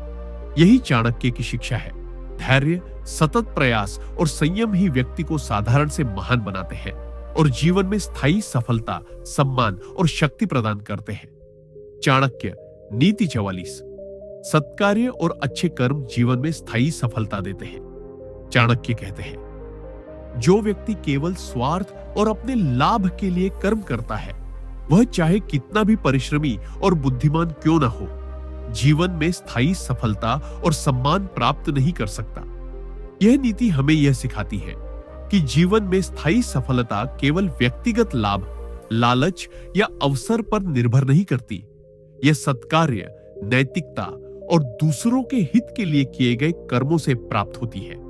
यही चाणक्य की शिक्षा है। धैर्य, सतत प्रयास और संयम ही व्यक्ति को साधारण से महान बनाते हैं और जीवन में स्थायी सफलता, सम्मान और शक्ति प्रदान करते हैं। चाणक्य नीति 44। सत्कार्य और अच्छे कर्म जीवन में स्थायी सफलता देते हैं। चाणक्य कहते हैं, जो व्यक्ति केवल स्वार्थ और अपने लाभ के लिए कर्म करता है, वह चाहे कितना भी परिश्रमी और बुद्धिमान क्यों न हो, जीवन में स्थायी सफलता और सम्मान प्राप्त नहीं कर सकता। यह नीति हमें यह सिखाती है कि जीवन में स्थायी सफलता केवल व्यक्तिगत लाभ, लालच या अवसर पर निर्भर नहीं करती। यह सत्कार्य, नैतिकता और दूसरों के हित के लिए किए गए कर्मों से प्राप्त होती है।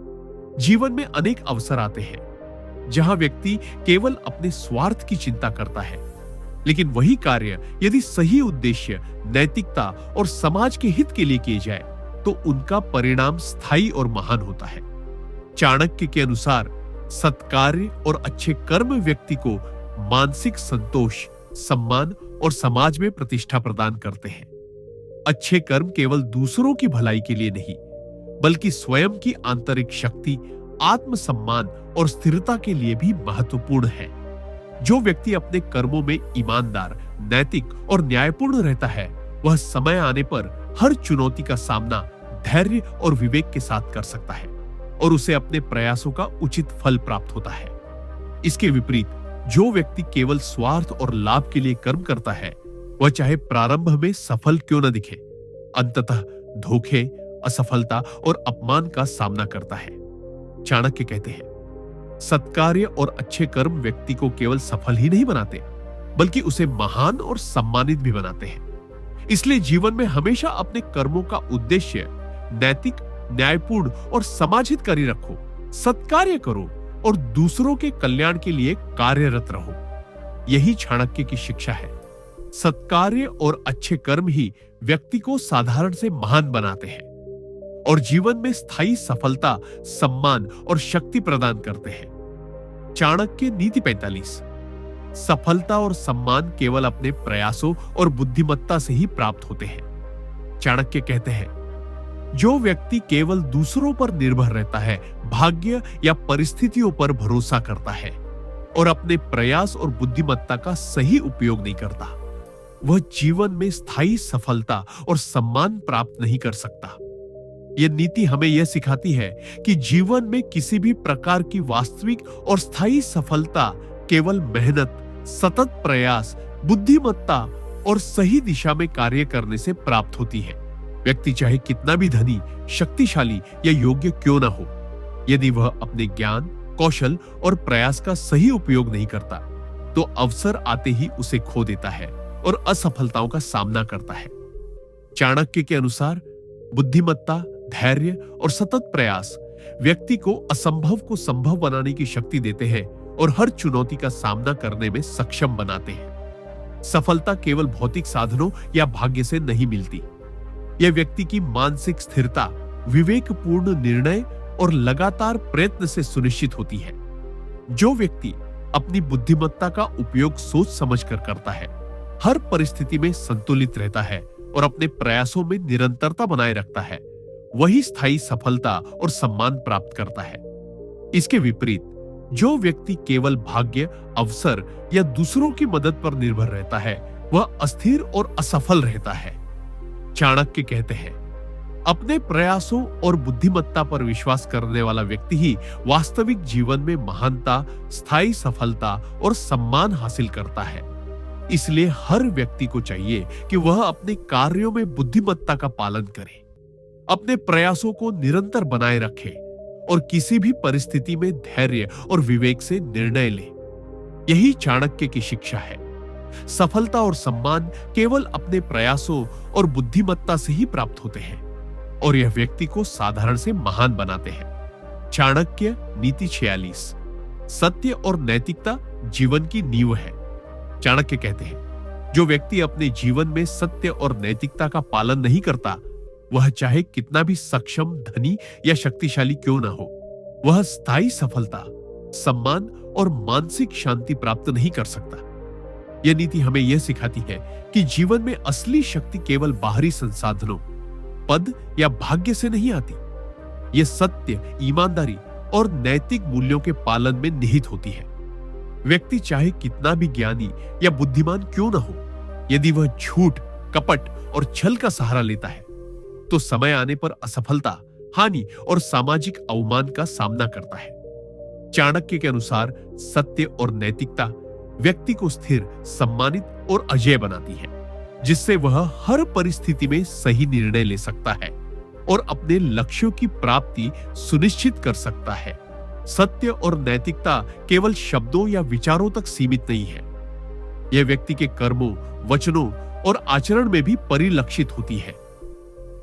जीवन में अनेक अवसर आते हैं जहां व्यक्ति केवल अपने स्वार्थ की चिंता करता है, लेकिन वही कार्य यदि सही उद्देश्य, नैतिकता और समाज के हित के लिए किए जाए तो उनका परिणाम स्थायी और महान होता है। चाणक्य के अनुसार सत्कार्य और अच्छे कर्म व्यक्ति को मानसिक संतोष, सम्मान और समाज में प्रतिष्ठा प्रदान करते हैं। अच्छे कर्म केवल दूसरों की भलाई के लिए नहीं, बल्कि स्वयं की आंतरिक शक्ति, आत्मसम्मान और स्थिरता के लिए भी महत्वपूर्ण है। जो व्यक्ति अपने कर्मों में ईमानदार, नैतिक और न्यायपूर्ण रहता है, वह समय आने पर हर चुनौती का सामना धैर्य और विवेक के साथ कर सकता है और उसे अपने प्रयासों का उचित फल प्राप्त होता है। इसके विपरीत जो व्यक्ति केवल स्वार्थ और लाभ के लिए कर्म करता है, वह चाहे प्रारंभ में सफल क्यों न दिखे, अंततः धोखे, असफलता और अपमान का सामना करता है। चाणक्य कहते हैं, सत्कार्य और अच्छे कर्म व्यक्ति को केवल सफल ही नहीं बनाते, बल्कि उसे महान और सम्मानित भी बनाते हैं। इसलिए जीवन में हमेशा अपने कर्मों का उद्देश्य नैतिक, न्यायपूर्ण और समाजहितकारी रखो, सत्कार्य करो और दूसरों के कल्याण के लिए कार्यरत रहो। यही चाणक्य की शिक्षा है। सत्कार्य और अच्छे कर्म ही व्यक्ति को साधारण से महान बनाते हैं और जीवन में स्थायी सफलता, सम्मान और शक्ति प्रदान करते हैं। चाणक्य नीति 45। सफलता और सम्मान केवल अपने प्रयासों और बुद्धिमत्ता से ही प्राप्त होते हैं। चाणक्य कहते हैं, जो व्यक्ति केवल दूसरों पर निर्भर रहता है, भाग्य या परिस्थितियों पर भरोसा करता है और अपने प्रयास और बुद्धिमत्ता का सही उपयोग नहीं करता, वह जीवन में स्थायी सफलता और सम्मान प्राप्त नहीं कर सकता। यह नीति हमें यह सिखाती है कि जीवन में किसी भी प्रकार की वास्तविक और स्थायी सफलता केवल मेहनत, सतत प्रयास, बुद्धिमत्ता और सही दिशा में कार्य करने से प्राप्त होती है। व्यक्ति चाहे कितना भी धनी, शक्तिशाली या योग्य क्यों न हो, यदि वह अपने ज्ञान, कौशल और प्रयास का सही उपयोग नहीं करता, तो अवसर आते ही उसे खो देता है और असफलताओं का सामना करता है। चाणक्य के अनुसार बुद्धिमत्ता, धैर्य और सतत प्रयास व्यक्ति को असंभव को संभव बनाने की शक्ति देते हैं और हर चुनौती का सामना करने में सक्षम बनाते हैं। सफलता केवल भौतिक साधनों या भाग्य से नहीं मिलती। यह व्यक्ति की मानसिक स्थिरता, विवेकपूर्ण निर्णय और लगातार प्रयत्न से सुनिश्चित होती है। जो व्यक्ति अपनी बुद्धिमत्ता का उपयोग सोच समझकर करता है, हर परिस्थिति में संतुलित रहता है और अपने प्रयासों में निरंतरता बनाए रखता है, वही स्थायी सफलता और सम्मान प्राप्त करता है। इसके विपरीत जो व्यक्ति केवल भाग्य, अवसर या दूसरों की मदद पर निर्भर रहता है, वह अस्थिर और असफल रहता है। चाणक्य कहते हैं, अपने प्रयासों और बुद्धिमत्ता पर विश्वास करने वाला व्यक्ति ही वास्तविक जीवन में महानता, स्थायी सफलता और सम्मान हासिल करता है। इसलिए हर व्यक्ति को चाहिए कि वह अपने कार्यों में बुद्धिमत्ता का पालन करे, अपने प्रयासों को निरंतर बनाए रखे और किसी भी परिस्थिति में धैर्य और विवेक से निर्णय ले। यही चाणक्य की शिक्षा है। सफलता और सम्मान केवल अपने प्रयासों और बुद्धिमत्ता से ही प्राप्त होते हैं और यह व्यक्ति को साधारण से महान बनाते हैं। चाणक्य नीति 46। सत्य और नैतिकता जीवन की नींव है। चाणक्य कहते हैं, जो व्यक्ति अपने जीवन में सत्य और नैतिकता का पालन नहीं करता, वह चाहे कितना भी सक्षम, धनी या शक्तिशाली क्यों ना हो, वह स्थायी सफलता, सम्मान और मानसिक शांति प्राप्त नहीं कर सकता। यह नीति हमें यह सिखाती है कि जीवन में असली शक्ति केवल बाहरी संसाधनों, पद या भाग्य से नहीं आती। यह सत्य, ईमानदारी और नैतिक मूल्यों के पालन में निहित होती है। व्यक्ति चाहे कितना भी ज्ञानी या बुद्धिमान क्यों न हो, यदि वह झूठ, कपट और छल का सहारा लेता है, तो समय आने पर असफलता, हानि और सामाजिक अवमान का सामना करता है। चाणक्य के अनुसार सत्य और नैतिकता व्यक्ति को स्थिर, सम्मानित और अजेय बनाती है, जिससे वह हर परिस्थिति में सही निर्णय ले सकता है और अपने लक्ष्यों की प्राप्ति सुनिश्चित कर सकता है। सत्य और नैतिकता केवल शब्दों या विचारों तक सीमित नहीं है। यह व्यक्ति के कर्मों, वचनों और आचरण में भी परिलक्षित होती है।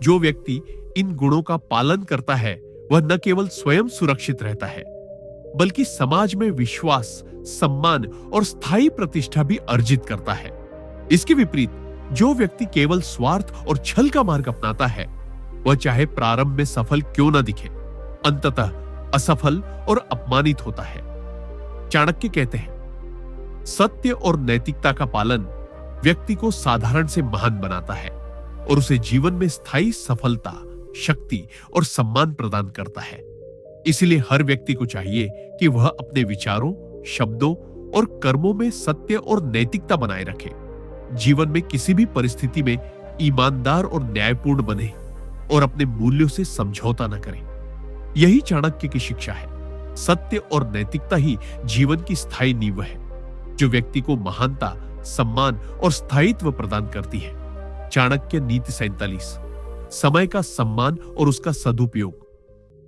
जो व्यक्ति इन गुणों का पालन करता है, वह न केवल स्वयं सुरक्षित रहता है, बल्कि समाज में विश्वास, सम्मान और स्थायी प्रतिष्ठा भी अर्जित करता है। इसके विपरीत, जो व्यक्ति केवल स्वार्थ और छल का मार्ग अपनाता है, वह चाहे प्रारंभ में सफल क्यों न दिखे, अंततः असफल और अपमानित होता है। चाणक्य कहते हैं, सत्य और नैतिकता का पालन व्यक्ति को साधारण से महान बनाता है और उसे जीवन में स्थायी सफलता, शक्ति और सम्मान प्रदान करता है। इसलिए हर व्यक्ति को चाहिए कि वह अपने विचारों, शब्दों और कर्मों में सत्य और नैतिकता बनाए रखे। जीवन में किसी भी परिस्थिति में ईमानदार और न्यायपूर्ण बने और अपने मूल्यों से समझौता न करें। यही चाणक्य की शिक्षा है। सत्य और नैतिकता ही जीवन की स्थायी नींव है, जो व्यक्ति को महानता, सम्मान और स्थायित्व प्रदान करती है। चाणक्य नीति 47, समय का सम्मान और उसका सदुपयोग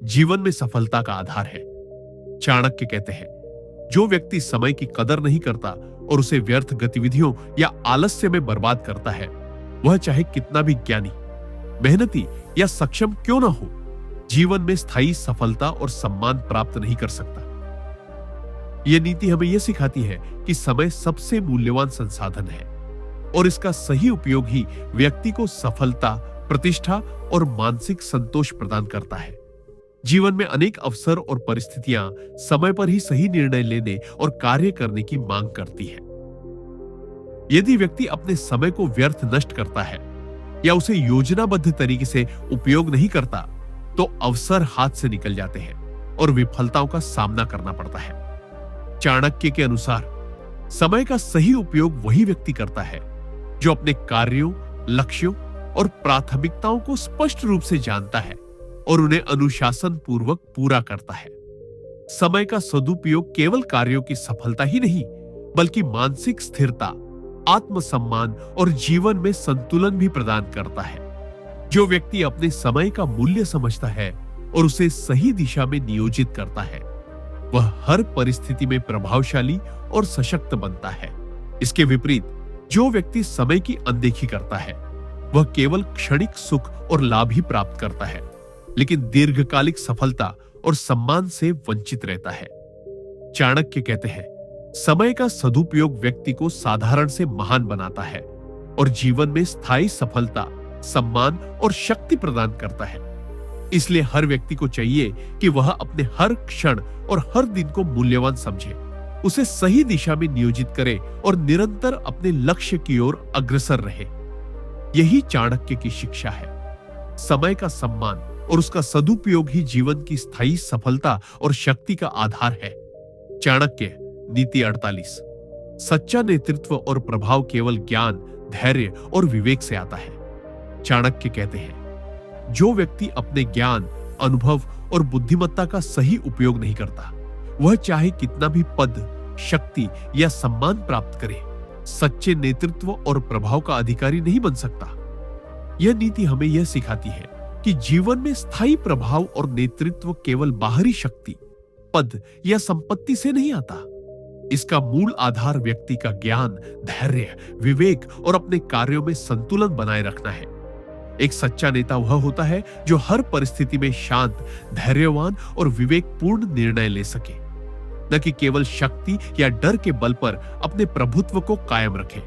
जीवन में सफलता का आधार है। चाणक्य कहते हैं, जो व्यक्ति समय की कदर नहीं करता और उसे व्यर्थ गतिविधियों या आलस्य में बर्बाद करता है, वह चाहे कितना भी ज्ञानी, मेहनती या सक्षम क्यों ना हो, जीवन में स्थायी सफलता और सम्मान प्राप्त नहीं कर सकता। यह नीति हमें यह सिखाती है कि समय सबसे मूल्यवान संसाधन है और इसका सही उपयोग ही व्यक्ति को सफलता, प्रतिष्ठा और मानसिक संतोष प्रदान करता है। जीवन में अनेक अवसर और परिस्थितियां समय पर ही सही निर्णय लेने और कार्य करने की मांग करती है। यदि व्यक्ति अपने समय को व्यर्थ नष्ट करता है या उसे योजनाबद्ध तरीके से उपयोग नहीं करता, तो अवसर हाथ से निकल जाते हैं और विफलताओं का सामना करना पड़ता है। चाणक्य के अनुसार समय का सही उपयोग वही व्यक्ति करता है जो अपने कार्यों, लक्ष्यों और प्राथमिकताओं को स्पष्ट रूप से जानता है और उन्हें अनुशासन पूर्वक पूरा करता है। समय का सदुपयोग केवल कार्यों की सफलता ही नहीं, बल्कि मानसिक स्थिरता, आत्मसम्मान और जीवन में संतुलन भी प्रदान करता है। जो व्यक्ति अपने समय का मूल्य समझता है और उसे सही दिशा में नियोजित करता है, वह हर परिस्थिति में प्रभावशाली और सशक्त बनता है। इसके विपरीत, जो व्यक्ति समय की अनदेखी करता है, वह केवल क्षणिक सुख और लाभ ही प्राप्त करता है, लेकिन दीर्घकालिक सफलता और सम्मान से वंचित रहता है। चाणक्य कहते हैं, समय का सदुपयोग व्यक्ति को साधारण से महान बनाता है और जीवन में स्थायी सफलता, सम्मान और शक्ति प्रदान करता है। इसलिए हर व्यक्ति को चाहिए कि वह अपने हर क्षण और हर दिन को मूल्यवान समझे, उसे सही दिशा में नियोजित करे और निरंतर अपने लक्ष्य की ओर अग्रसर रहे। यही चाणक्य की शिक्षा है। समय का सम्मान और उसका सदुपयोग ही जीवन की स्थायी सफलता और शक्ति का आधार है। चाणक्य नीति 48, सच्चा नेतृत्व और प्रभाव केवल ज्ञान, धैर्य और विवेक से आता है। चाणक्य कहते हैं, जो व्यक्ति अपने ज्ञान, अनुभव और बुद्धिमत्ता का सही उपयोग नहीं करता, वह चाहे कितना भी पद, शक्ति या सम्मान प्राप्त करे, सच्चे नेतृत्व और प्रभाव का अधिकारी नहीं बन सकता। यह नीति हमें यह सिखाती है कि जीवन में स्थायी प्रभाव और नेतृत्व केवल बाहरी शक्ति, पद या संपत्ति से नहीं आता। इसका मूल आधार व्यक्ति का ज्ञान, धैर्य, विवेक और अपने कार्यों में संतुलन बनाए रखना है। एक सच्चा नेता वह होता है जो हर परिस्थिति में शांत, धैर्यवान और विवेकपूर्ण निर्णय ले सके। न कि केवल शक्ति या डर के बल पर अपने प्रभुत्व को कायम रखें।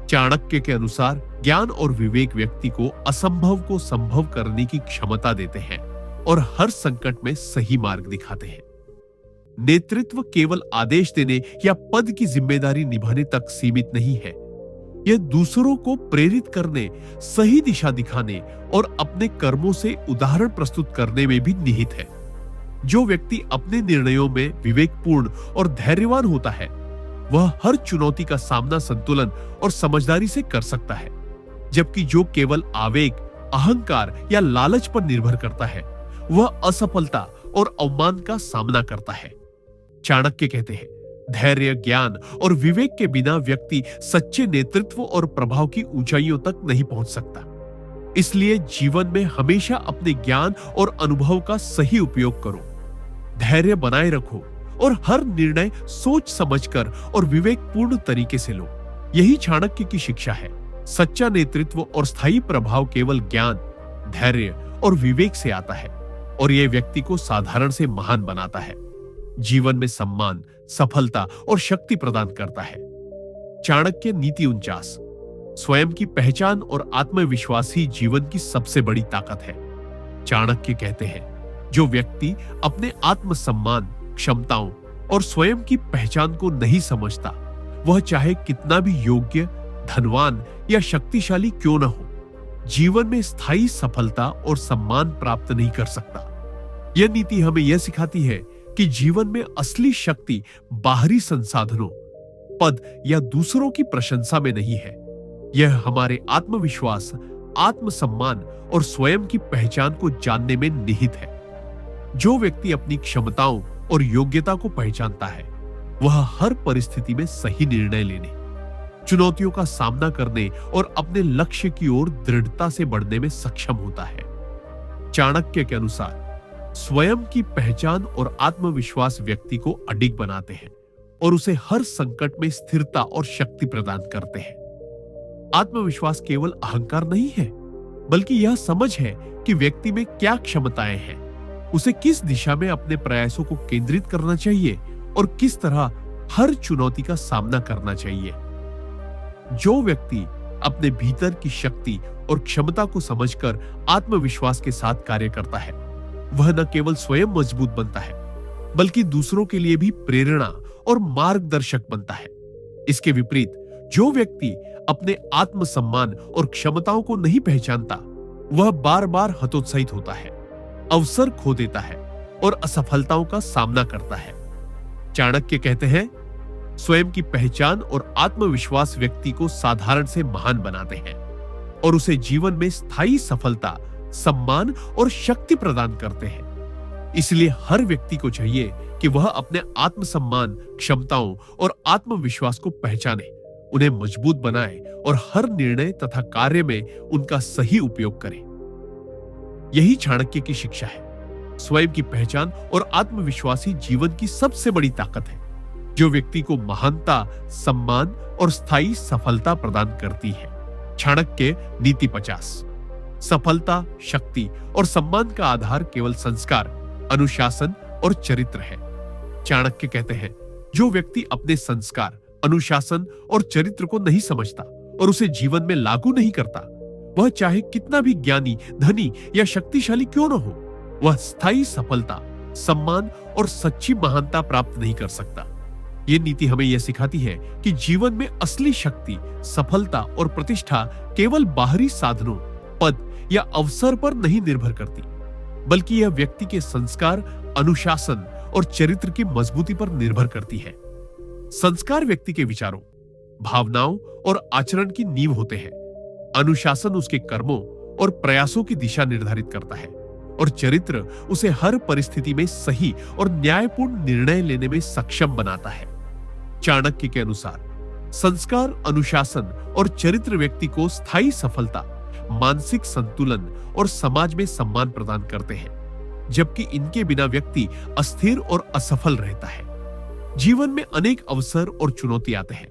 चाणक्य के अनुसार ज्ञान और विवेक व्यक्ति को असंभव को संभव करने की क्षमता देते हैं और हर संकट में सही मार्ग दिखाते हैं। नेतृत्व केवल आदेश देने या पद की जिम्मेदारी निभाने तक सीमित नहीं है। यह दूसरों को प्रेरित करने, सही दिशा दिखाने और अपने कर्मों से उदाहरण प्रस्तुत करने में भी निहित है। जो व्यक्ति अपने निर्णयों में विवेकपूर्ण और धैर्यवान होता है, वह हर चुनौती का सामना संतुलन और समझदारी से कर सकता है, जबकि जो केवल आवेग, अहंकार या लालच पर निर्भर करता है, वह असफलता और अवमान का सामना करता है। चाणक्य कहते हैं, धैर्य, ज्ञान और विवेक के बिना व्यक्ति सच्चे नेतृत्व और प्रभाव की ऊंचाइयों तक नहीं पहुंच सकता। इसलिए जीवन में हमेशा अपने ज्ञान और अनुभव का सही उपयोग करो, धैर्य बनाए रखो और हर निर्णय सोच समझकर और विवेकपूर्ण तरीके से लो। यही चाणक्य की शिक्षा है। सच्चा नेतृत्व और स्थायी प्रभाव केवल ज्ञान, धैर्य और विवेक से आता है और यह व्यक्ति को साधारण से महान बनाता है, जीवन में सम्मान, सफलता और शक्ति प्रदान करता है। चाणक्य नीति 49। स्वयं की पहचान और आत्मविश्वास ही जीवन की सबसे बड़ी ताकत है। चाणक्य कहते हैं, जो व्यक्ति अपने आत्मसम्मान, क्षमताओं और स्वयं की पहचान को नहीं समझता, वह चाहे कितना भी योग्य, धनवान या शक्तिशाली क्यों न हो, जीवन में स्थायी सफलता और सम्मान प्राप्त नहीं कर सकता। यह नीति हमें यह सिखाती है कि जीवन में असली शक्ति बाहरी संसाधनों, पद या दूसरों की प्रशंसा में नहीं है। यह हमारे आत्मविश्वास, आत्मसम्मान और स्वयं की पहचान को जानने में निहित है। जो व्यक्ति अपनी क्षमताओं और योग्यता को पहचानता है, वह हर परिस्थिति में सही निर्णय लेने, चुनौतियों का सामना करने और अपने लक्ष्य की ओर दृढ़ता से बढ़ने में सक्षम होता है। चाणक्य के अनुसार स्वयं की पहचान और आत्मविश्वास व्यक्ति को अडिग बनाते हैं और उसे हर संकट में स्थिरता और शक्ति प्रदान करते हैं। आत्मविश्वास केवल अहंकार नहीं है, बल्कि यह समझ है कि व्यक्ति में क्या क्षमताएं हैं, उसे किस दिशा में अपने प्रयासों को केंद्रित करना चाहिए और किस तरह हर चुनौती का सामना करना चाहिए। जो व्यक्ति अपने भीतर की शक्ति और क्षमता को समझकर आत्मविश्वास के साथ कार्य करता है, वह न केवल स्वयं मजबूत बनता है, बल्कि दूसरों के लिए भी प्रेरणा और मार्गदर्शक बनता है। इसके विपरीत, जो व्यक्ति अपने आत्मसम्मान और क्षमताओं को नहीं पहचानता, वह बार बार हतोत्साहित होता है, अवसर खो देता है और असफलताओं का सामना करता है। चाणक्य कहते हैं, स्वयं की पहचान और आत्मविश्वास व्यक्ति को साधारण से महान बनाते हैं और उसे जीवन में स्थायी सफलता, सम्मान और शक्ति प्रदान करते हैं। इसलिए हर व्यक्ति को चाहिए कि वह अपने आत्मसम्मान, क्षमताओं और आत्मविश्वास को पहचाने, उन्हें मजबूत बनाए और हर निर्णय तथा कार्य में उनका सही उपयोग करे। यही चाणक्य की शिक्षा है। स्वयं की पहचान और आत्मविश्वास ही जीवन की सबसे बड़ी ताकत है, जो व्यक्ति को महानता, सम्मान और स्थायी सफलता प्रदान करती है। चाणक्य नीति 50। सफलता, शक्ति और सम्मान का आधार केवल संस्कार, अनुशासन और चरित्र है। चाणक्य कहते हैं, जो व्यक्ति अपने संस्कार, अनुशासन और चरित्र को नहीं समझता और उसे जीवन में लागू नहीं करता, वह चाहे कितना भी ज्ञानी, धनी या शक्तिशाली क्यों न हो, वह स्थायी सफलता, सम्मान और सच्ची महानता प्राप्त नहीं कर सकता। ये नीति हमें यह सिखाती है कि जीवन में असली शक्ति, सफलता और प्रतिष्ठा केवल बाहरी साधनों, पद या अवसर पर नहीं निर्भर करती, बल्कि यह व्यक्ति के संस्कार, अनुशासन और चरित्र की मजबूती पर निर्भर करती है। संस्कार व्यक्ति के विचारों, भावनाओं और आचरण की नींव होते हैं। अनुशासन उसके कर्मों और प्रयासों की दिशा निर्धारित करता है और चरित्र उसे हर परिस्थिति में सही और न्यायपूर्ण निर्णय लेने में सक्षम बनाता है। चाणक्य के अनुसार संस्कार, अनुशासन और चरित्र व्यक्ति को स्थायी सफलता, मानसिक संतुलन और समाज में सम्मान प्रदान करते हैं, जबकि इनके बिना व्यक्ति अस्थिर और असफल रहता है। जीवन में अनेक अवसर और चुनौती आते हैं,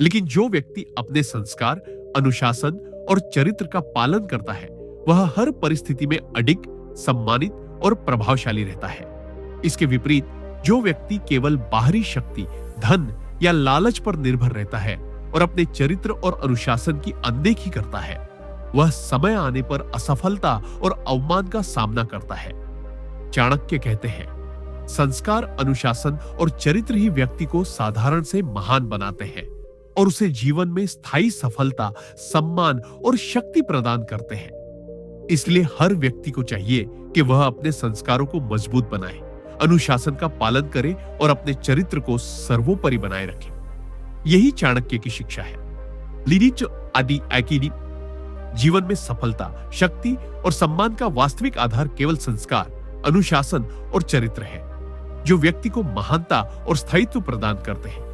लेकिन जो व्यक्ति अपने संस्कार, अनुशासन और चरित्र का पालन करता है, वह हर परिस्थिति में अडिग, सम्मानित और प्रभावशाली रहता है। इसके विपरीत, जो व्यक्ति केवल बाहरी शक्ति, धन या लालच पर निर्भर रहता है और अपने चरित्र और अनुशासन की अनदेखी करता है, वह समय आने पर असफलता और अवमान का सामना करता है। चाणक्य कहते हैं, संस्कार, अनुशासन और चरित्र ही व्यक्ति को साधारण से महान बनाते हैं और उसे जीवन में स्थायी सफलता, सम्मान और शक्ति प्रदान करते हैं। इसलिए हर व्यक्ति को चाहिए कि वह अपने संस्कारों को मजबूत बनाए, अनुशासन का पालन करे और अपने चरित्र को सर्वोपरि बनाए रखे। यही चाणक्य की शिक्षा है। लिनिच आदि एकिनी जीवन में सफलता, शक्ति और सम्मान का वास्तविक आधार केवल संस्कार, अनुशासन और चरित्र है, जो व्यक्ति को महानता और स्थायित्व प्रदान करते हैं।